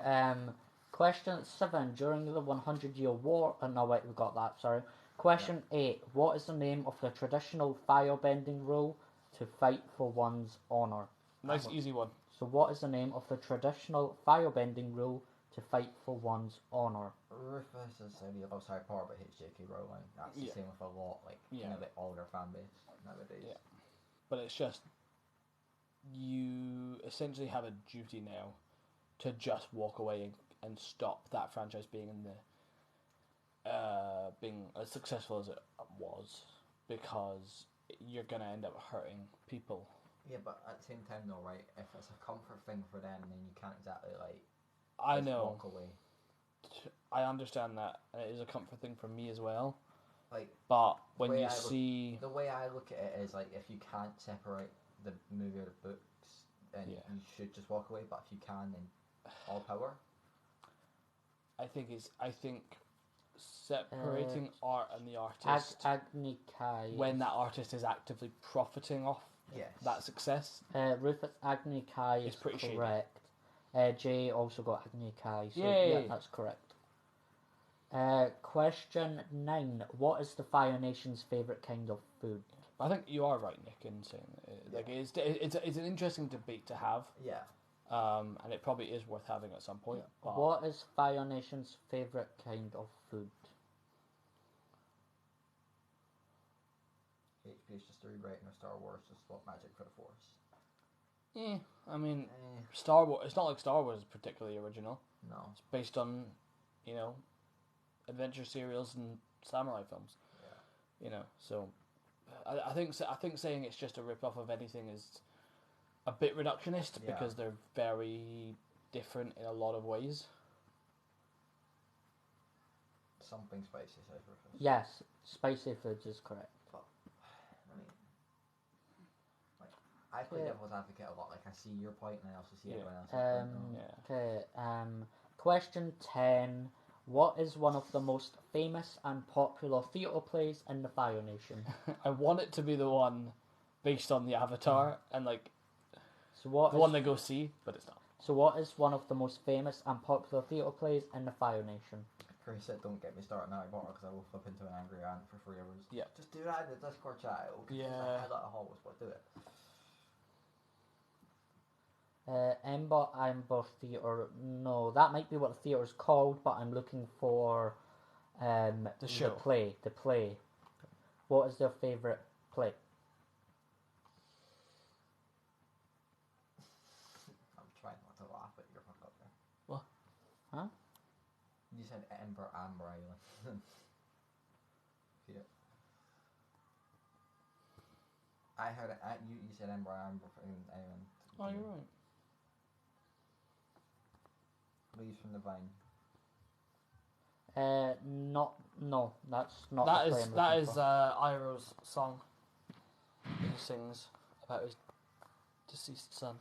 Speaker 3: question 7. During the 100-Year War... no, wait, we got that, sorry. Question 8. What is the name of the traditional firebending rule to fight for one's honour?
Speaker 1: Nice, easy one.
Speaker 3: So what is the name of the traditional firebending rule to fight for one's honour?
Speaker 2: Rufus says he loves Harry Potter but hates J.K. Rowling. That's the same with a lot, like, you know, like all their fan base nowadays.
Speaker 1: Yeah. But it's just, you essentially have a duty now to just walk away and stop that franchise being in the being as successful as it was, because you're gonna end up hurting people.
Speaker 2: Yeah, but at the same time though, right, if it's a comfort thing for them, then you can't exactly, like,
Speaker 1: I
Speaker 2: just
Speaker 1: know.
Speaker 2: walk away.
Speaker 1: I understand that, and it is a comfort thing for me as well.
Speaker 2: Like,
Speaker 1: But when
Speaker 2: way
Speaker 1: you
Speaker 2: I
Speaker 1: see,
Speaker 2: the way I look at it is, like, if you can't separate the movie or the books, then
Speaker 1: Yeah.
Speaker 2: you should just walk away, but if you can, then all power.
Speaker 1: I think separating art and the artist,
Speaker 3: Agni Kai.
Speaker 1: when that artist is actively profiting off
Speaker 2: Yes.
Speaker 1: that success,
Speaker 3: Rufus Agni Kai
Speaker 1: It's
Speaker 3: is
Speaker 1: pretty shady.
Speaker 3: correct. Jay also got Agni Kai, so
Speaker 1: Yay.
Speaker 3: yeah, that's correct. Question 9. What is the Fire Nation's favourite kind of food?
Speaker 1: I think you are right, Nick, in saying that. Like, it's an interesting debate to have,
Speaker 2: Yeah.
Speaker 1: and it probably is worth having at some point. But
Speaker 3: What is Fire Nation's favourite kind of food?
Speaker 2: HP is just a rewriting of Star Wars, just swap magic for the Force.
Speaker 1: I mean,
Speaker 2: Eh,
Speaker 1: Star Wars. It's not like Star Wars is particularly original.
Speaker 2: no.
Speaker 1: It's based on, adventure serials and samurai films.
Speaker 2: Yeah.
Speaker 1: So I think saying it's just a rip off of anything is a bit reductionist,
Speaker 2: Yeah.
Speaker 1: because they're very different in a lot of ways.
Speaker 2: Something spicy, says Rufus.
Speaker 3: Yes, spicy foods is correct.
Speaker 2: But I play
Speaker 3: Okay.
Speaker 2: devil's advocate a lot. Like I see your point, and I also see
Speaker 1: Yeah.
Speaker 2: everyone else's point.
Speaker 1: Yeah.
Speaker 3: Okay. Question 10. What is one of the most famous and popular theatre plays in the Fire Nation?
Speaker 1: I want it to be the one based on the Avatar and like
Speaker 3: So what
Speaker 1: the
Speaker 3: is
Speaker 1: one they go see, but it's not.
Speaker 3: So what is one of the most famous and popular theatre plays in the Fire Nation?
Speaker 2: Chris said, "Don't get me started on Harry Potter because I will flip into an angry ant for 3 hours."
Speaker 1: Yeah.
Speaker 2: Just do that in the Discord chat. It'll confuse the
Speaker 1: Yeah.
Speaker 2: hell out of Hogwarts, but do it.
Speaker 3: Amber Theatre. No, that might be what the theatre is called, but I'm looking for
Speaker 1: The show.
Speaker 3: The play. What is their favourite play?
Speaker 2: I'm trying not to laugh at your fuck up there.
Speaker 1: What?
Speaker 3: Huh?
Speaker 2: You said Amber Island. Yeah. I heard it. You said Amber Island.
Speaker 1: Oh, you're right.
Speaker 2: Leaves from the Vine.
Speaker 3: No, that's not.
Speaker 1: That
Speaker 3: the play
Speaker 1: is
Speaker 3: I'm
Speaker 1: that
Speaker 3: looking
Speaker 1: is
Speaker 3: for.
Speaker 1: Iroh's song. He sings about his deceased son.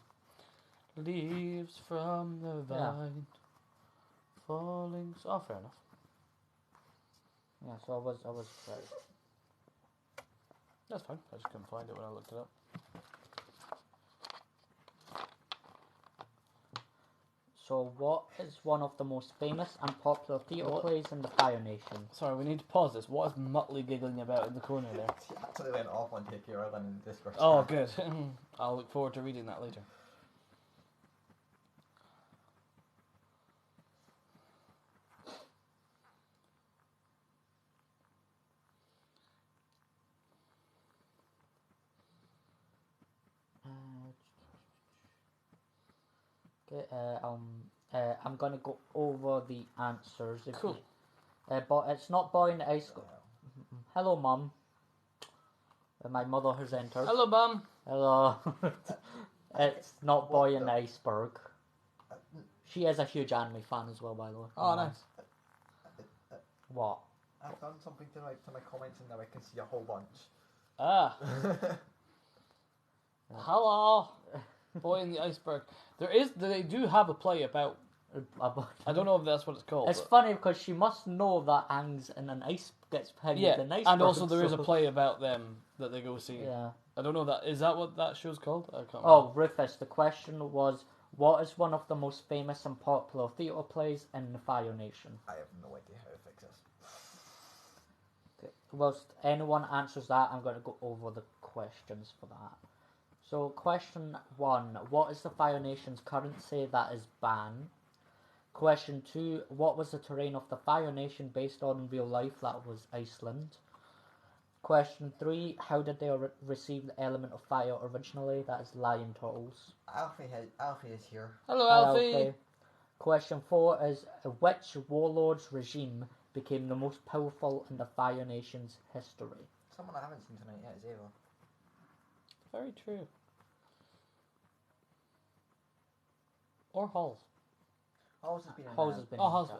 Speaker 1: Leaves from the vine, falling. Oh, fair enough.
Speaker 3: Yeah, so I was right.
Speaker 1: That's fine. I just couldn't find it when I looked it up.
Speaker 3: So what is one of the most famous and popular theatre plays in the Fire Nation?
Speaker 1: Sorry, we need to pause this. What is Muttley giggling about in the corner there?
Speaker 2: She actually went off on Take Your Island in the Discord.
Speaker 1: Oh, good. I'll look forward to reading that later.
Speaker 3: Okay, I'm gonna go over the answers.
Speaker 1: Cool.
Speaker 3: But it's not Boy in the Ice. Hello, Mum. My mother has entered.
Speaker 1: Hello, Mum.
Speaker 3: Hello. It's not Boy in the Iceberg. She is a huge anime fan as well, by the way.
Speaker 1: Oh, nice.
Speaker 3: What?
Speaker 2: I've done something to my comments and now I can see a whole bunch.
Speaker 1: Ah. Hello. Boy in the Iceberg. They do have a play about. I don't know if that's what it's called.
Speaker 3: It's
Speaker 1: but-
Speaker 3: funny because she must know that hangs in an ice gets pegged in an iceberg.
Speaker 1: and also there is a
Speaker 3: so-
Speaker 1: play about them that they go see.
Speaker 3: Yeah.
Speaker 1: I don't know that. Is that what that show's called? I can't
Speaker 3: Oh, Rufus, the question was, what is one of the most famous and popular theatre plays in the Fire Nation?
Speaker 2: I have no idea how to fix this.
Speaker 3: Okay. Whilst anyone answers that, I'm going to go over the questions for that. So, question 1, what is the Fire Nation's currency that is ban? Question 2, what was the terrain of the Fire Nation based on real life? That was Iceland. Question 3, how did they receive the element of fire originally? That is lion turtles.
Speaker 2: Alfie is here.
Speaker 1: Hello,
Speaker 3: Hi,
Speaker 1: Alfie.
Speaker 3: Alfie. Question 4 is, which warlord's regime became the most powerful in the Fire Nation's history?
Speaker 2: Someone I haven't seen tonight yet is Ava.
Speaker 1: Very true. Or Halls.
Speaker 2: Halls has been in
Speaker 3: Halls
Speaker 2: there.
Speaker 3: has been
Speaker 1: Oh,
Speaker 3: in
Speaker 1: Halls.
Speaker 3: that.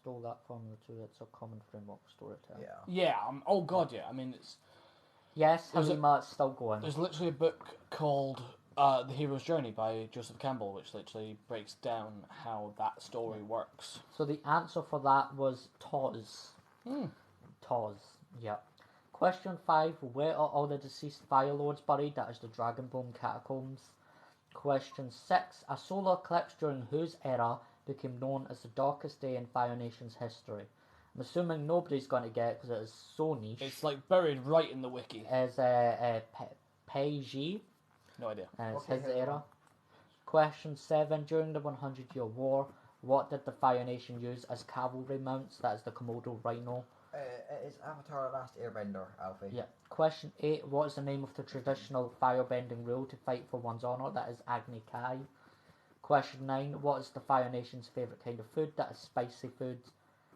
Speaker 3: Stole that from the two. It's a common framework storytelling.
Speaker 2: Yeah.
Speaker 1: Yeah. Oh God. Yeah. I mean,
Speaker 3: Yes,
Speaker 1: There's a-
Speaker 3: Halima, it's still going.
Speaker 1: there's literally a book called The Hero's Journey by Joseph Campbell, which literally breaks down how that story works.
Speaker 3: So the answer for that was Toz.
Speaker 1: Hmm.
Speaker 3: Toz, yep. Question 5, where are all the deceased Fire Lords buried? That is the Dragonbone Catacombs. Question 6, a solar eclipse during whose era became known as the darkest day in Fire Nation's history? I'm assuming nobody's going to get it because it is so niche.
Speaker 1: It's like buried right in the wiki.
Speaker 3: Is Peiji,
Speaker 1: No idea.
Speaker 3: it's
Speaker 2: Okay,
Speaker 3: his
Speaker 2: here's
Speaker 3: era.
Speaker 2: one.
Speaker 3: Question 7, during the 100-year war, what did the Fire Nation use as cavalry mounts? That is the Komodo Rhino.
Speaker 2: It is Avatar: The Last Airbender, Alfie.
Speaker 3: Yeah. Question 8, what is the name of the traditional firebending rule to fight for one's honour? That is Agni Kai. Question 9, what is the Fire Nation's favourite kind of food? That is spicy food.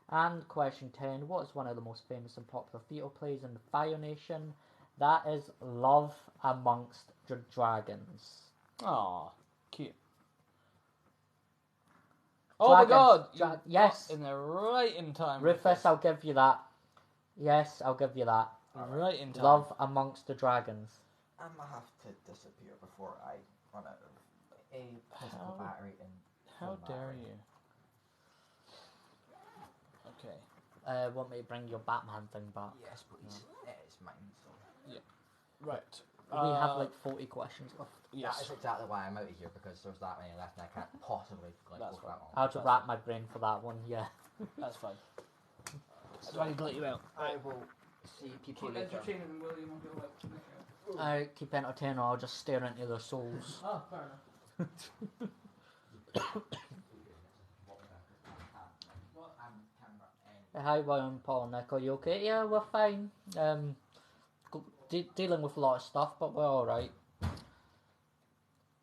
Speaker 3: And question 10, what is one of the most famous and popular theatre plays in the Fire Nation? That is Love Amongst the Dragons.
Speaker 1: Aw, cute. Oh my God!
Speaker 3: Dragons.
Speaker 1: You
Speaker 3: Yes.
Speaker 1: got in there right in time.
Speaker 3: Rufus, I'll give you that. Yes, I'll give you that.
Speaker 1: Right in time.
Speaker 3: Love amongst the dragons.
Speaker 2: I'm gonna have to disappear before I run out of
Speaker 4: A physical
Speaker 1: How-
Speaker 4: battery and
Speaker 1: How
Speaker 4: phone
Speaker 1: dare
Speaker 4: battery.
Speaker 1: you? Okay.
Speaker 3: Want me to bring your Batman thing back?
Speaker 2: Yes, please. It's mine. So
Speaker 1: Right.
Speaker 3: We have like 40 questions left.
Speaker 4: That
Speaker 1: Yes.
Speaker 4: is exactly why I'm out of here, because there's that many left and I can't possibly like
Speaker 1: That's
Speaker 4: go for that long.
Speaker 3: I had to wrap my brain for that one, yeah.
Speaker 1: That's fine. Do I need to let you out?
Speaker 4: I will see people later.
Speaker 1: entertaining, William.
Speaker 3: I keep entertaining, I'll just stare into their souls.
Speaker 1: Oh, fair enough.
Speaker 3: Hi, William, Paul, and Nick, are you okay? Yeah, we're fine. Dealing with a lot of stuff, but we're alright.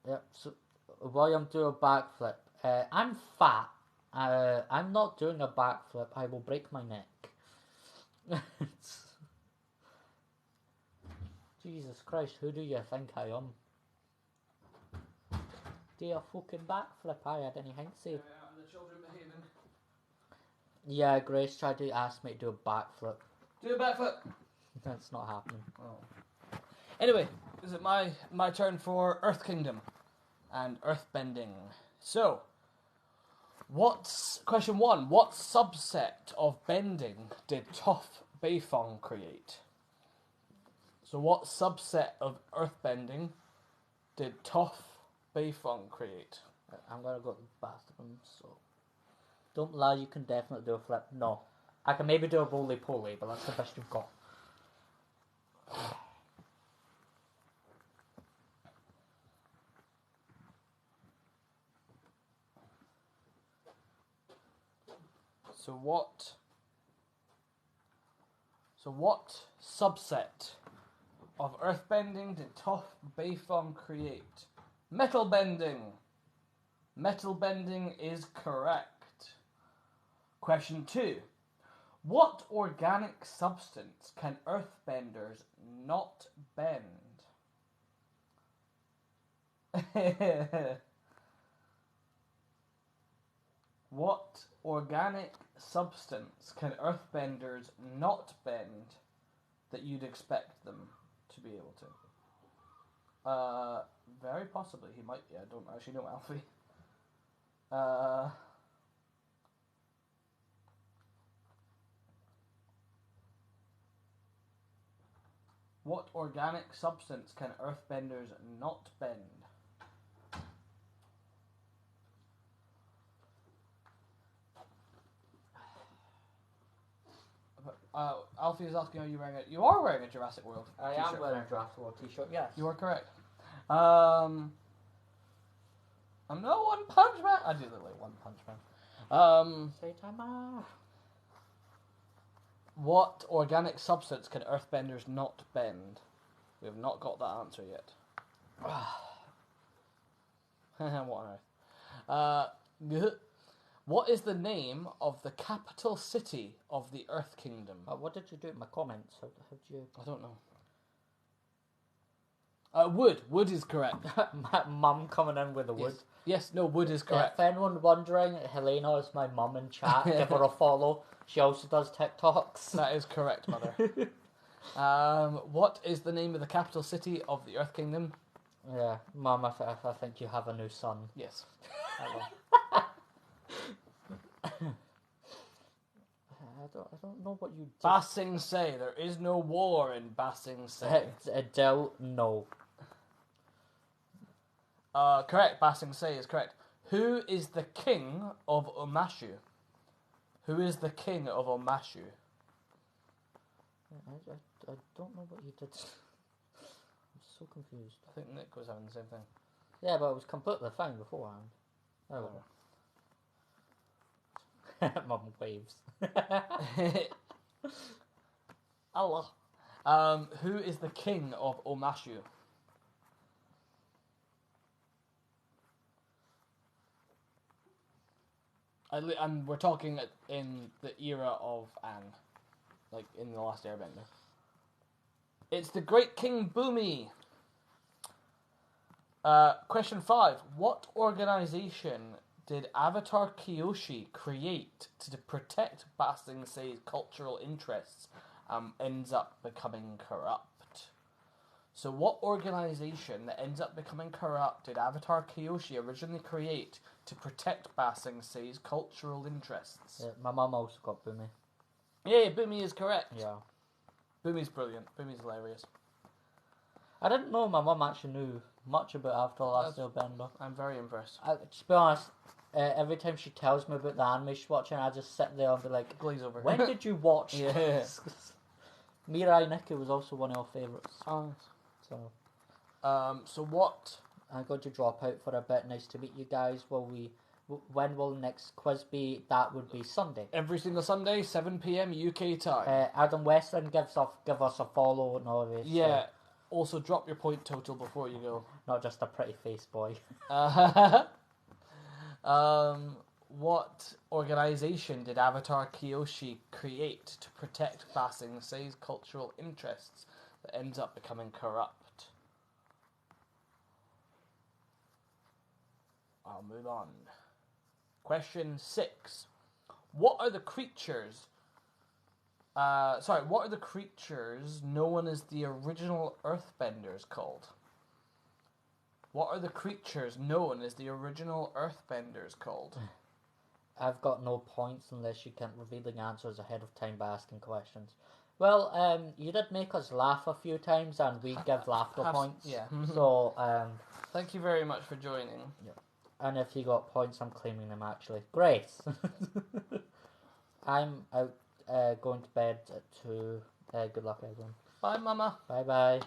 Speaker 3: Yep, so William, do a backflip. I'm fat. I'm not doing a backflip. I will break my neck. Jesus Christ, who do you think I am? Do a fucking backflip? I had anything to say.
Speaker 1: The children behaving.
Speaker 3: Yeah, Grace tried to ask me to do a backflip.
Speaker 1: Do a backflip.
Speaker 3: That's not happening.
Speaker 1: Oh. Anyway, is it my turn for Earth Kingdom and Earthbending? So, question 1? What subset of bending did Toff Beifong create? So, what subset of Earthbending did Toff Beifong create?
Speaker 3: I'm gonna go to the bathroom, so... Don't lie, you can definitely do a flip. No. I can maybe do a roly-poly, but that's the best you've got.
Speaker 1: So what subset of earthbending did Toff Beifong create? Metal bending. Metal bending is correct. Question 2. What organic substance can earthbenders not bend? What organic substance can earthbenders not bend that you'd expect them to be able to? Very possibly. He might be. I don't actually know, Alfie. What organic substance can earthbenders not bend? Alfie is asking, are you wearing it? You are wearing a Jurassic World
Speaker 3: I
Speaker 1: t-shirt.
Speaker 3: am wearing a Jurassic World t-shirt, yes.
Speaker 1: You are correct. I'm not One Punch Man. I do look like One Punch Man.
Speaker 3: Saitama.
Speaker 1: What organic substance can earthbenders not bend? We have not got that answer yet. What on earth? What is the name of the capital city of the Earth Kingdom?
Speaker 3: What did you do in my comments? How did you...
Speaker 1: I don't know. Wood. Wood is correct.
Speaker 3: My mum coming in with the wood.
Speaker 1: Yes, no, wood is correct.
Speaker 3: If anyone wondering, Helena is my mum in chat. Give her a follow. She also does TikToks.
Speaker 1: That is correct, mother. What is the name of the capital city of the Earth Kingdom?
Speaker 3: Yeah, Mum, I think you have a new son.
Speaker 1: Yes.
Speaker 3: I don't know what you did.
Speaker 1: Ba Sing Se. There is no war in Ba Sing Se.
Speaker 3: Adele, no.
Speaker 1: Correct. Ba Sing Se is correct. Who is the king of Omashu? Who is the king of Omashu?
Speaker 3: I don't know what you did. I'm so confused.
Speaker 1: I think Nick was having the same thing.
Speaker 3: Yeah, but it was completely fine beforehand. Oh well. Mum waves.
Speaker 1: Allah. Who is the king of Omashu? And we're talking in the era of Aang, like in the last Airbender. It's the Great King Bumi. Question 5. What organization did Avatar Kyoshi create to protect Ba Sing Se's cultural interests ends up becoming corrupt. So what organization that ends up becoming corrupt did Avatar Kyoshi originally create to protect Ba Sing Se's cultural interests?
Speaker 3: Yeah, my mum also got Boomy.
Speaker 1: Yeah, Boomy is correct.
Speaker 3: Yeah.
Speaker 1: Boomy's brilliant. Boomy's hilarious.
Speaker 3: I didn't know my mum actually knew much about Avatar: Last Airbender.
Speaker 1: I'm very impressed.
Speaker 3: To be honest, every time she tells me about the anime she's watching, I just sit there and be like,
Speaker 1: Glaze over.
Speaker 3: when did you watch
Speaker 1: Yeah.
Speaker 3: this? Mirai Nikki was also one of our favourites.
Speaker 1: Oh.
Speaker 3: So
Speaker 1: So what?
Speaker 3: I'm going to drop out for a bit. Nice to meet you guys. When will the next quiz be? That would be Sunday.
Speaker 1: Every single Sunday, 7 p.m. UK time.
Speaker 3: Adam Weston give us a follow and all this.
Speaker 1: Yeah. Also, drop your point total before you go.
Speaker 3: Not just a pretty face boy.
Speaker 1: What organization did Avatar Kyoshi create to protect Ba Sing Se's cultural interests that ends up becoming corrupt? I'll move on. Question 6. What are the creatures known as the original Earthbenders called? What are the creatures known as the original Earthbenders called?
Speaker 3: I've got no points unless you can reveal the answers ahead of time by asking questions. Well, you did make us laugh a few times, and we give laughter points.
Speaker 1: Yeah.
Speaker 3: So,
Speaker 1: Thank you very much for joining.
Speaker 3: and if you got points, I'm claiming them actually. Grace. I'm out going to bed at 2. Good luck, everyone.
Speaker 1: Bye, Mama.
Speaker 3: Bye bye.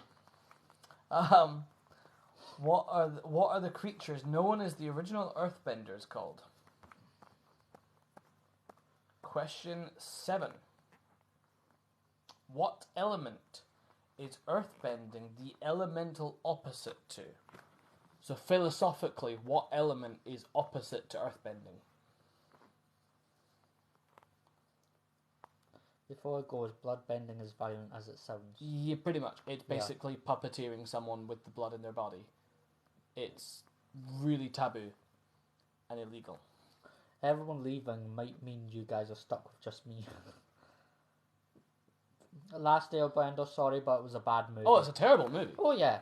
Speaker 1: What are the creatures known as the original Earthbenders called? Question 7. What element is earthbending the elemental opposite to? So philosophically, what element is opposite to earthbending?
Speaker 3: Before it goes, bloodbending is violent as it sounds.
Speaker 1: Yeah, pretty much. It's basically puppeteering someone with the blood in their body. It's really taboo and illegal.
Speaker 3: Everyone leaving might mean you guys are stuck with just me. Last Airbender, sorry, but it was a bad movie.
Speaker 1: Oh, it's a terrible movie.
Speaker 3: Oh yeah,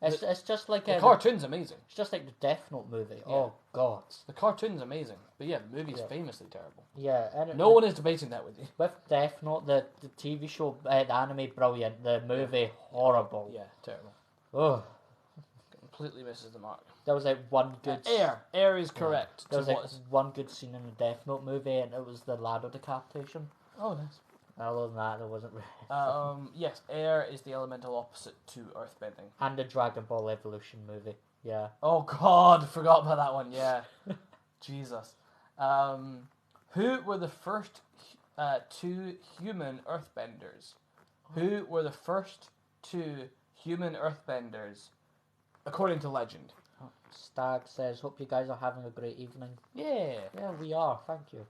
Speaker 3: it's just like
Speaker 1: The cartoon's amazing.
Speaker 3: It's just like the Death Note movie.
Speaker 1: Yeah.
Speaker 3: Oh god.
Speaker 1: The cartoon's amazing. But yeah, the movie's famously terrible.
Speaker 3: Yeah, and
Speaker 1: No one is debating that with you.
Speaker 3: with Death Note, the TV show, the anime, brilliant. The movie, horrible.
Speaker 1: Yeah, terrible.
Speaker 3: Oh,
Speaker 1: Completely misses the mark.
Speaker 3: there was like one good.
Speaker 1: Air is correct.
Speaker 3: There was like
Speaker 1: What's-
Speaker 3: one good scene in the Death Note movie, and it was the ladder decapitation.
Speaker 1: Oh, nice.
Speaker 3: Other than that, there wasn't really.
Speaker 1: Yes, air is the elemental opposite to earthbending.
Speaker 3: And the Dragon Ball Evolution movie. Yeah.
Speaker 1: Oh God, forgot about that one. Yeah, Jesus. Who were the first 2 human earthbenders? Who were the first 2 human earthbenders, according to legend?
Speaker 3: Stag says, "Hope you guys are having a great evening."
Speaker 1: Yeah.
Speaker 3: Yeah, we are. Thank you.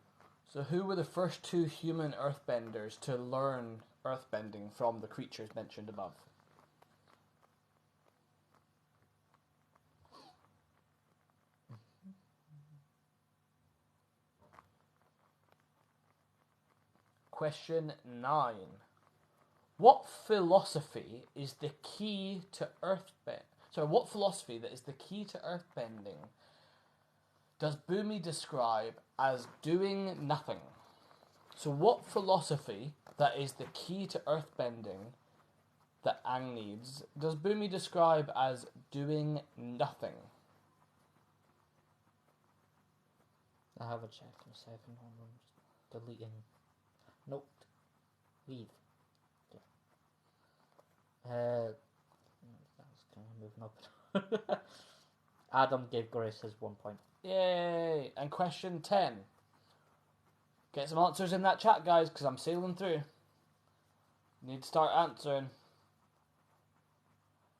Speaker 1: So who were the first 2 human earthbenders to learn earthbending from the creatures mentioned above? Question 9. What philosophy is the key to earthbending? So what philosophy that is the key to earthbending does Boomy describe as doing nothing? So what philosophy that is the key to earthbending that Aang needs does Boomy describe as doing nothing?
Speaker 3: I have a check in a second. Hold on, just deleting. Nope. Leave. Yeah. That's kind of moving up. Adam gave Grace his 1 point.
Speaker 1: Yay! And question 10. Get some answers in that chat, guys, because I'm sailing through. Need to start answering.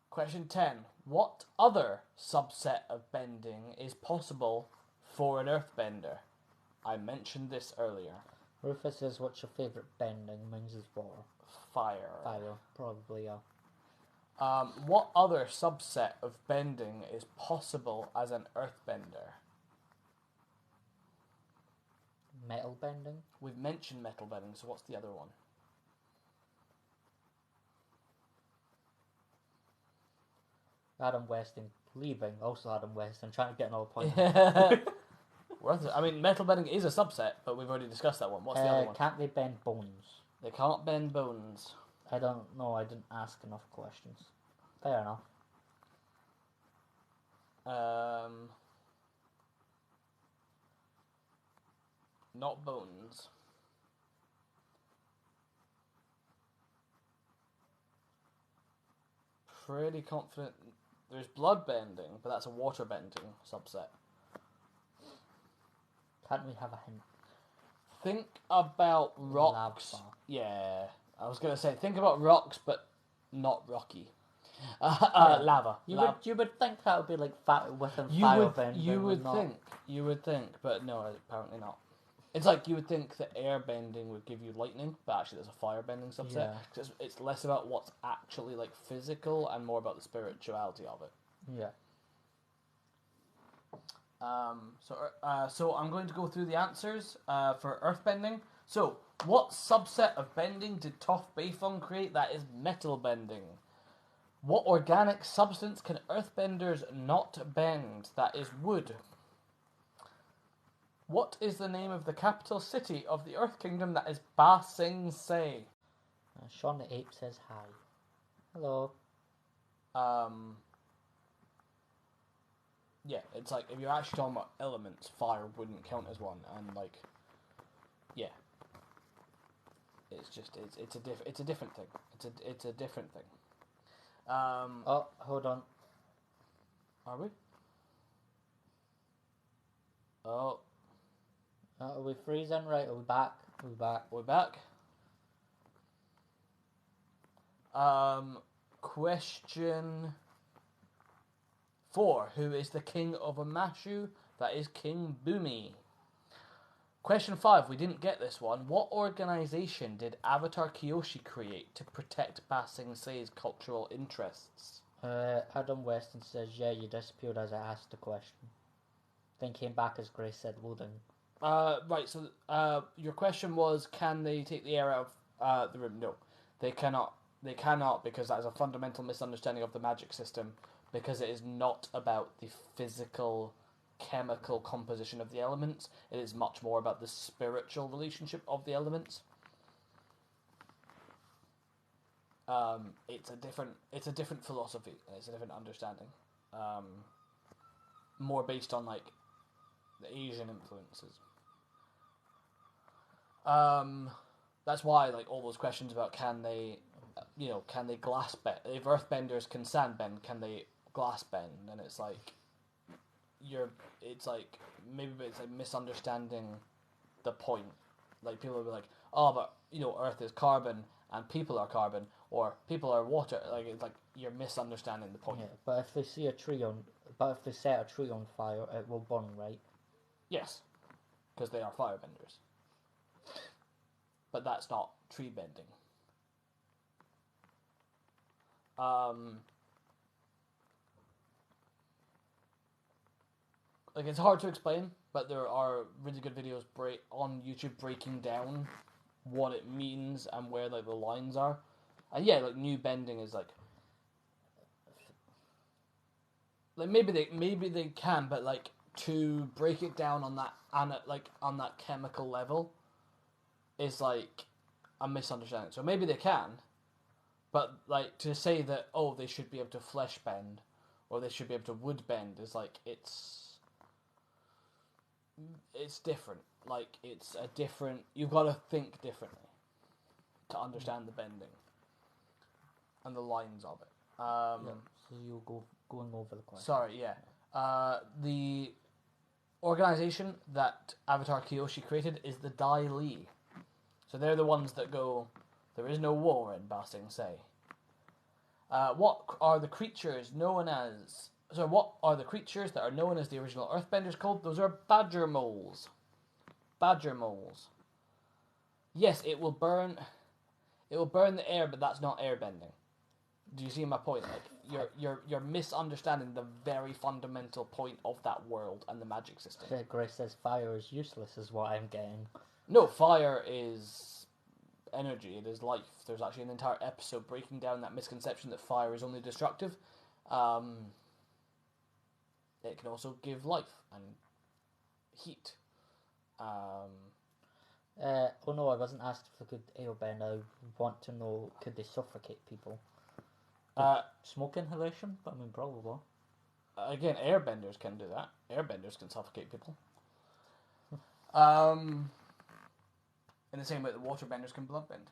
Speaker 1: Question 10. What other subset of bending is possible for an earthbender? I mentioned this earlier.
Speaker 3: Rufus says, "What's your favourite bending?" Mine is water.
Speaker 1: Fire.
Speaker 3: Fire, probably, yeah.
Speaker 1: What other subset of bending is possible as an earthbender?
Speaker 3: Metal bending?
Speaker 1: We've mentioned metal bending, so what's the other one?
Speaker 3: Adam Weston leaving, also Adam Weston trying to get another point.
Speaker 1: Worth it. I mean, metal bending is a subset, but we've already discussed that one. What's the other one?
Speaker 3: Can't they bend bones?
Speaker 1: They can't bend bones.
Speaker 3: I don't know. I didn't ask enough questions. Fair enough.
Speaker 1: Not bones. Pretty confident. There's blood bending, but that's a water bending subset.
Speaker 3: Can't we have a hint?
Speaker 1: Think about rocks.
Speaker 3: Lava.
Speaker 1: Yeah, I was gonna say think about rocks, but not rocky. Lava.
Speaker 3: You would think that would be like within
Speaker 1: You
Speaker 3: fire
Speaker 1: would
Speaker 3: bending.
Speaker 1: you would think, but no, apparently not. It's like you would think that air bending would give you lightning, but actually there's a fire bending subset.
Speaker 3: Yeah.
Speaker 1: 'Cause it's less about what's actually like physical and more about the spirituality of it.
Speaker 3: Yeah.
Speaker 1: So I'm going to go through the answers for earthbending. So, what subset of bending did Toph Beifong create? That is metal bending. What organic substance can earthbenders not bend? That is wood. What is the name of the capital city of the Earth Kingdom? That is Ba Sing Se.
Speaker 3: Sean the Ape says hi. Hello.
Speaker 1: Yeah, it's like if you're actually talking about elements, fire wouldn't count as one, and like, yeah, it's just it's a different thing. It's a different thing.
Speaker 3: Oh, hold on.
Speaker 1: Are we? Oh,
Speaker 3: Are we freezing? Right, are we back? We're back.
Speaker 1: we're back. Question 4. Who is the king of Amashu? That is King Bumi. Question 5. We didn't get this one. What organization did Avatar Kyoshi create to protect Ba Sing Se's cultural interests?
Speaker 3: Adam Weston says, yeah, you disappeared as I asked the question. Then came back as Grace said, loading.
Speaker 1: Right, so your question was, can they take the air out of the room? No, they cannot. They cannot, because that is a fundamental misunderstanding of the magic system, because it is not about the physical, chemical composition of the elements. It is much more about the spiritual relationship of the elements. It's a different philosophy. It's a different understanding. More based on like the Asian influences. That's why like all those questions about can they glass bend? If earthbenders can sand bend, can they glass bend? And it's like maybe it's like misunderstanding the point. Like people will be like, oh, but Earth is carbon and people are carbon, or people are water. Like it's like you're misunderstanding the point.
Speaker 3: Yeah, but if they set a tree on fire, it will burn, right?
Speaker 1: Yes, because they are firebenders. But that's not tree bending. Like it's hard to explain, but there are really good videos on YouTube breaking down what it means and where like the lines are. And yeah, like new bending is like maybe they can, but like to break it down on that chemical level is like a misunderstanding. So maybe they can, but like to say that they should be able to flesh bend or they should be able to wood bend is like it's different. Like it's a different. You've got to think differently to understand the bending and the lines of it.
Speaker 3: Yeah. So you going over the question.
Speaker 1: Sorry, yeah. The organization that Avatar Kyoshi created is the Dai Li. So they're the ones that go, there is no war in Ba Sing Se. What are the creatures what are the creatures that are known as the original Earthbenders called? Those are badger moles. Badger moles. Yes, it will burn the air, but that's not airbending. Do you see my point? Like you're misunderstanding the very fundamental point of that world and the magic system.
Speaker 3: Grace says fire is useless, is what I'm getting.
Speaker 1: No, fire is energy. It is life. There's actually an entire episode breaking down that misconception that fire is only destructive. It can also give life and heat.
Speaker 3: Oh no, I wasn't asked if they could airbend. I want to know, could they suffocate people? Smoke inhalation? I mean, probably.
Speaker 1: Again, airbenders can do that. Airbenders can suffocate people. In the same way that waterbenders can bloodbend.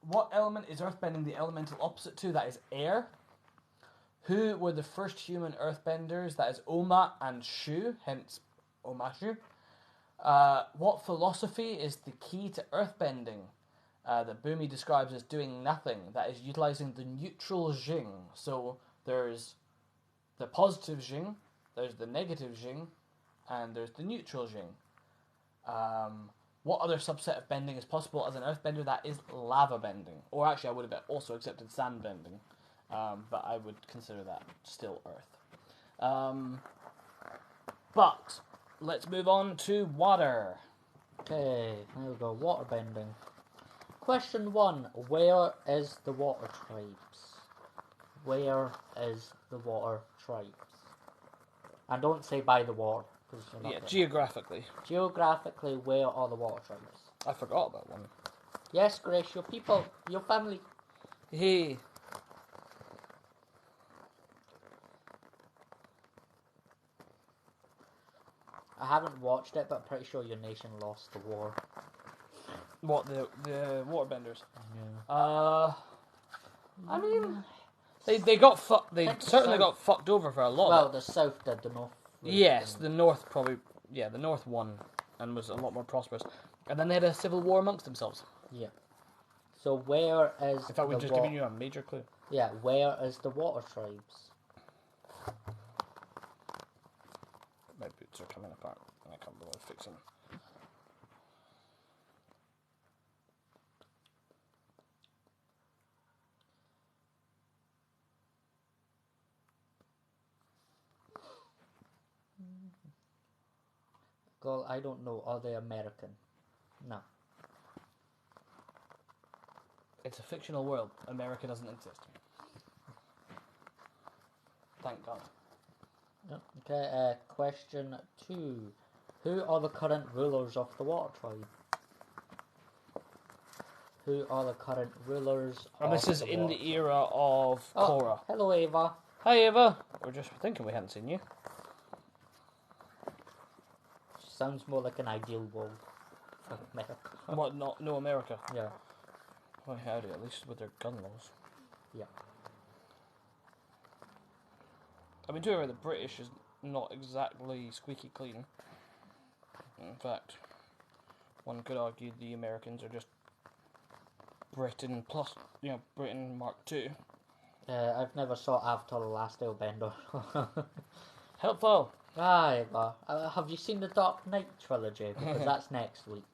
Speaker 1: What element is earthbending the elemental opposite to? That is air. Who were the first human earthbenders? That is Oma and Shu, hence Omashu. What philosophy is the key to earthbending? That Boomy describes as doing nothing. That is utilizing the neutral Jing. So there's the positive Jing, there's the negative Jing, and there's the neutral Jing. What other subset of bending is possible as an earthbender? That is lava bending. Or actually, I would have also accepted sand bending. But I would consider that still earth. But let's move on to water.
Speaker 3: Okay, there we go. Water bending. Question 1. Where is the water tribes? Where is the water tribes? And don't say by the water.
Speaker 1: Yeah, geographically.
Speaker 3: Geographically, where are the water tribes?
Speaker 1: I forgot about one.
Speaker 3: Yes, Grace, your people, your family.
Speaker 1: Hey.
Speaker 3: I haven't watched it, but I'm pretty sure your nation lost the war.
Speaker 1: What, the waterbenders?
Speaker 3: Yeah.
Speaker 1: I mean, they got they certainly got fucked over for a lot.
Speaker 3: Well,
Speaker 1: of it.
Speaker 3: the south did, the north.
Speaker 1: Yes, the north probably. Yeah, the north won and was a lot more prosperous, and then they had a civil war amongst themselves.
Speaker 3: Yeah. So where is?
Speaker 1: In fact, we've just given you a major clue.
Speaker 3: Yeah, where is the water tribes?
Speaker 1: My boots are coming apart, and I can't bother fixing them.
Speaker 3: Girl, I don't know. Are they American? No.
Speaker 1: It's a fictional world. America doesn't exist. Thank God.
Speaker 3: Yep. Okay, question 2. Who are the current rulers of the water tribe? Who are the current rulers
Speaker 1: And
Speaker 3: of
Speaker 1: this is
Speaker 3: the
Speaker 1: in
Speaker 3: water
Speaker 1: the era of
Speaker 3: Oh,
Speaker 1: Korra.
Speaker 3: hello, Ava.
Speaker 1: Hi, Ava. We're just thinking we hadn't seen you.
Speaker 3: Sounds more like an ideal world for America.
Speaker 1: What? Not no America.
Speaker 3: Yeah.
Speaker 1: Well, howdy. At least with their gun laws.
Speaker 3: Yeah.
Speaker 1: I mean, to be fair, the British is not exactly squeaky clean. In fact, one could argue the Americans are just Britain plus, Britain Mark II.
Speaker 3: I've never saw Avatar: The Last Airbender.
Speaker 1: Helpful.
Speaker 3: Hi, Ava. Have you seen the Dark Knight trilogy? Because that's next week.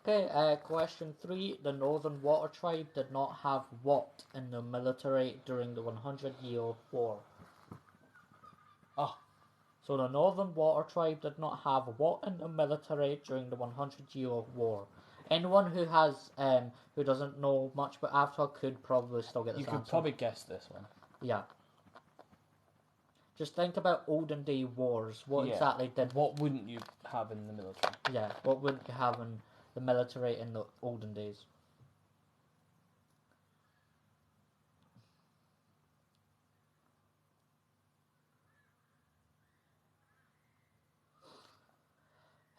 Speaker 3: Okay, question 3. The Northern Water Tribe did not have what in the military during the 100-Year War?
Speaker 1: Oh.
Speaker 3: So the Northern Water Tribe did not have what in the military during the 100-Year War? Anyone who has, who doesn't know much about Avatar could probably still get this
Speaker 1: You could
Speaker 3: answer.
Speaker 1: probably guess this one.
Speaker 3: Yeah. Just think about olden day wars. What exactly did...
Speaker 1: What wouldn't you have in the military?
Speaker 3: Yeah, what would you have in the military in the olden days?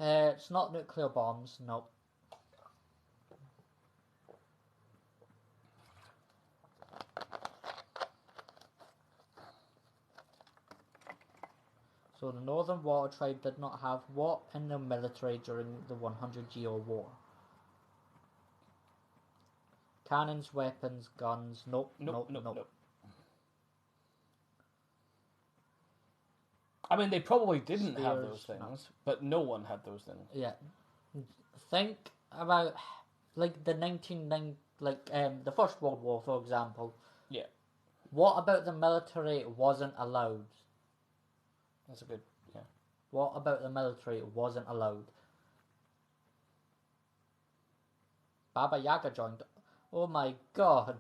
Speaker 3: It's not nuclear bombs, nope. So the Northern Water Tribe did not have what in the military during the 100-Year War? Cannons, weapons, guns, nope.
Speaker 1: I mean, they probably didn't have
Speaker 3: Spears,
Speaker 1: those things,
Speaker 3: no.
Speaker 1: but no one had those things.
Speaker 3: Yeah. Think about, like, the 1990, the First World War, for example.
Speaker 1: Yeah.
Speaker 3: What about the military wasn't allowed?
Speaker 1: That's a good, yeah.
Speaker 3: What about the military wasn't allowed? Baba Yaga joined. Oh my god.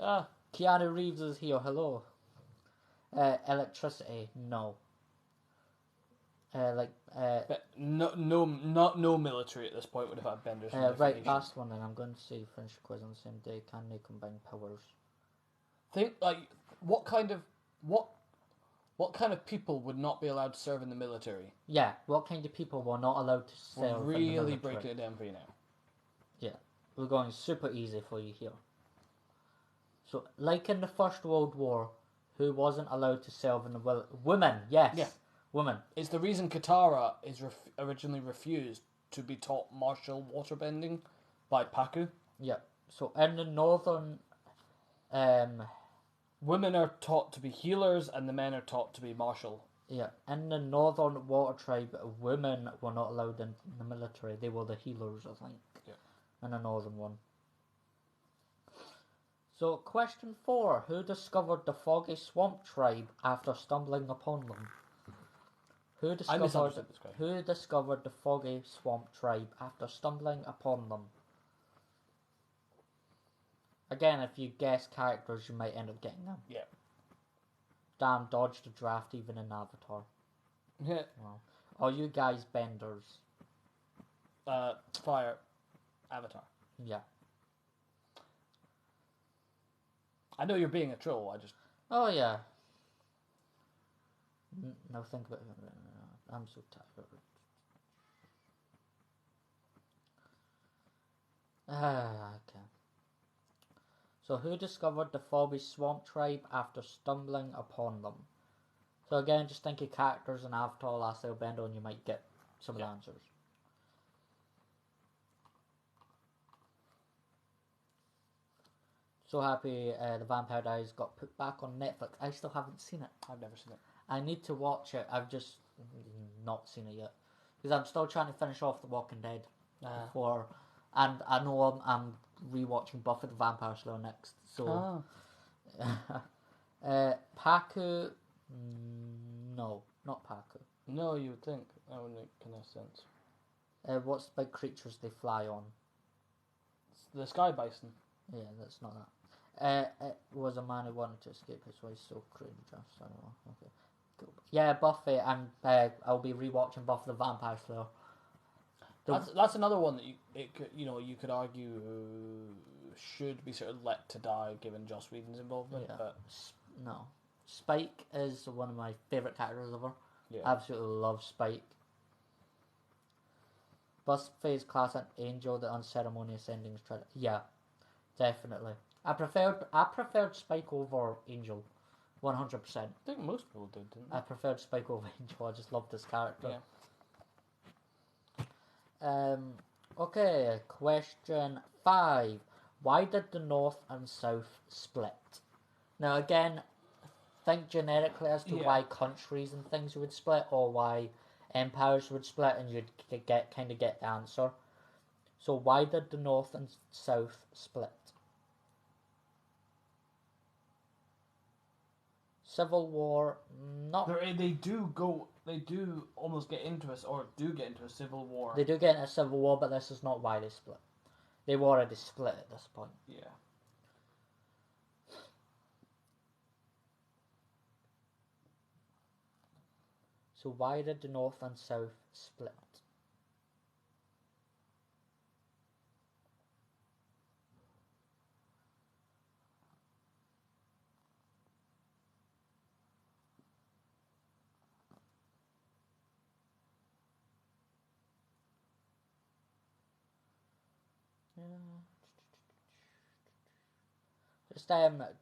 Speaker 1: Ah,
Speaker 3: Keanu Reeves is here. Hello. Electricity? No.
Speaker 1: but no military at this point would have had benders. From different
Speaker 3: Right,
Speaker 1: nations.
Speaker 3: last one, and I'm going to say finish the quiz on the same day. Can they combine powers?
Speaker 1: Think like what kind of people would not be allowed to serve in the military?
Speaker 3: Yeah, what kind of people were not allowed to
Speaker 1: We're
Speaker 3: serve in the
Speaker 1: really
Speaker 3: military?
Speaker 1: breaking it down for you now.
Speaker 3: Yeah, we're going super easy for you here. So, like in the First World War, who wasn't allowed to serve in the women? Yes,
Speaker 1: Yeah.
Speaker 3: women.
Speaker 1: It's the reason Katara is originally refused to be taught martial waterbending by Paku.
Speaker 3: Yeah. So in the northern,
Speaker 1: Women are taught to be healers, and the men are taught to be martial.
Speaker 3: in the northern water tribe, women were not allowed in the military. They were the healers, I think.
Speaker 1: Yeah.
Speaker 3: In the northern one. So, question 4. Who discovered the Foggy Swamp tribe after stumbling upon them? Who
Speaker 1: misunderstood this guy.
Speaker 3: Who discovered the Foggy Swamp tribe after stumbling upon them? Again, if you guess characters, you might end up getting them.
Speaker 1: Yeah.
Speaker 3: Damn, dodged the draft even in Avatar.
Speaker 1: Yeah.
Speaker 3: Well, are you guys benders?
Speaker 1: Fire. Avatar.
Speaker 3: Yeah.
Speaker 1: I know you're being a troll. I just.
Speaker 3: Oh yeah. Now think about it. I'm so tired. Okay. So who discovered the Foggy Swamp tribe after stumbling upon them? So again, just think of characters in Avatar Last Airbender and you might get some of the answers. So happy the Vampire Diaries got put back on Netflix. I still haven't seen it.
Speaker 1: I've never seen it.
Speaker 3: I need to watch it. I've just not seen it yet. Because I'm still trying to finish off The Walking Dead before. And I know I'm rewatching Buffy the Vampire Slayer next. So. Paku. No, not Paku.
Speaker 1: No, you would think. That would make kind of sense.
Speaker 3: What's the big creatures they fly on?
Speaker 1: It's the sky bison.
Speaker 3: Yeah, that's not that. It was a man who wanted to escape his way, so created drafts. I don't know. Okay, cool. Yeah, Buffy, and I'll be rewatching Buffy the Vampire Slayer.
Speaker 1: That's another one that you could argue should be sort of let to die given Joss Whedon's involvement.
Speaker 3: Yeah.
Speaker 1: But
Speaker 3: No, Spike is one of my favorite characters ever.
Speaker 1: yeah,
Speaker 3: Absolutely love Spike. Buffy's class and Angel, the unceremonious endings. Yeah, definitely. I preferred Spike over Angel, 100%.
Speaker 1: I think most people did, didn't they?
Speaker 3: I preferred Spike over Angel. I just loved this character.
Speaker 1: Yeah.
Speaker 3: Okay, question 5. Why did the North and South split? Now again, think generically as to why countries and things would split, or why empires would split, and you'd get the answer. So why did the North and South split? Civil War, not.
Speaker 1: They do almost get into us, or do get into a civil war.
Speaker 3: They do get in a civil war, but this is not why they split. They were already split at this point.
Speaker 1: Yeah.
Speaker 3: So why did the North and South split?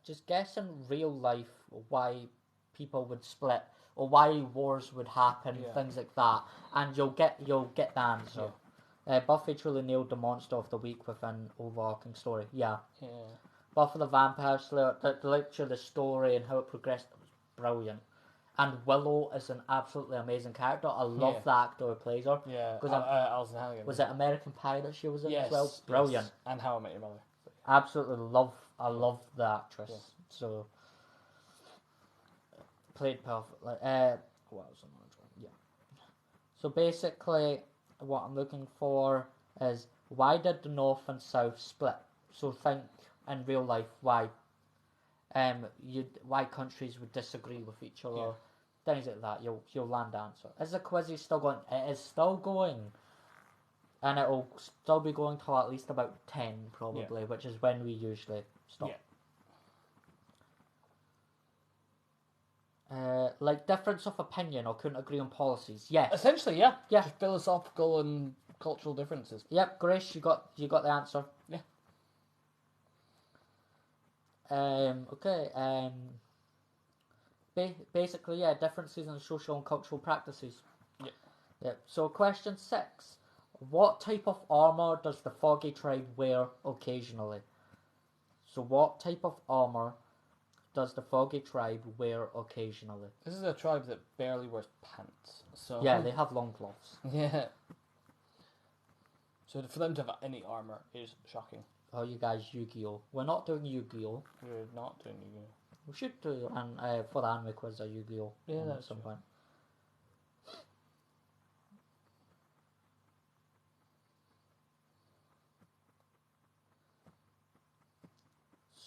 Speaker 3: Just guess in real life why people would split or why wars would happen, things like that, and you'll get the answer. Buffy truly nailed the monster of the week with an overarching story. Yeah. Buffy the Vampire Slayer, literally the story and how it progressed was brilliant. And Willow is an absolutely amazing character. I love the actor who plays her.
Speaker 1: Yeah. Alison Hannigan.
Speaker 3: Was it American Pie that she was in as well?
Speaker 1: Yes.
Speaker 3: Brilliant.
Speaker 1: And How I Met Your Mother.
Speaker 3: Absolutely love. I love the actress.
Speaker 1: Yes.
Speaker 3: So played perfectly. What else am I trying? Yeah. So basically, what I'm looking for is why did the North and South split? So think in real life why Why countries would disagree with each other,
Speaker 1: Yeah.
Speaker 3: things like that. You'll land answer. Is the quiz still going? It is still going, and it'll still be going till at least about 10 probably, which is when we usually stop. Like difference of opinion or couldn't agree on policies. Yes.
Speaker 1: Essentially, yeah.
Speaker 3: Yeah.
Speaker 1: Just philosophical and cultural differences.
Speaker 3: Yep, Grace, you got the answer.
Speaker 1: Yeah.
Speaker 3: Okay. Basically, yeah, differences in social and cultural practices.
Speaker 1: Yeah.
Speaker 3: Yep. So, question 6: what type of armor does the Foggy tribe wear occasionally? So, what type of armor does the Foggy tribe wear occasionally?
Speaker 1: This is a tribe that barely wears pants. So
Speaker 3: Yeah, they have long gloves.
Speaker 1: Yeah. So for them to have any armor is shocking.
Speaker 3: Oh, you guys, Yu-Gi-Oh! We're not doing Yu-Gi-Oh!
Speaker 1: We're not doing Yu-Gi-Oh.
Speaker 3: We should do for the anime quiz a Yu-Gi-Oh!
Speaker 1: Yeah,
Speaker 3: At
Speaker 1: that's
Speaker 3: some
Speaker 1: true.
Speaker 3: point.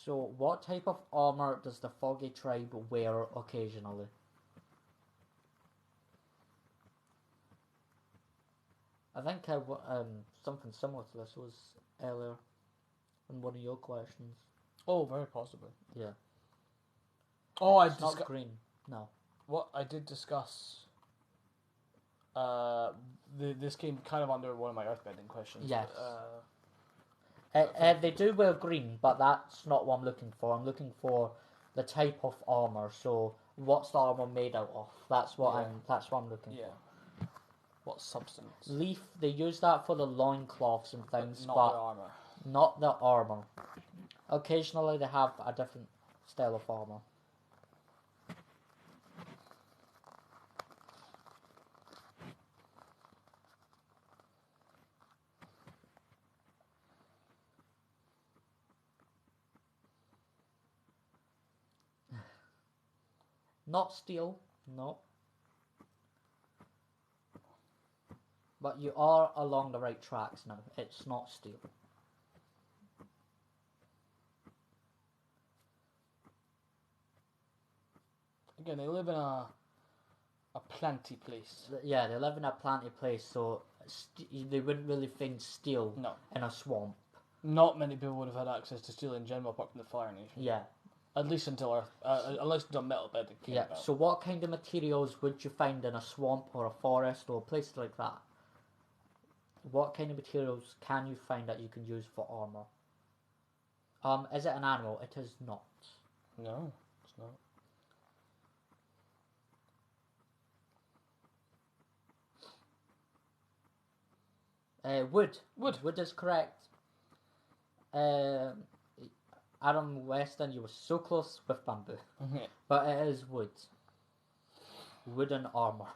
Speaker 3: So, what type of armor does the Foggy tribe wear occasionally? I think something similar to this was earlier in one of your questions.
Speaker 1: Oh, very possibly.
Speaker 3: Yeah.
Speaker 1: Oh,
Speaker 3: It's not green. No.
Speaker 1: What I did discuss. This came kind of under one of my earthbending questions.
Speaker 3: Yes.
Speaker 1: But,
Speaker 3: They do wear green, but that's not what I'm looking for. I'm looking for the type of armor. So, what's the armor made out of? That's what I'm looking
Speaker 1: yeah.
Speaker 3: for.
Speaker 1: What substance?
Speaker 3: Leaf. They use that for the loincloths and things,
Speaker 1: Not
Speaker 3: but
Speaker 1: the armor.
Speaker 3: not the armor. Occasionally, they have a different style of armor. Not steel, no. But you are along the right tracks now. It's not steel.
Speaker 1: Again, they live in a planty place.
Speaker 3: Yeah, they live in a planty place, so they wouldn't really find steel
Speaker 1: No.
Speaker 3: in a swamp.
Speaker 1: Not many people would have had access to steel in general, apart from the Fire Nation.
Speaker 3: Yeah.
Speaker 1: At least until Earth, unless until metal bending came
Speaker 3: Yeah.
Speaker 1: about.
Speaker 3: So what kind of materials would you find in a swamp or a forest or a place like that? What kind of materials can you find that you can use for armor? Is it an animal? It is not.
Speaker 1: No, it's not.
Speaker 3: Wood.
Speaker 1: Wood.
Speaker 3: Wood is correct. Adam Weston, you were so close with bamboo. But it is wood. Wooden armor.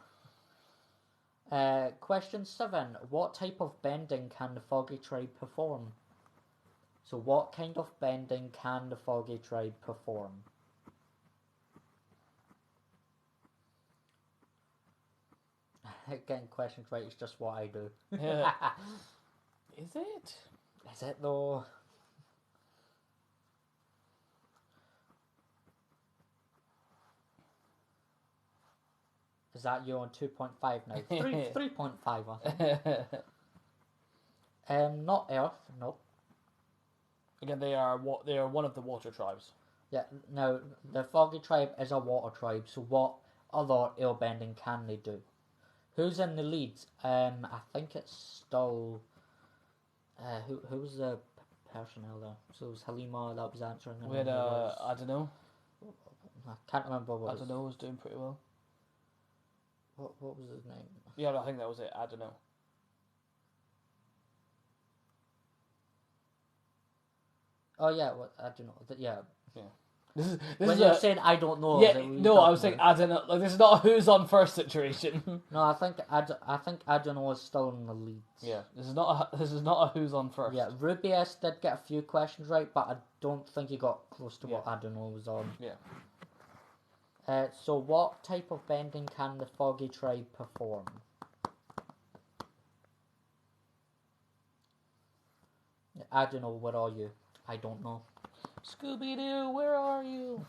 Speaker 3: Question 7. What type of bending can the Foggy tribe perform? So what kind of bending can the Foggy tribe perform? Getting questions right is just what I do.
Speaker 1: Yeah. Is it?
Speaker 3: Is it though? Is that you on 2.5 now? 3.5 I think. Not Earth, nope.
Speaker 1: Again, they are one of the water tribes.
Speaker 3: Yeah, now the Foggy tribe is a water tribe, so what other airbending can they do? Who's in the lead? I think it's still who was the personnel there? So it was Halima that was answering. And
Speaker 1: We had
Speaker 3: then there was-
Speaker 1: I don't know.
Speaker 3: I can't remember what
Speaker 1: I don't know was doing pretty well.
Speaker 3: What was his name?
Speaker 1: Yeah, I think that was it. I don't know.
Speaker 3: Oh yeah, I don't know. Yeah.
Speaker 1: This
Speaker 3: When
Speaker 1: is
Speaker 3: you're
Speaker 1: a,
Speaker 3: saying I don't know,
Speaker 1: yeah.
Speaker 3: is it what you're
Speaker 1: No, I was
Speaker 3: talking
Speaker 1: saying I don't know. Like this is not a who's on first situation.
Speaker 3: No, I think I don't know is still in the lead.
Speaker 1: Yeah, this is not a who's on first.
Speaker 3: Yeah, Rubius did get a few questions right, but I don't think he got close to what
Speaker 1: Yeah.
Speaker 3: I don't know was on.
Speaker 1: Yeah.
Speaker 3: So what type of bending can the Foggy tribe perform? I don't know. What are you? I don't know.
Speaker 1: Scooby-Doo, where are you?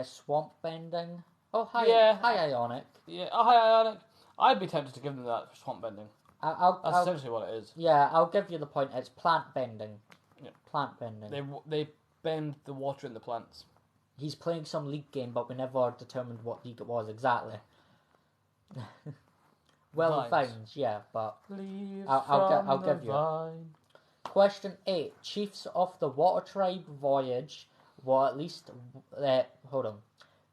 Speaker 3: Swamp bending. Oh, hi,
Speaker 1: Yeah.
Speaker 3: hi, Ionic.
Speaker 1: Yeah, oh, hi, Ionic. I'd be tempted to give them that for swamp bending.
Speaker 3: I'll,
Speaker 1: That's
Speaker 3: I'll,
Speaker 1: essentially what it is.
Speaker 3: yeah, I'll give you the point. It's plant bending.
Speaker 1: Yeah.
Speaker 3: Plant bending.
Speaker 1: They bend the water in the plants.
Speaker 3: He's playing some league game, but we never determined what league it was exactly. Well,
Speaker 1: Vines.
Speaker 3: vines, yeah, but
Speaker 1: Leaves
Speaker 3: I'll
Speaker 1: from
Speaker 3: give
Speaker 1: the
Speaker 3: you.
Speaker 1: vine.
Speaker 3: Question 8. Chiefs of the Water Tribe voyage were at least... hold on.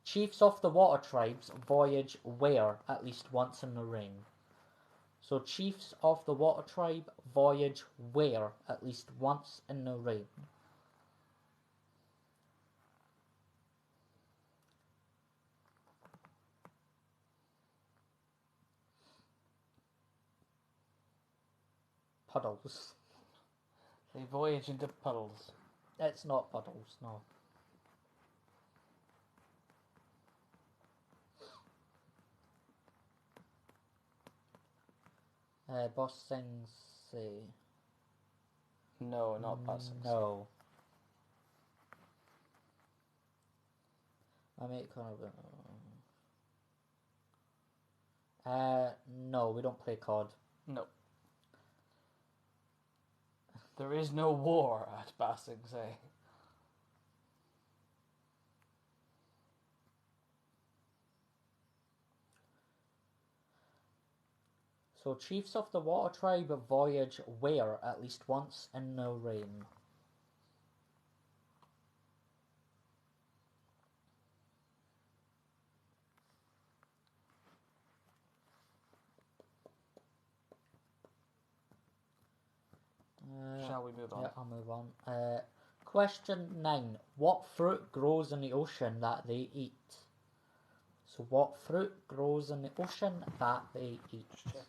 Speaker 3: Chiefs of the Water Tribes voyage where at least once in the rain. So chiefs of the Water Tribe voyage where at least once in the rain. Puddles.
Speaker 1: They voyage into puddles.
Speaker 3: It's not puddles, no. Boss Sing say.
Speaker 1: No, not passing.
Speaker 3: No. I make kind of no, we don't play COD.
Speaker 1: No. There is no war at Basing Say.
Speaker 3: So chiefs of the Water Tribe voyage where at least once in the rain.
Speaker 1: Shall we move on?
Speaker 3: Yeah, I'll move on. Question 9. What fruit grows in the ocean that they eat? So what fruit grows in the ocean that they eat?
Speaker 1: Just check.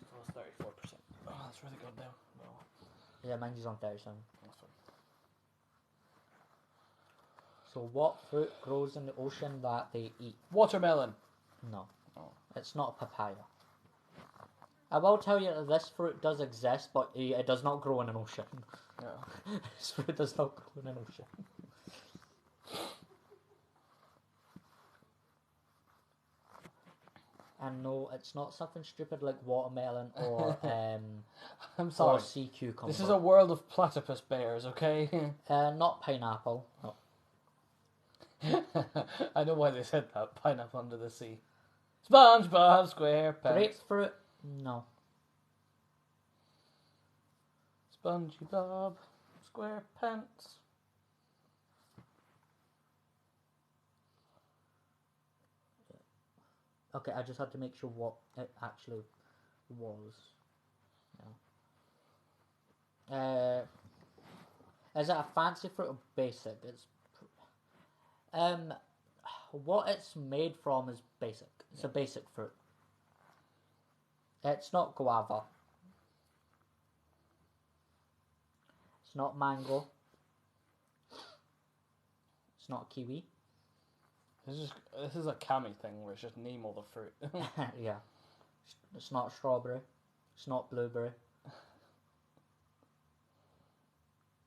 Speaker 1: It's 34%. Oh, that's really good now. No,
Speaker 3: Yeah, mine's on 37.
Speaker 1: that's fine.
Speaker 3: So what fruit grows in the ocean that they eat?
Speaker 1: Watermelon.
Speaker 3: No.
Speaker 1: Oh.
Speaker 3: It's not a papaya. I will tell you that this fruit does exist, but it does not grow in an ocean.
Speaker 1: Yeah.
Speaker 3: This fruit does not grow in an ocean. And no, it's not something stupid like watermelon or
Speaker 1: I'm
Speaker 3: or
Speaker 1: sorry.
Speaker 3: sea cucumber.
Speaker 1: This is a world of platypus bears, okay?
Speaker 3: Not pineapple. No.
Speaker 1: I know why they said that. Pineapple under the sea. SpongeBob SquarePants.
Speaker 3: Grapefruit. No.
Speaker 1: SpongeBob SquarePants.
Speaker 3: Okay, I just had to make sure what it actually was. Yeah. Is it a fancy fruit or basic? It's what it's made from is basic. It's a basic fruit. It's not guava. It's not mango. It's not kiwi.
Speaker 1: This is a Kami thing where it's just name all the fruit.
Speaker 3: Yeah. It's not strawberry. It's not blueberry.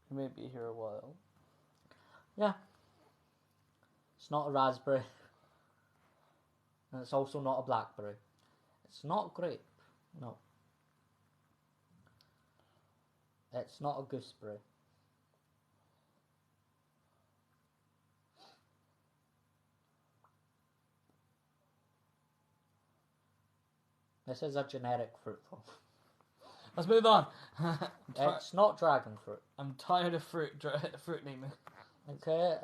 Speaker 1: You may be here a while.
Speaker 3: Yeah. It's not a raspberry. And it's also not a blackberry. It's not grape. No. It's not a gooseberry. This is a generic fruit though.
Speaker 1: Let's move on.
Speaker 3: It's not dragon fruit.
Speaker 1: I'm tired of fruit naming.
Speaker 3: Okay,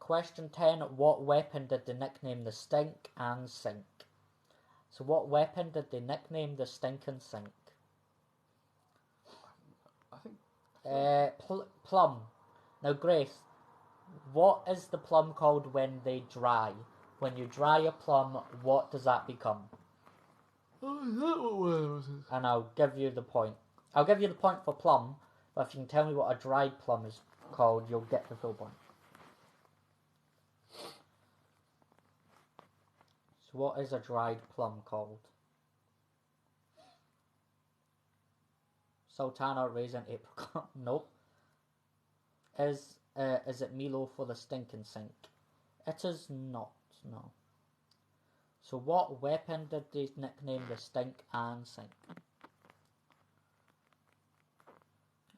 Speaker 3: question 10. What weapon did they nickname the Stink and Sink? So what weapon did they nickname the Stink and Sink?
Speaker 1: I think
Speaker 3: Plum. Now Grace, what is the plum called when they dry? When you dry a plum, what does that become?
Speaker 1: Oh, is that what was it?
Speaker 3: And I'll give you the point. I'll give you the point for plum, but if you can tell me what a dried plum is called, you'll get the full point. So what is a dried plum called? Sultana, raisin, apricot. Nope. Is it Milo for the stinking sink? It is not, no. So what weapon did they nickname the stink and sink?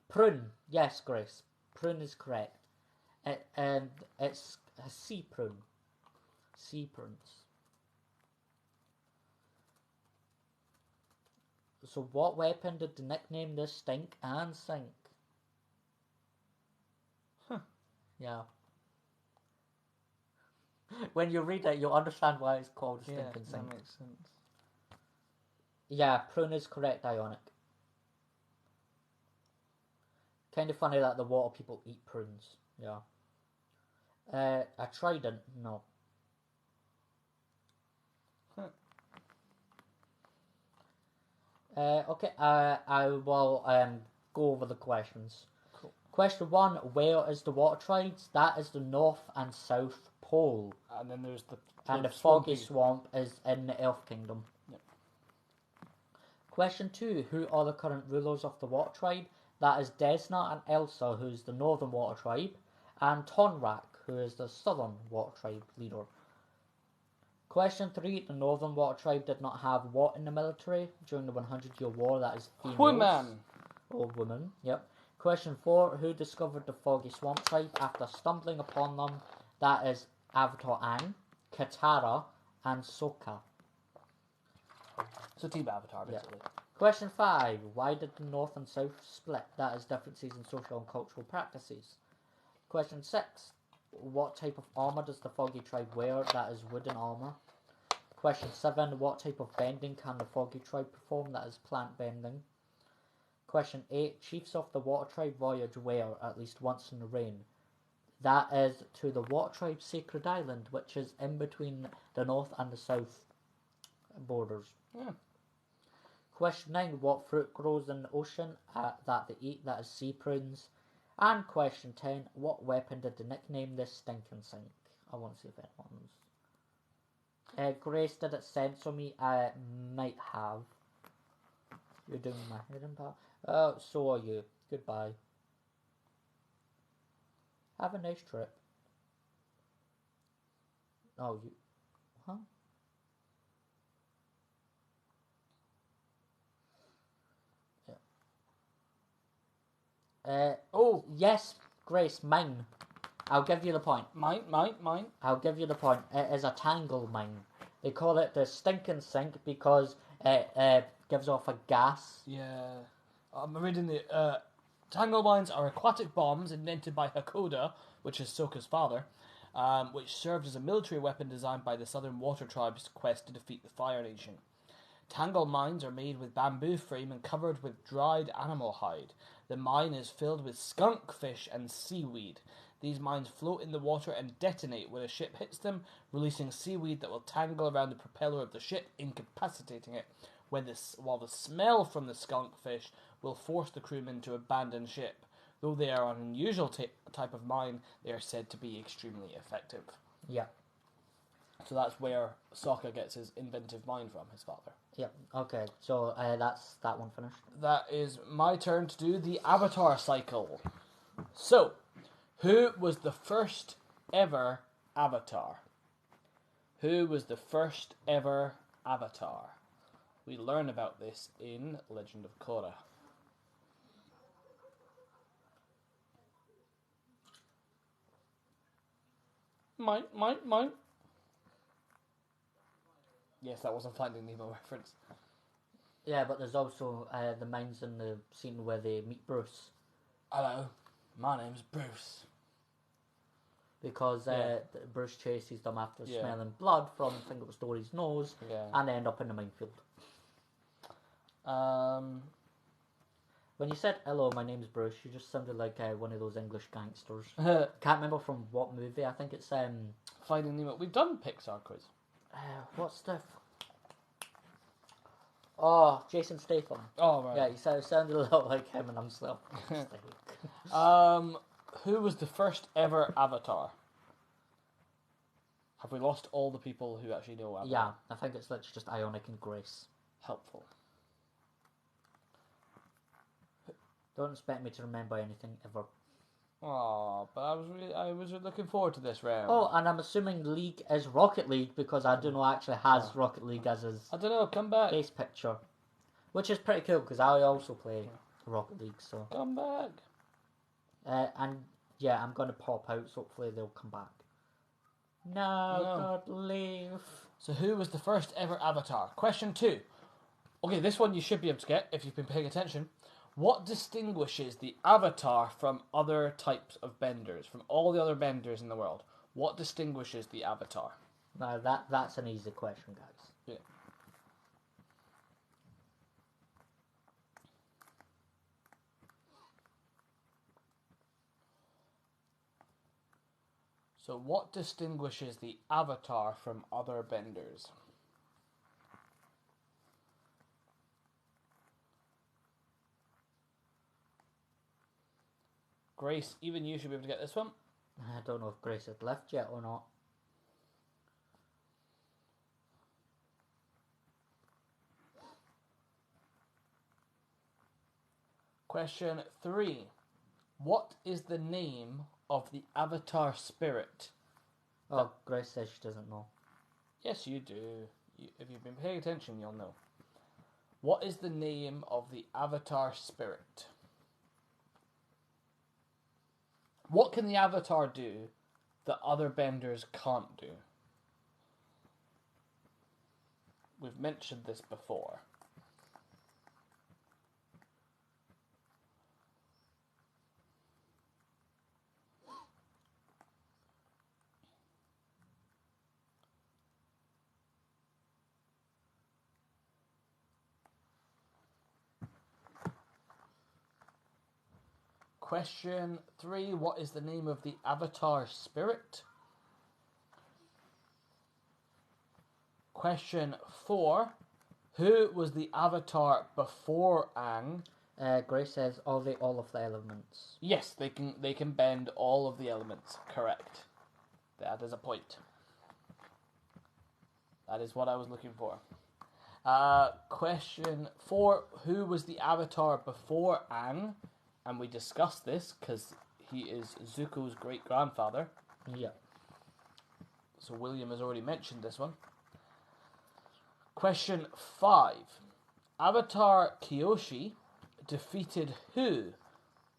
Speaker 3: Prune. Yes, Grace. Prune is correct. It's a sea prune. Sea prunes. So what weapon did they nickname the stink and sink?
Speaker 1: Huh.
Speaker 3: Yeah. When you read it, you'll understand why it's called stink and
Speaker 1: that
Speaker 3: sink.
Speaker 1: makes sense.
Speaker 3: Yeah, prune is correct, Ionic. Kind of funny that the water people eat prunes. Yeah. A trident? No. Okay, I will go over the questions.
Speaker 1: Cool.
Speaker 3: Question 1, where is the water tribes? That is the North and South Pole.
Speaker 1: And then there's the
Speaker 3: And the
Speaker 1: swampy
Speaker 3: Foggy Swamp is in the Elf Kingdom.
Speaker 1: Yep.
Speaker 3: Question 2, who are the current rulers of the water tribe? That is Desna and Elsa, who is the Northern Water Tribe, and Tonrak, who is the Southern Water Tribe leader. Question 3, the Northern Water Tribe did not have what in the military during the 100-Year War? That is females.
Speaker 1: woman.
Speaker 3: Or women, yep. Question 4, who discovered the Foggy Swamp Tribe after stumbling upon them? That is Avatar Aang, Katara, and Sokka.
Speaker 1: So Team Avatar, basically.
Speaker 3: Question 5, why did the North and South split? That is differences in social and cultural practices. Question 6, what type of armour does the Foggy tribe wear? That is wooden armour. Question 7, what type of bending can the Foggy tribe perform? That is plant bending. Question 8, chiefs of the Water tribe voyage where at least once in the rain? That is to the Water tribe's sacred island, which is in between the North and the South borders.
Speaker 1: Yeah.
Speaker 3: Question 9, what fruit grows in the ocean that they eat? That is sea prunes. And question 10, what weapon did they nickname this stinking sink? I want to see if anyone's... Grace, did it censor me? I might have. You're doing my head in, pal. So are you. Goodbye. Have a nice trip. Oh, you... Huh? Oh, yes, Grace, mine. I'll give you the point.
Speaker 1: Mine.
Speaker 3: I'll give you the point. It is a tangle mine. They call it the stinking sink because it gives off a gas.
Speaker 1: Yeah. I'm reading the... Tangle mines are aquatic bombs invented by Hakoda, which is Sokka's father, which served as a military weapon designed by the Southern Water Tribe's quest to defeat the Fire Nation. Tangle mines are made with bamboo frame and covered with dried animal hide. The mine is filled with skunk fish and seaweed. These mines float in the water and detonate when a ship hits them, releasing seaweed that will tangle around the propeller of the ship, incapacitating it, while the smell from the skunk fish will force the crewmen to abandon ship. Though they are an unusual type of mine, they are said to be extremely effective.
Speaker 3: Yeah.
Speaker 1: So that's where Sokka gets his inventive mind from, his father.
Speaker 3: Yep. Okay. So that's that one finished.
Speaker 1: That is my turn to do the Avatar cycle. So, who was the first ever Avatar? Who was the first ever Avatar? We learn about this in Legend of Korra. Mine. Yes, that was a Finding Nemo reference.
Speaker 3: Yeah, but there's also the mines in the scene where they meet Bruce.
Speaker 1: Hello, my name's Bruce.
Speaker 3: Because
Speaker 1: Yeah.
Speaker 3: Bruce chases them after
Speaker 1: Yeah.
Speaker 3: smelling blood from I think it was Dory's nose,
Speaker 1: Yeah.
Speaker 3: and they end up in the minefield. When you said hello, my name's Bruce, you just sounded like one of those English gangsters. Can't remember from what movie. I think it's
Speaker 1: Finding Nemo. We've done Pixar quiz.
Speaker 3: what's the? Oh, Jason Statham.
Speaker 1: Oh right.
Speaker 3: Yeah, you sounded a lot like him, and I'm still.
Speaker 1: Who was the first ever Avatar? Have we lost all the people who actually know Avatar?
Speaker 3: Yeah, I think it's literally just Ionic and Grace.
Speaker 1: Helpful.
Speaker 3: Don't expect me to remember anything ever.
Speaker 1: Oh, but I was looking forward to this round.
Speaker 3: Oh, and I'm assuming League is Rocket League because I do know actually has Rocket League as his
Speaker 1: I don't know. Come back.
Speaker 3: base picture, which is pretty cool because I also play Rocket League. So
Speaker 1: Come back.
Speaker 3: and yeah, I'm gonna pop out. So hopefully they'll come back. No, don't leave.
Speaker 1: So who was the first ever Avatar? Question 2. Okay, this one you should be able to get if you've been paying attention. What distinguishes the Avatar from other types of benders, from all the other benders in the world? What distinguishes the Avatar?
Speaker 3: No, that's an easy question, guys.
Speaker 1: Yeah. So what distinguishes the Avatar from other benders? Grace, even you should be able to get this one.
Speaker 3: I don't know if Grace has left yet or not.
Speaker 1: Question 3. What is the name of the Avatar spirit?
Speaker 3: Oh, Grace says she doesn't know.
Speaker 1: Yes, you do. If you've been paying attention, you'll know. What is the name of the Avatar spirit? What can the Avatar do that other benders can't do? We've mentioned this before. Question 3. What is the name of the Avatar spirit? Question 4. Who was the Avatar before Aang?
Speaker 3: Grace says all of the elements.
Speaker 1: Yes, they can bend all of the elements. Correct. That is a point. That is what I was looking for. Question 4. Who was the Avatar before Aang? And we discussed this because he is Zuko's great-grandfather.
Speaker 3: Yeah.
Speaker 1: So William has already mentioned this one. Question 5. Avatar Kyoshi defeated who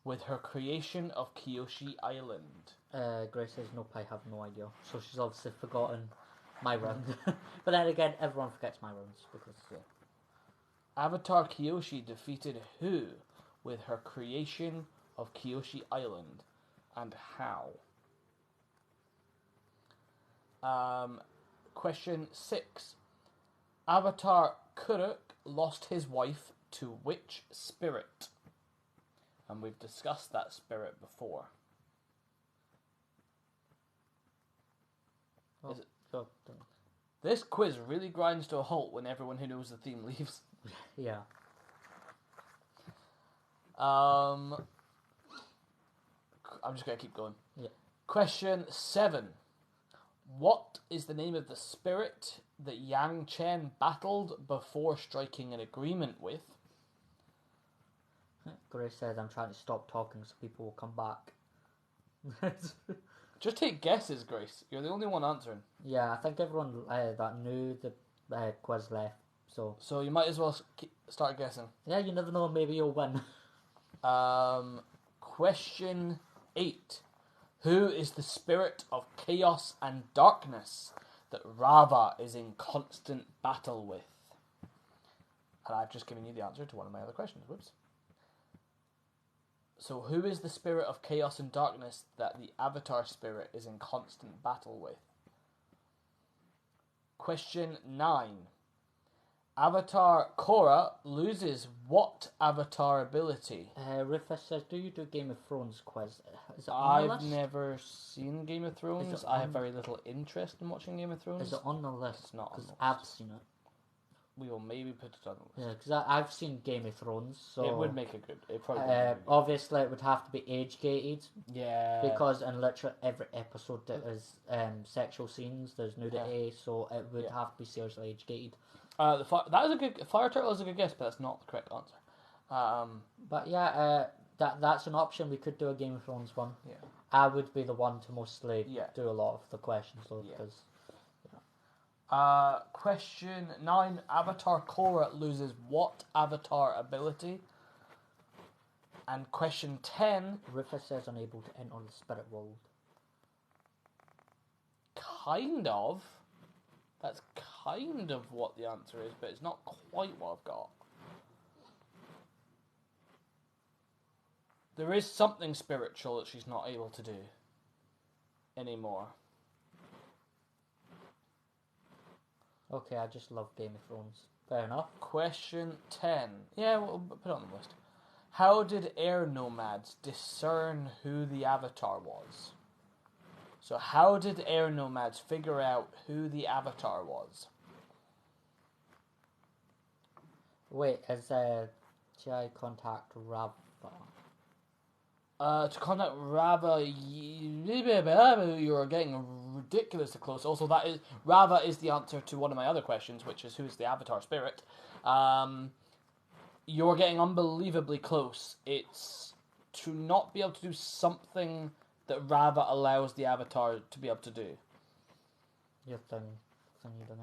Speaker 1: with her creation of Kyoshi Island?
Speaker 3: Grace says nope, I have no idea. So she's obviously forgotten my round. But then again, everyone forgets my rounds because
Speaker 1: Avatar Kyoshi defeated who with her creation of Kyoshi Island, and how? Question 6. Avatar Kuruk lost his wife to which spirit? And we've discussed that spirit before. Is it?
Speaker 3: so,
Speaker 1: This quiz really grinds to a halt when everyone who knows the theme leaves.
Speaker 3: yeah.
Speaker 1: I'm just going to keep going.
Speaker 3: Yeah.
Speaker 1: Question 7. What is the name of the spirit that Yang Chen battled before striking an agreement with?
Speaker 3: Grace says I'm trying to stop talking so people will come back.
Speaker 1: Just take guesses, Grace. You're the only one answering.
Speaker 3: Yeah, I think everyone that knew the quiz left.
Speaker 1: So you might as well start guessing.
Speaker 3: Yeah, you never know. Maybe you'll win.
Speaker 1: Question 8. Who is the spirit of chaos and darkness that Rava is in constant battle with? And I've just given you the answer to one of my other questions. Whoops. So who is the spirit of chaos and darkness that the Avatar spirit is in constant battle with? Question 9. Avatar Korra loses what Avatar ability?
Speaker 3: Rufus says, do you do Game of Thrones quiz? Is it on the
Speaker 1: I've
Speaker 3: list?
Speaker 1: never seen Game of Thrones. I have very little interest in watching Game of Thrones.
Speaker 3: Is it on the list?
Speaker 1: It's not on the
Speaker 3: Because
Speaker 1: list.
Speaker 3: I've seen it.
Speaker 1: We will maybe put it on the
Speaker 3: Yeah,
Speaker 1: list.
Speaker 3: because I've seen Game of Thrones, so
Speaker 1: It would make it good. It probably would make it good.
Speaker 3: obviously it would have to be age gated
Speaker 1: Yeah.
Speaker 3: because in literally every episode there is sexual scenes, there's nudity, so it would have to be seriously age gated.
Speaker 1: That is a good. Fire Turtle is a good guess, but that's not the correct answer.
Speaker 3: But yeah, That's an option. We could do a Game of Thrones one.
Speaker 1: Yeah.
Speaker 3: I would be the one to mostly
Speaker 1: Yeah.
Speaker 3: do a lot of the questions though,
Speaker 1: Yeah.
Speaker 3: because
Speaker 1: Question 9. Avatar Korra loses what avatar ability? And question 10.
Speaker 3: Rufus says unable to enter the spirit world.
Speaker 1: Kind of. That's kind of what the answer is, but it's not quite what I've got. There is something spiritual that she's not able to do anymore.
Speaker 3: Okay, I just love Game of Thrones. Fair enough.
Speaker 1: Question 10. Yeah, we'll put it on the list. How did air nomads discern who the avatar was? So how did air nomads figure out who the avatar was?
Speaker 3: Wait, is should I contact Rava?
Speaker 1: To contact Rava, you are getting ridiculously close. Also, Rava is the answer to one of my other questions, which is who's the avatar spirit. You're getting unbelievably close. It's to not be able to do something that Rava allows the avatar to be able to do.
Speaker 3: Your thing you done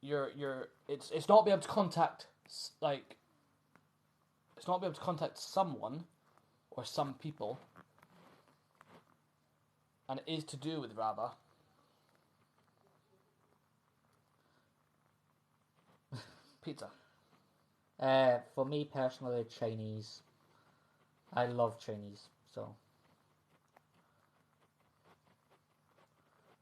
Speaker 3: in.
Speaker 1: It's not be able to contact it's not be able to contact someone or some people, and it is to do with Rava. Pizza.
Speaker 3: For me personally, Chinese. I love Chinese, so.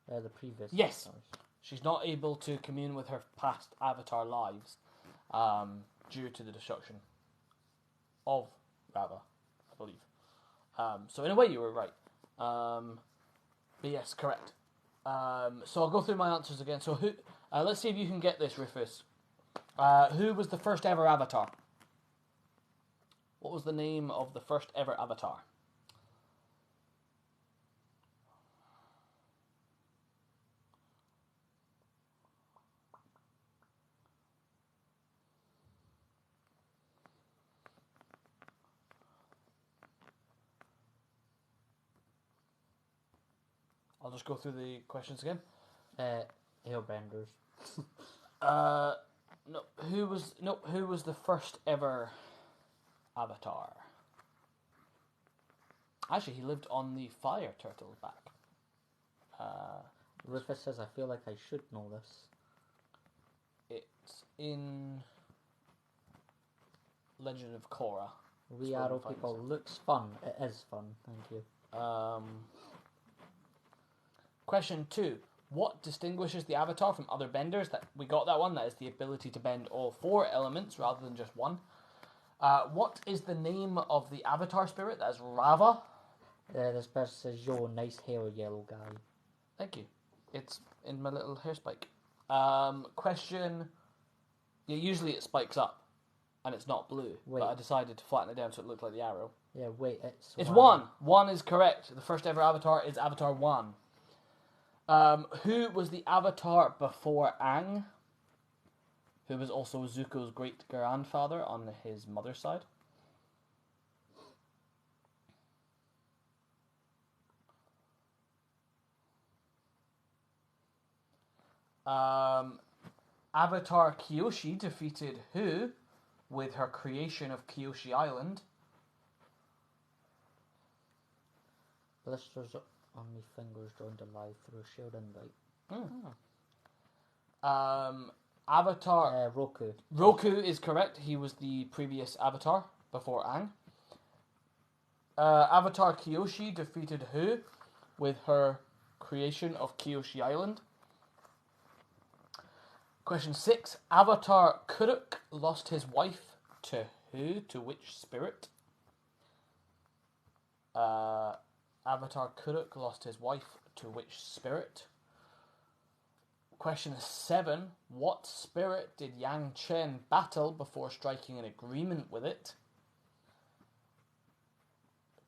Speaker 3: The previous.
Speaker 1: Yes.
Speaker 3: avatars.
Speaker 1: She's not able to commune with her past avatar lives due to the destruction of Rava, I believe. So in a way you were right. But yes, correct. So I'll go through my answers again. So who? Let's see if you can get this, Rufus. Who was the first ever avatar? What was the name of the first ever avatar? I'll just go through the questions again.
Speaker 3: Hellbenders.
Speaker 1: Who was the first ever avatar? Actually, he lived on the fire turtle back.
Speaker 3: Rufus says, I feel like I should know this.
Speaker 1: It's in Legend of Korra.
Speaker 3: We
Speaker 1: where
Speaker 3: Arrow
Speaker 1: we find
Speaker 3: people
Speaker 1: this.
Speaker 3: looks fun. It is fun, thank you.
Speaker 1: Question 2. What distinguishes the avatar from other benders? That we got that one. That is the ability to bend all 4 elements rather than just one. What is the name of the avatar spirit? That is Rava.
Speaker 3: This person says, yo, nice hair, yellow guy.
Speaker 1: Thank you. It's in my little hair spike. Question. Yeah, usually it spikes up, and it's not blue.
Speaker 3: Wait.
Speaker 1: But I decided to flatten it down so it looked like the arrow.
Speaker 3: Yeah, wait,
Speaker 1: It's 1. 1 is correct. The first ever avatar is Avatar 1. Who was the avatar before Aang? Who was also Zuko's great grandfather on his mother's side? Avatar Kyoshi defeated who with her creation of Kyoshi Island?
Speaker 3: Blisters on me fingers joined alive through a shared invite.
Speaker 1: Avatar
Speaker 3: Roku.
Speaker 1: Roku is correct. He was the previous avatar before Aang. Avatar Kyoshi defeated who with her creation of Kyoshi Island? Question 6. Avatar Kuruk lost his wife to who? To which spirit? Avatar Kuruk lost his wife to which spirit? Question 7. What spirit did Yang Chen battle before striking an agreement with it?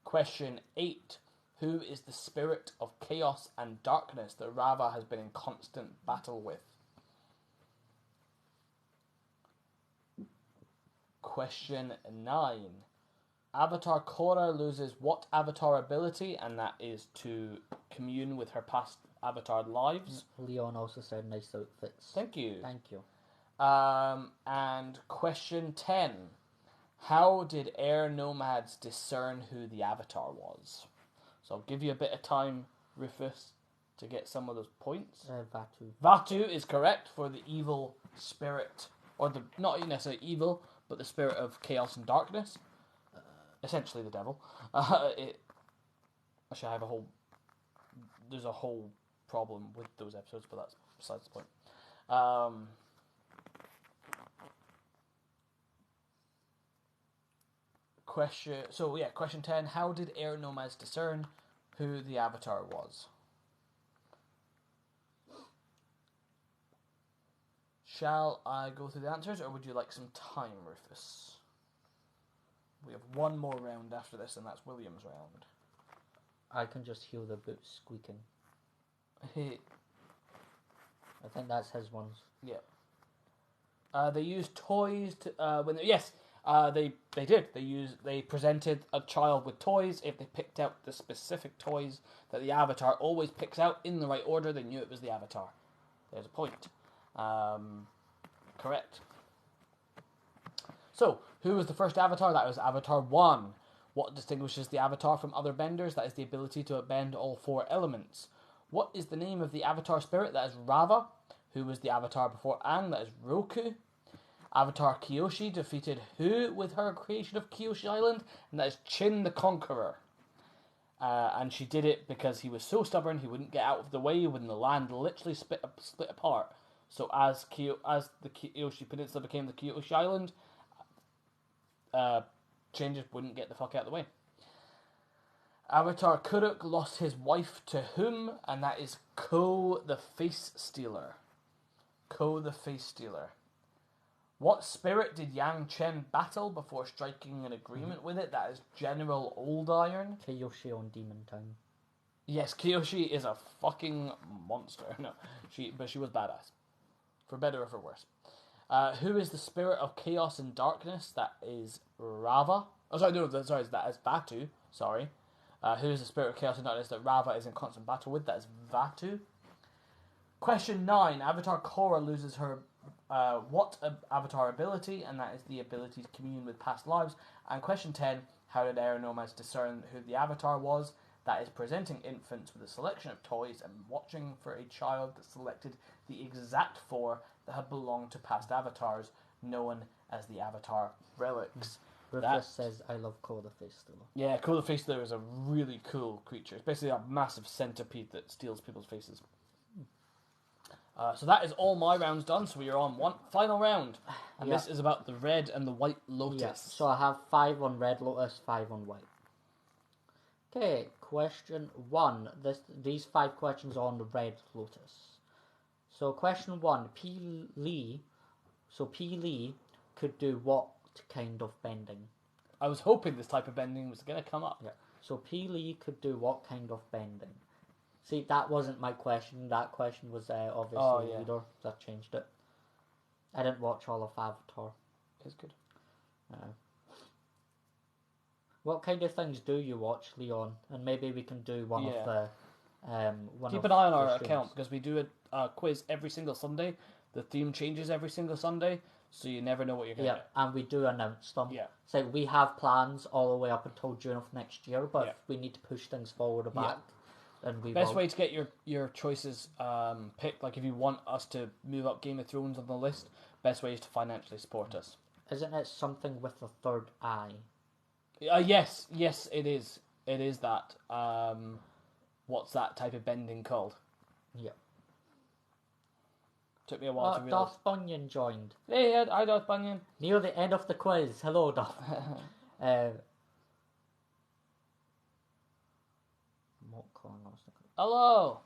Speaker 1: Question 8. Who is the spirit of chaos and darkness that Rava has been in constant battle with? Question 9. Avatar Korra loses what avatar ability? And that is to commune with her past avatar lives.
Speaker 3: Leon also said nice outfits.
Speaker 1: Thank you.
Speaker 3: Thank you.
Speaker 1: And question 10. How did air nomads discern who the avatar was? So I'll give you a bit of time, Rufus, to get some of those points.
Speaker 3: Vatu.
Speaker 1: Vatu is correct for the evil spirit, or the not necessarily evil, but the spirit of chaos and darkness. Essentially the devil. Actually, I have there's a whole problem with those episodes, but that's besides the point. Question 10. How did air nomads discern who the avatar was? Shall I go through the answers, or would you like some time, Rufus? We have one more round after this, and that's William's round.
Speaker 3: I can just hear the boots squeaking. I think that's his ones.
Speaker 1: Yeah. They used toys to they did. They presented a child with toys. If they picked out the specific toys that the avatar always picks out in the right order, they knew it was the avatar. There's a point. Correct. So, who was the first avatar? That was Avatar 1. What distinguishes the avatar from other benders? That is the ability to bend all 4 elements. What is the name of the avatar spirit? That is Rava. Who was the avatar before Aang? That is Roku. Avatar Kyoshi defeated who with her creation of Kyoshi Island? And that is Chin the Conqueror. And she did it because he was so stubborn he wouldn't get out of the way when the land literally split apart. So as the Kyoshi Peninsula became the Kyoshi Island, Chin just wouldn't get the fuck out of the way. Avatar Kuruk lost his wife to whom? And that is Ko the Face Stealer. Ko the Face Stealer. What spirit did Yang Chen battle before striking an agreement with it? That is General Old Iron.
Speaker 3: Kyoshi on Demon Time.
Speaker 1: Yes, Kyoshi is a fucking monster. No, she was badass. For better or for worse. Who is the spirit of chaos and darkness? That is Rava. Oh, sorry, no, sorry, that is Vatu. Sorry. Who is the spirit of chaos and darkness that Rava is in constant battle with? That is Vatu. Question 9. Avatar Korra loses her what avatar ability? And that is the ability to commune with past lives. And question 10. How did air nomads discern who the avatar was? That is presenting infants with a selection of toys and watching for a child that selected the exact 4 that had belonged to past avatars, known as the Avatar Relics.
Speaker 3: Rufus says, I love Ko the Face Stealer.
Speaker 1: Yeah, Ko the Face Stealer is a really cool creature. It's basically a massive centipede that steals people's faces. So that is all my rounds done, so we are on one final round. And this is about the red and the white lotus.
Speaker 3: Yeah, so I have 5 on red lotus, 5 on white. Okay, question 1. These 5 questions are on the red lotus. So question 1, P. Lee could do what kind of bending?
Speaker 1: I was hoping this type of bending was going to come up.
Speaker 3: Yeah. So P. Lee could do what kind of bending? See, that wasn't my question. That question was obviously leader. So I changed it. I didn't watch all of Avatar.
Speaker 1: It's good.
Speaker 3: What kind of things do you watch, Leon? And maybe we can do one of the...
Speaker 1: Keep an eye on our account, because we do a quiz every single Sunday. The theme changes every single Sunday, so you never know what you're going to get.
Speaker 3: And we do announce them.
Speaker 1: Yeah.
Speaker 3: So we have plans all the way up until June of next year, but if we need to push things forward or back, then we
Speaker 1: Best way to get your choices picked, like if you want us to move up Game of Thrones on the list, best way is to financially support us.
Speaker 3: Isn't it something with the third eye?
Speaker 1: Yes, it is. It is that. What's that type of bending called?
Speaker 3: Yeah.
Speaker 1: Took me a while to realize.
Speaker 3: Darth Bunyan joined.
Speaker 1: Hey, hi Darth Bunyan.
Speaker 3: Near the end of the quiz. Hello, Darth.
Speaker 1: Hello.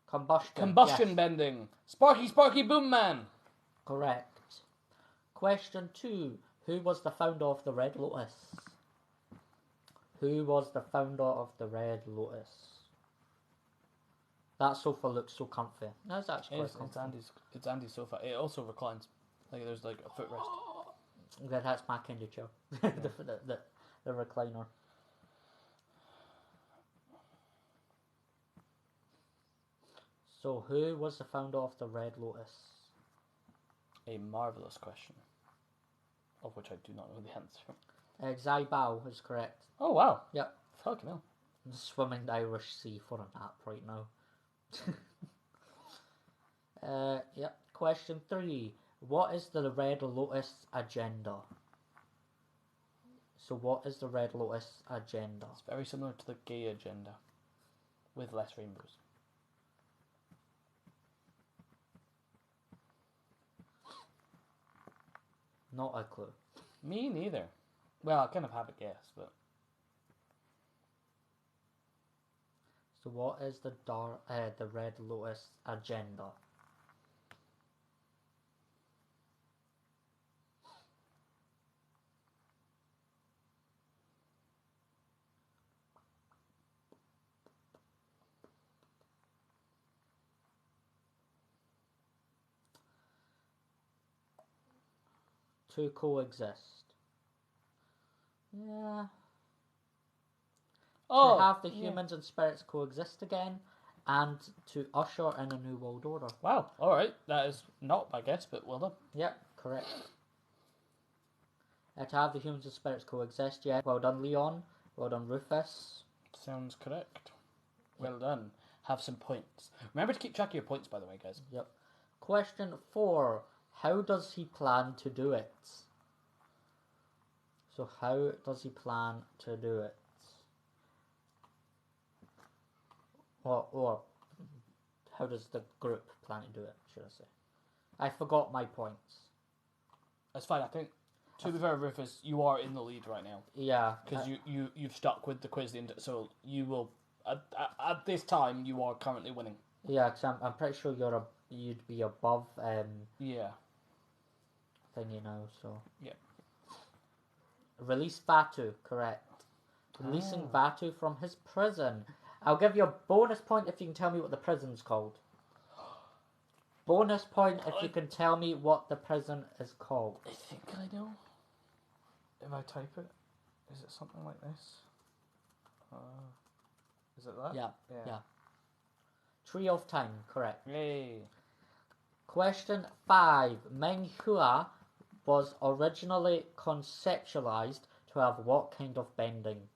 Speaker 3: Combustion
Speaker 1: bending. Sparky Boom Man.
Speaker 3: Correct. Question 2. Who was the founder of the Red Lotus? Who was the founder of the Red Lotus? That sofa looks so comfy. That's actually quite comfy.
Speaker 1: It's Andy's sofa. It also reclines. Like there's like a footrest.
Speaker 3: That's my kind of chair. The recliner. So, who was the founder of the Red Lotus?
Speaker 1: A marvelous question, of which I do not know the answer.
Speaker 3: Zai Bao is correct.
Speaker 1: Oh wow!
Speaker 3: Yep.
Speaker 1: Fucking hell.
Speaker 3: I'm swimming the Irish Sea for a nap right now. Yep. Question 3. What is the Red Lotus agenda? So, what is the Red Lotus agenda?
Speaker 1: It's very similar to the gay agenda, with less rainbows.
Speaker 3: Not a clue.
Speaker 1: Me neither. Well, I kind of have a guess, but
Speaker 3: So, what is the Red Lotus agenda? To coexist. Yeah.
Speaker 1: oh,
Speaker 3: To have the
Speaker 1: yeah.
Speaker 3: humans and spirits coexist again, and to usher in a new world order.
Speaker 1: Wow. All right, that is not my guess, but well done.
Speaker 3: Yep, correct. To have the humans and spirits coexist, yeah. Well done, Leon. Well done, Rufus.
Speaker 1: Sounds correct. Well done. Have some points. Remember to keep track of your points, by the way, guys.
Speaker 3: Yep. Question 4. How does he plan to do it? So how does he plan to do it? Or how does the group plan to do it, should I say? I forgot my points.
Speaker 1: That's fine. I think, to be fair, Rufus, you are in the lead right now.
Speaker 3: Yeah.
Speaker 1: Because you've stuck with the quiz, so you will, at this time, you are currently winning.
Speaker 3: Yeah, because I'm pretty sure you'd be above
Speaker 1: Yeah.
Speaker 3: thingy now, so.
Speaker 1: Yeah.
Speaker 3: Release Batu, correct. Releasing Batu from his prison. I'll give you a bonus point if you can tell me what the prison's called. Bonus point if you can tell me what the prison is called.
Speaker 1: I think I know. If I type it, is it something like this? Is it that?
Speaker 3: Yeah. Tree of Time, correct.
Speaker 1: Yay.
Speaker 3: Question 5. Meng Hua was originally conceptualized to have what kind of bending?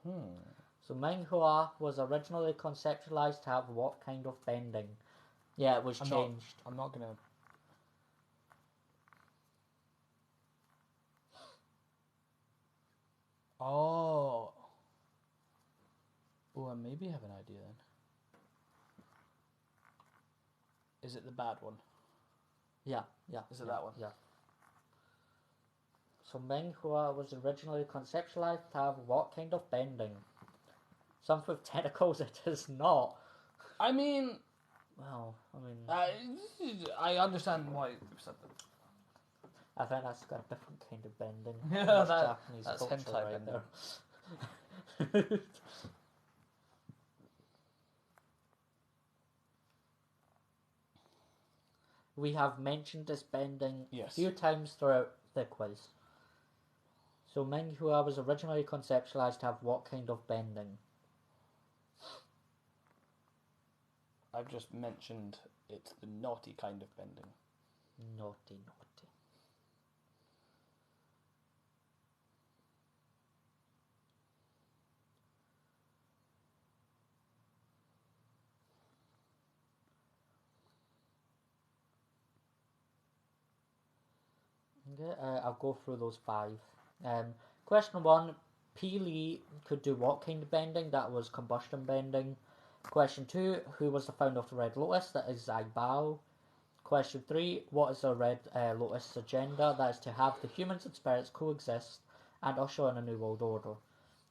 Speaker 3: So Meng Hua was originally conceptualized to have what kind of bending? Yeah, it was changed.
Speaker 1: I'm not gonna. Oh, I maybe have an idea then. Is it the bad one?
Speaker 3: Yeah.
Speaker 1: Is it that one?
Speaker 3: Yeah. So Meng Hua was originally conceptualized to have what kind of bending? Something with tentacles it is not.
Speaker 1: I mean,
Speaker 3: Well, I mean,
Speaker 1: I understand why you said that.
Speaker 3: I think that's got a different kind of bending.
Speaker 1: Yeah,
Speaker 3: That's
Speaker 1: that's
Speaker 3: Japanese culture
Speaker 1: hentai
Speaker 3: right
Speaker 1: bending.
Speaker 3: there. We have mentioned this bending a
Speaker 1: Yes.
Speaker 3: few times throughout the quiz. So Meng Hua was originally conceptualized to have what kind of bending?
Speaker 1: I've just mentioned it's the naughty kind of bending.
Speaker 3: Naughty. Okay, I'll go through those 5. Question 1, Peely could do what kind of bending? That was combustion bending. Question 2, who was the founder of the Red Lotus? That is Zai Bao. Question 3, what is the Red Lotus agenda? That is to have the humans and spirits coexist and usher in a new world order.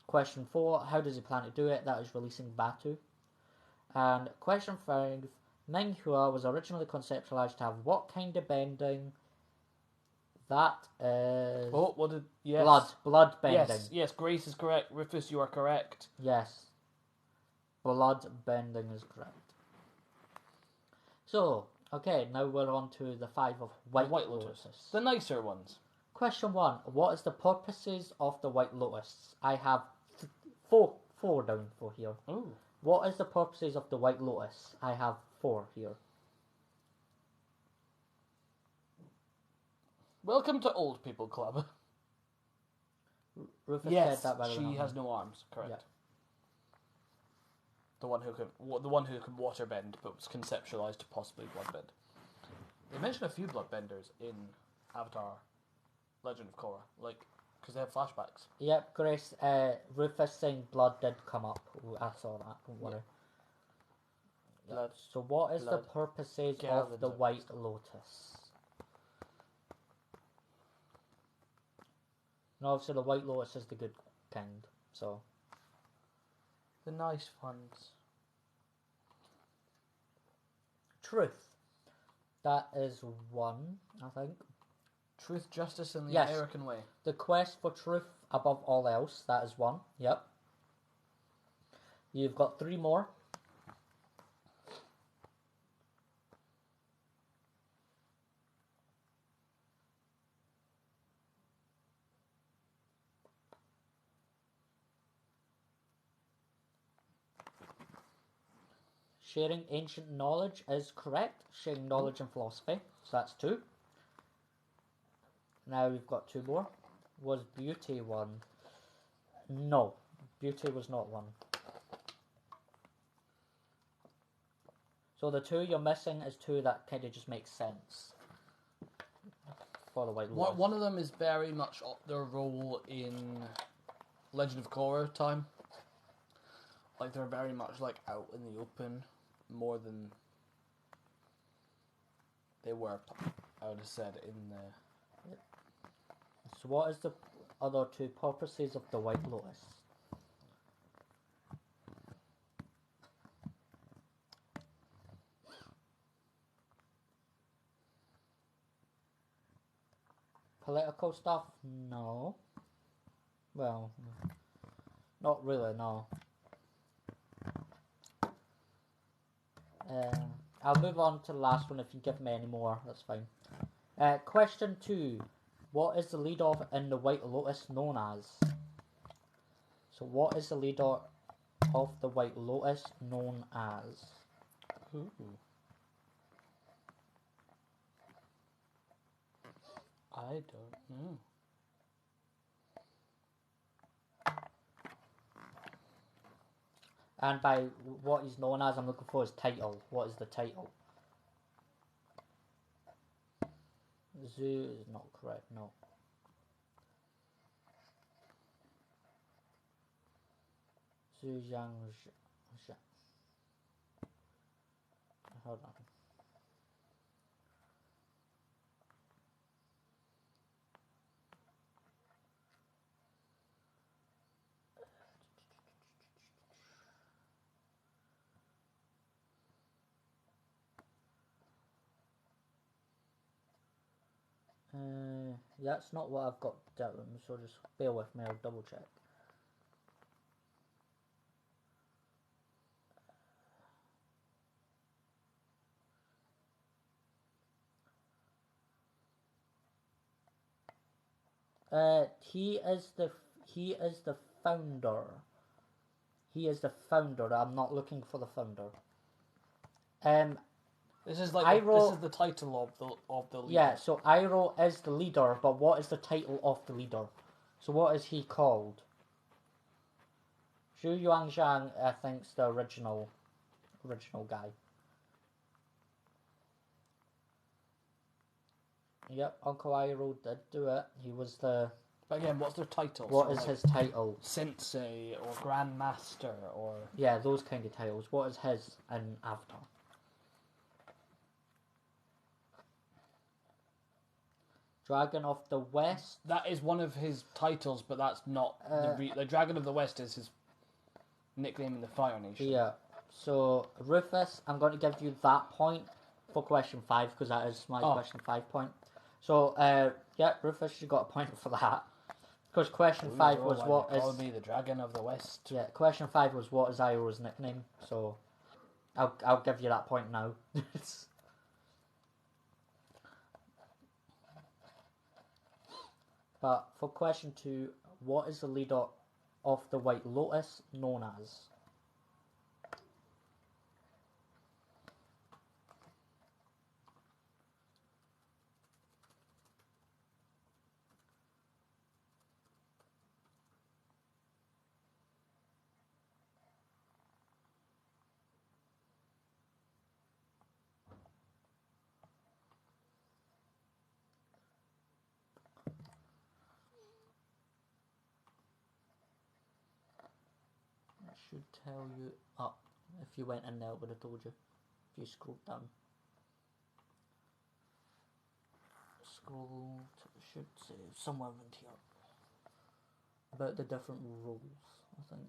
Speaker 3: Question 4, how does he plan to do it? That is releasing Batu. And question 5, Meng Hua was originally conceptualized to have what kind of bending? That is
Speaker 1: Oh, what did... Yes.
Speaker 3: blood bending.
Speaker 1: Yes, Grace is correct. Rufus, you are correct.
Speaker 3: Yes. Blood bending is correct. So, Okay, now we're on to the 5 of White,
Speaker 1: White
Speaker 3: Lotus.
Speaker 1: Lotus. The nicer ones.
Speaker 3: Question 1. What is the purposes of the White Lotus? I have four down for here.
Speaker 1: Ooh.
Speaker 3: What is the purposes of the White Lotus? I have 4 here.
Speaker 1: Welcome to Old People Club.
Speaker 3: Rufus
Speaker 1: Yes,
Speaker 3: said that better than
Speaker 1: she
Speaker 3: I
Speaker 1: has
Speaker 3: did.
Speaker 1: no arms. Correct.
Speaker 3: Yeah.
Speaker 1: The one who can waterbend, but was conceptualized to possibly bloodbend. They mention a few bloodbenders in Avatar: Legend of Korra, because they have flashbacks.
Speaker 3: Yep, Grace, Rufus saying blood did come up. Ooh, I saw that, don't worry.
Speaker 1: Yeah. Blood.
Speaker 3: So what is the
Speaker 1: Blood.
Speaker 3: purposes
Speaker 1: Gallons
Speaker 3: of the
Speaker 1: of
Speaker 3: White
Speaker 1: stuff.
Speaker 3: Lotus? And obviously the White Lotus is the good kind, so...
Speaker 1: The nice ones.
Speaker 3: Truth. That is 1, I think.
Speaker 1: Truth, justice, and the
Speaker 3: Yes.
Speaker 1: American way.
Speaker 3: The quest for truth above all else, that is 1, yep. You've got 3 more. Sharing ancient knowledge is correct. Sharing knowledge and philosophy, so that's 2. Now we've got 2 more. Was beauty 1? No, beauty was not 1. So the 2 you're missing is 2 that kind of just makes sense for the White Lotus.
Speaker 1: One of them is very much their role in Legend of Korra time. Like, they're very much out in the open more than they were, I would have said, in the...
Speaker 3: So what is the other 2 purposes of the White Lotus? Political stuff? No. Well, not really, no. I'll move on to the last one. If you give me any more, that's fine. Question 2. What is the leader in the White Lotus known as? So what is the leader of the White Lotus known as?
Speaker 1: Ooh. I don't know.
Speaker 3: And by what he's known as, I'm looking for his title. What is the title? Zoo is not correct, no. Zhu Yang. Hold on. That's not what I've got down, so just bear with me, I'll double check. He is the founder. He is the founder. I'm not looking for the founder.
Speaker 1: This is
Speaker 3: Iroh-
Speaker 1: this is the title of the leader.
Speaker 3: Yeah, so Iroh is the leader, but what is the title of the leader? So what is he called? Zhu Yuanzhang, I think, is the original guy. Yep, Uncle Iroh did do it. He was the...
Speaker 1: But again, what's their title?
Speaker 3: What
Speaker 1: So,
Speaker 3: is his title?
Speaker 1: Sensei or Grandmaster or...
Speaker 3: Yeah, those kind of titles. What is his in Avatar? Dragon of the West.
Speaker 1: That is one of his titles, but that's not the Dragon of the West is his nickname in the Fire Nation.
Speaker 3: Yeah. So Rufus, I'm going to give you that point for question 5 because that is my question 5 point. So yeah, Rufus, you got a point for that. Because question 5 was what is...
Speaker 1: Call me the Dragon of the West.
Speaker 3: Yeah, question 5 was what is Iroh's nickname. So I'll give you that point now. But for question 2, what is the leader of the White Lotus known as? It should tell you up. If you went in there, it would have told you. If you scrolled down. Scroll to, it should say somewhere around here. About the different roles, I think.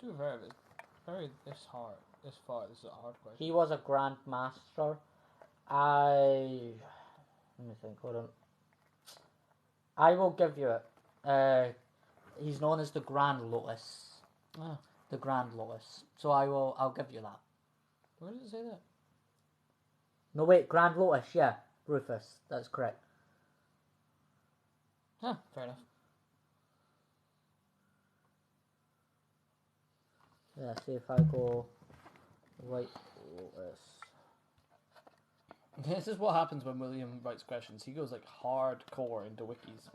Speaker 1: Too very this hard. This far, this is a hard question.
Speaker 3: He was a Grand Master. Let me think, hold on. I will give you it. He's known as the Grand Lotus.
Speaker 1: Ah,
Speaker 3: The Grand Lotus. So I'll give you that.
Speaker 1: where does it say that?
Speaker 3: No wait, Grand Lotus, yeah. Rufus, that's correct.
Speaker 1: Huh, fair enough.
Speaker 3: Yeah, see if I go White Lotus.
Speaker 1: This is what happens when William writes questions. He goes like hardcore into wikis.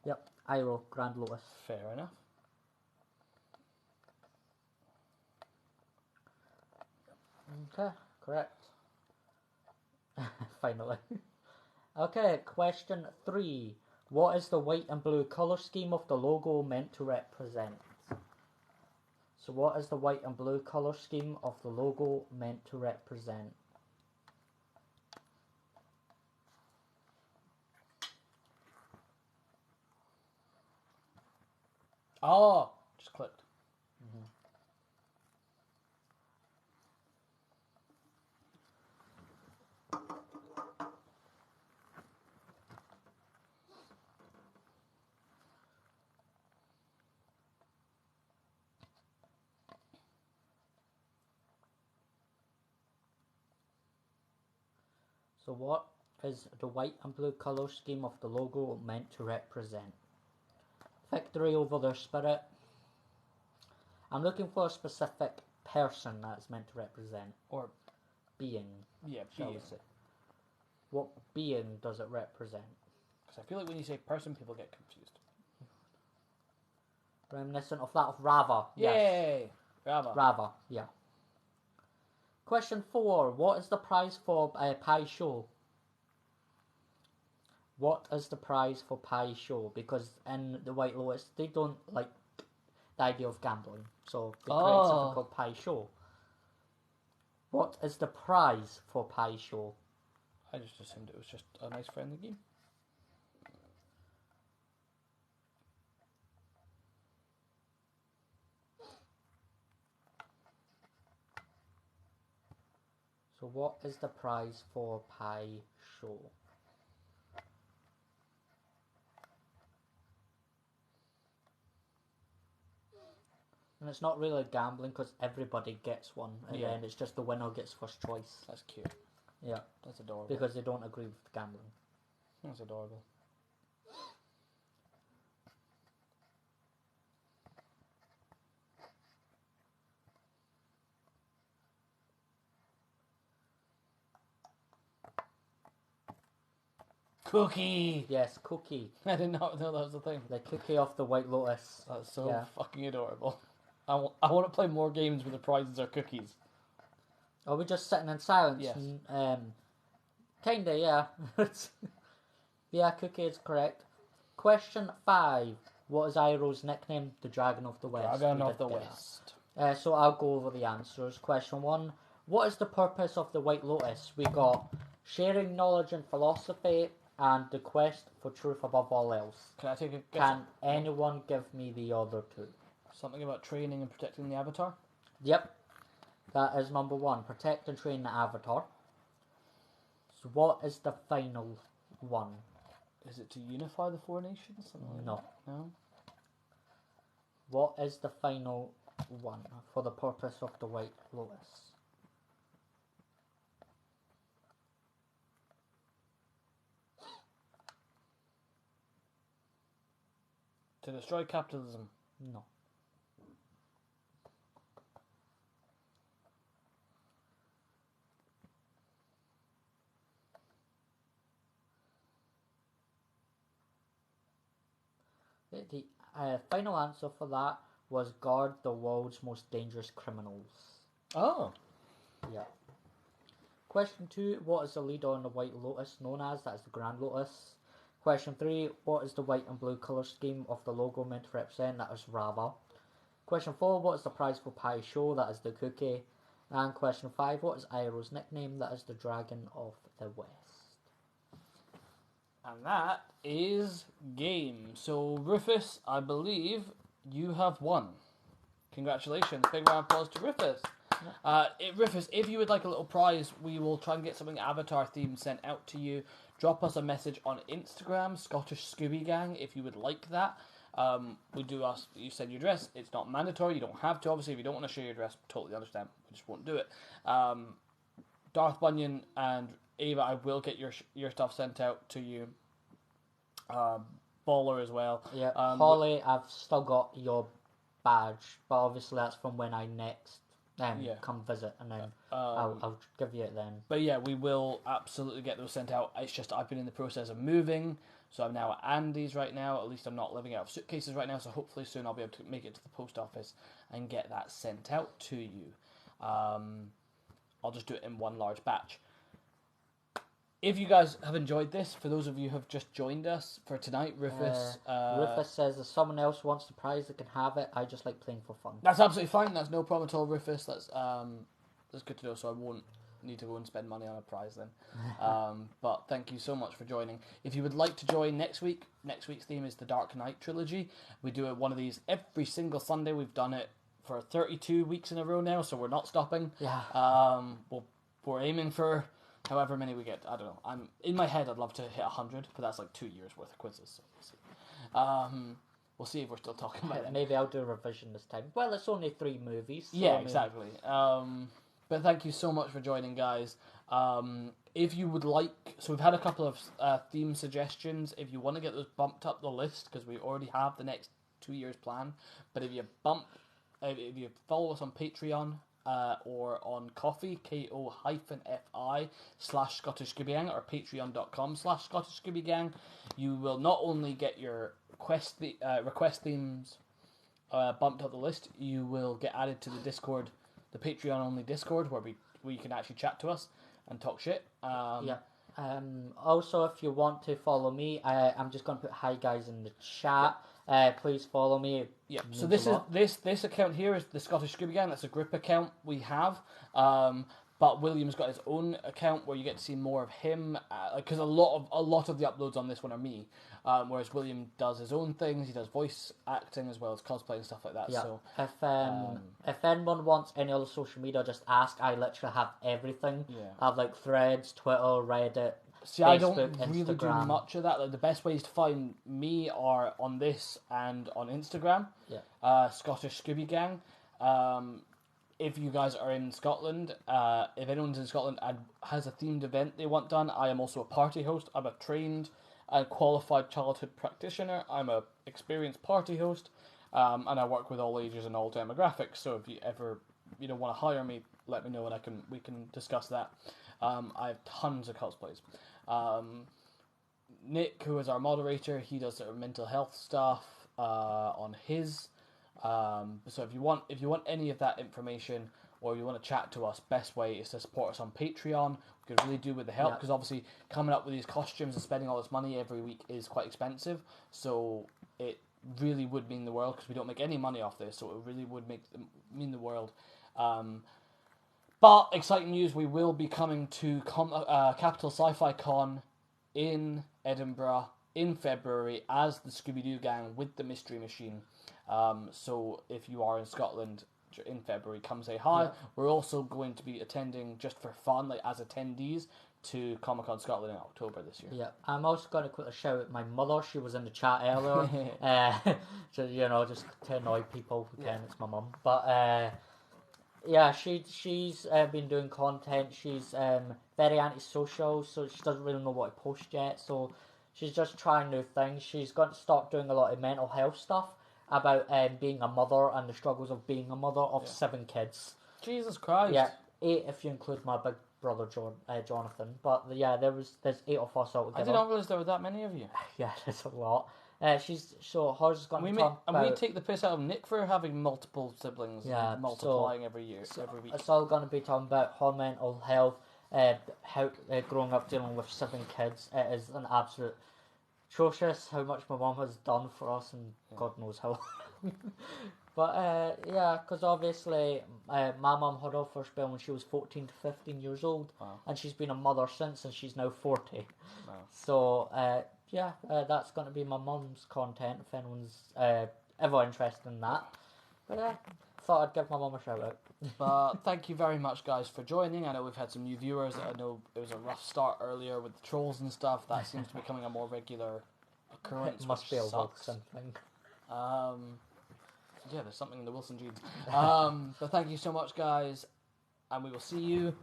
Speaker 3: Yep, Iroh, Grand Lotus.
Speaker 1: Fair enough.
Speaker 3: Okay, correct. Finally. Okay, question 3. What is the white and blue colour scheme of the logo meant to represent? So what is the white and blue colour scheme of the logo meant to represent?
Speaker 1: Oh, just clicked.
Speaker 3: So what is the white and blue colour scheme of the logo meant to represent? Victory over their spirit. I'm looking for a specific person that it's meant to represent.
Speaker 1: Or
Speaker 3: Being,
Speaker 1: yeah,
Speaker 3: shall we say. What being does it represent?
Speaker 1: Because I feel like when you say person, people get confused.
Speaker 3: Reminiscent of that of Rava. Yes.
Speaker 1: Yay! Rava.
Speaker 3: Rava, yeah. Question 4. What is the prize for Pai Show? What is the prize for Pai Show? Because in the White Lotus, they don't like the idea of gambling. So they create something called Pai Show. What is the prize for Pai Show?
Speaker 1: I just assumed it was just a nice friendly game.
Speaker 3: So what is the prize for Pai Show? And it's not really gambling because everybody gets one, and
Speaker 1: Yeah.
Speaker 3: then it's just the winner gets first choice.
Speaker 1: That's cute.
Speaker 3: Yeah,
Speaker 1: That's adorable.
Speaker 3: because they don't agree with gambling.
Speaker 1: That's adorable. Cookie!
Speaker 3: Yes, cookie.
Speaker 1: I did not know that was a thing.
Speaker 3: The cookie off the White Lotus.
Speaker 1: That's so
Speaker 3: Yeah.
Speaker 1: fucking adorable. I want to play more games where the prizes are cookies.
Speaker 3: Are we just sitting in silence?
Speaker 1: Yes.
Speaker 3: Kinda, yeah. Yeah, cookie is correct. Question 5. What is Iroh's nickname? The Dragon of the West.
Speaker 1: Dragon
Speaker 3: We
Speaker 1: of
Speaker 3: did
Speaker 1: the
Speaker 3: get that.
Speaker 1: West.
Speaker 3: So I'll go over the answers. Question 1. What is the purpose of the White Lotus? We got sharing knowledge and philosophy and the quest for truth above all else.
Speaker 1: Can I take a guess?
Speaker 3: Can anyone give me the other two?
Speaker 1: Something about training and protecting the Avatar?
Speaker 3: Yep. That is number 1. Protect and train the Avatar. So what is the final one?
Speaker 1: Is it to unify the four nations? Something like
Speaker 3: No.
Speaker 1: that? No?
Speaker 3: What is the final one for the purpose of the White Lotus?
Speaker 1: To destroy capitalism.
Speaker 3: No. The final answer for that was guard the world's most dangerous criminals.
Speaker 1: Oh.
Speaker 3: Yeah. Question 2, what is the leader on the White Lotus known as? That is the Grand Lotus. Question 3, what is the white and blue colour scheme of the logo meant to represent? That is Rava. Question 4, what is the prize for Pie Show? That is the cookie. And question 5, what is Iroh's nickname? That is the Dragon of the West.
Speaker 1: And that is game. So, Rufus, I believe you have won. Congratulations. Big round of applause to Rufus. Rufus, if you would like a little prize, we will try and get something Avatar themed sent out to you. Drop us a message on Instagram, Scottish Scooby Gang, if you would like that. We do ask that you send your address. It's not mandatory. You don't have to. Obviously, if you don't want to share your address, totally understand. We just won't do it. Darth Bunyan and Ava, I will get your stuff sent out to you. Baller as well.
Speaker 3: Yeah, Holly, I've still got your badge, but obviously that's from when I next come visit, and then I'll give you it then.
Speaker 1: But yeah, we will absolutely get those sent out. It's just I've been in the process of moving, so I'm now at Andy's right now. At least I'm not living out of suitcases right now, so hopefully soon I'll be able to make it to the post office and get that sent out to you. I'll just do it in one large batch. If you guys have enjoyed this, for those of you who have just joined us for tonight, Rufus...
Speaker 3: Rufus says if someone else wants the prize, they can have it. I just like playing for fun.
Speaker 1: That's absolutely fine. That's no problem at all, Rufus. That's good to know, so I won't need to go and spend money on a prize then. But thank you so much for joining. If you would like to join next week's theme is the Dark Knight trilogy. We do one of these every single Sunday. We've done it for 32 weeks in a row now, so we're not stopping.
Speaker 3: Yeah.
Speaker 1: We're aiming for... however many we get, I don't know. I'm in my head. I'd love to hit 100, but that's like 2 years worth of quizzes. So we'll see. We'll see if we're still talking about it.
Speaker 3: Maybe I'll do a revision this time. Well, it's only 3 movies. So
Speaker 1: yeah, exactly. But thank you so much for joining, guys. If you would like, so we've had a couple of theme suggestions. If you want to get those bumped up the list, because we already have the next 2 years plan. But if you follow us on Patreon. Or on Ko-fi, ko-fi/Scottish Scooby Gang, or patreon.com/Scottish Scooby Gang, you will not only get your request themes bumped up the list, you will get added to the Discord, the Patreon only Discord, where you can actually chat to us and talk shit.
Speaker 3: Also, if you want to follow me, I'm just going to put hi guys in the chat. Please follow me.
Speaker 1: Yeah. So this account here is the Scottish Scooby Gang. That's a group account we have. But William's got his own account where you get to see more of him, because a lot of the uploads on this one are me, whereas William does his own things. He does voice acting as well as cosplay and stuff like that.
Speaker 3: Yeah.
Speaker 1: So
Speaker 3: if anyone wants any other social media, just ask. I literally have everything.
Speaker 1: Yeah.
Speaker 3: I have like Threads, Twitter, Reddit.
Speaker 1: See,
Speaker 3: Facebook,
Speaker 1: I don't really
Speaker 3: Instagram.
Speaker 1: do much of that. Like, the best ways to find me are on this and on Instagram.
Speaker 3: Yeah.
Speaker 1: Scottish Scooby Gang. If you guys are in Scotland, if anyone's in Scotland and has a themed event they want done, I am also a party host. I'm a trained and qualified childhood practitioner. I'm a experienced party host, and I work with all ages and all demographics. So if you ever want to hire me, let me know and we can discuss that. I have tons of cosplays. Nick, who is our moderator, he does sort of mental health stuff on his. So if you want any of that information, or you want to chat to us, best way is to support us on Patreon. We could really do with the help, because obviously coming up with these costumes and spending all this money every week is quite expensive. So it really would mean the world, because we don't make any money off this. So it really would mean the world. But exciting news, we will be coming to Capital Sci-Fi Con in Edinburgh in February as the Scooby-Doo Gang with the Mystery Machine. So if you are in Scotland in February, come say hi. Yeah. We're also going to be attending just for fun, like as attendees, to Comic-Con Scotland in October this year.
Speaker 3: Yeah, I'm also going to quickly shout out my mother. She was in the chat earlier. So, just to annoy people. Again, it's my mum. But yeah, she's been doing content. She's very antisocial, so she doesn't really know what to post yet. So She's just trying new things. She's going to start doing a lot of mental health stuff about being a mother and the struggles of being a mother of 7 kids.
Speaker 1: Jesus Christ.
Speaker 3: Yeah, 8 if you include my big brother Jonathan. But yeah, there's 8 of us altogether.
Speaker 1: I did not realise there were that many of you.
Speaker 3: Yeah, there's a lot. Hers is going to talk about...
Speaker 1: And we take the piss out of Nick for having multiple siblings and multiplying every year, every week.
Speaker 3: It's all going to be talking about her mental health, how growing up dealing with 7 kids. It is an absolute atrocious how much my mum has done for us, and God knows how. But yeah, because obviously my mum had her first bill when she was 14 to 15 years old, and she's been a mother since, and she's now 40.
Speaker 1: Wow.
Speaker 3: So yeah, that's going to be my mum's content if anyone's ever interested in that. But yeah, thought I'd give my mum a shout out.
Speaker 1: But thank you very much, guys, for joining. I know we've had some new viewers. I know it was a rough start earlier with the trolls and stuff. That seems to be becoming a more regular occurrence.
Speaker 3: It must be a Wilson thing.
Speaker 1: Yeah, there's something in the Wilson genes. But thank you so much, guys, and we will see you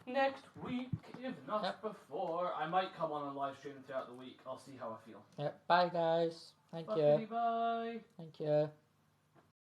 Speaker 1: next week, if not before. I might come on a live stream throughout the week. I'll see how I feel.
Speaker 3: Bye, guys. Thank you.
Speaker 1: Bye.
Speaker 3: Thank you.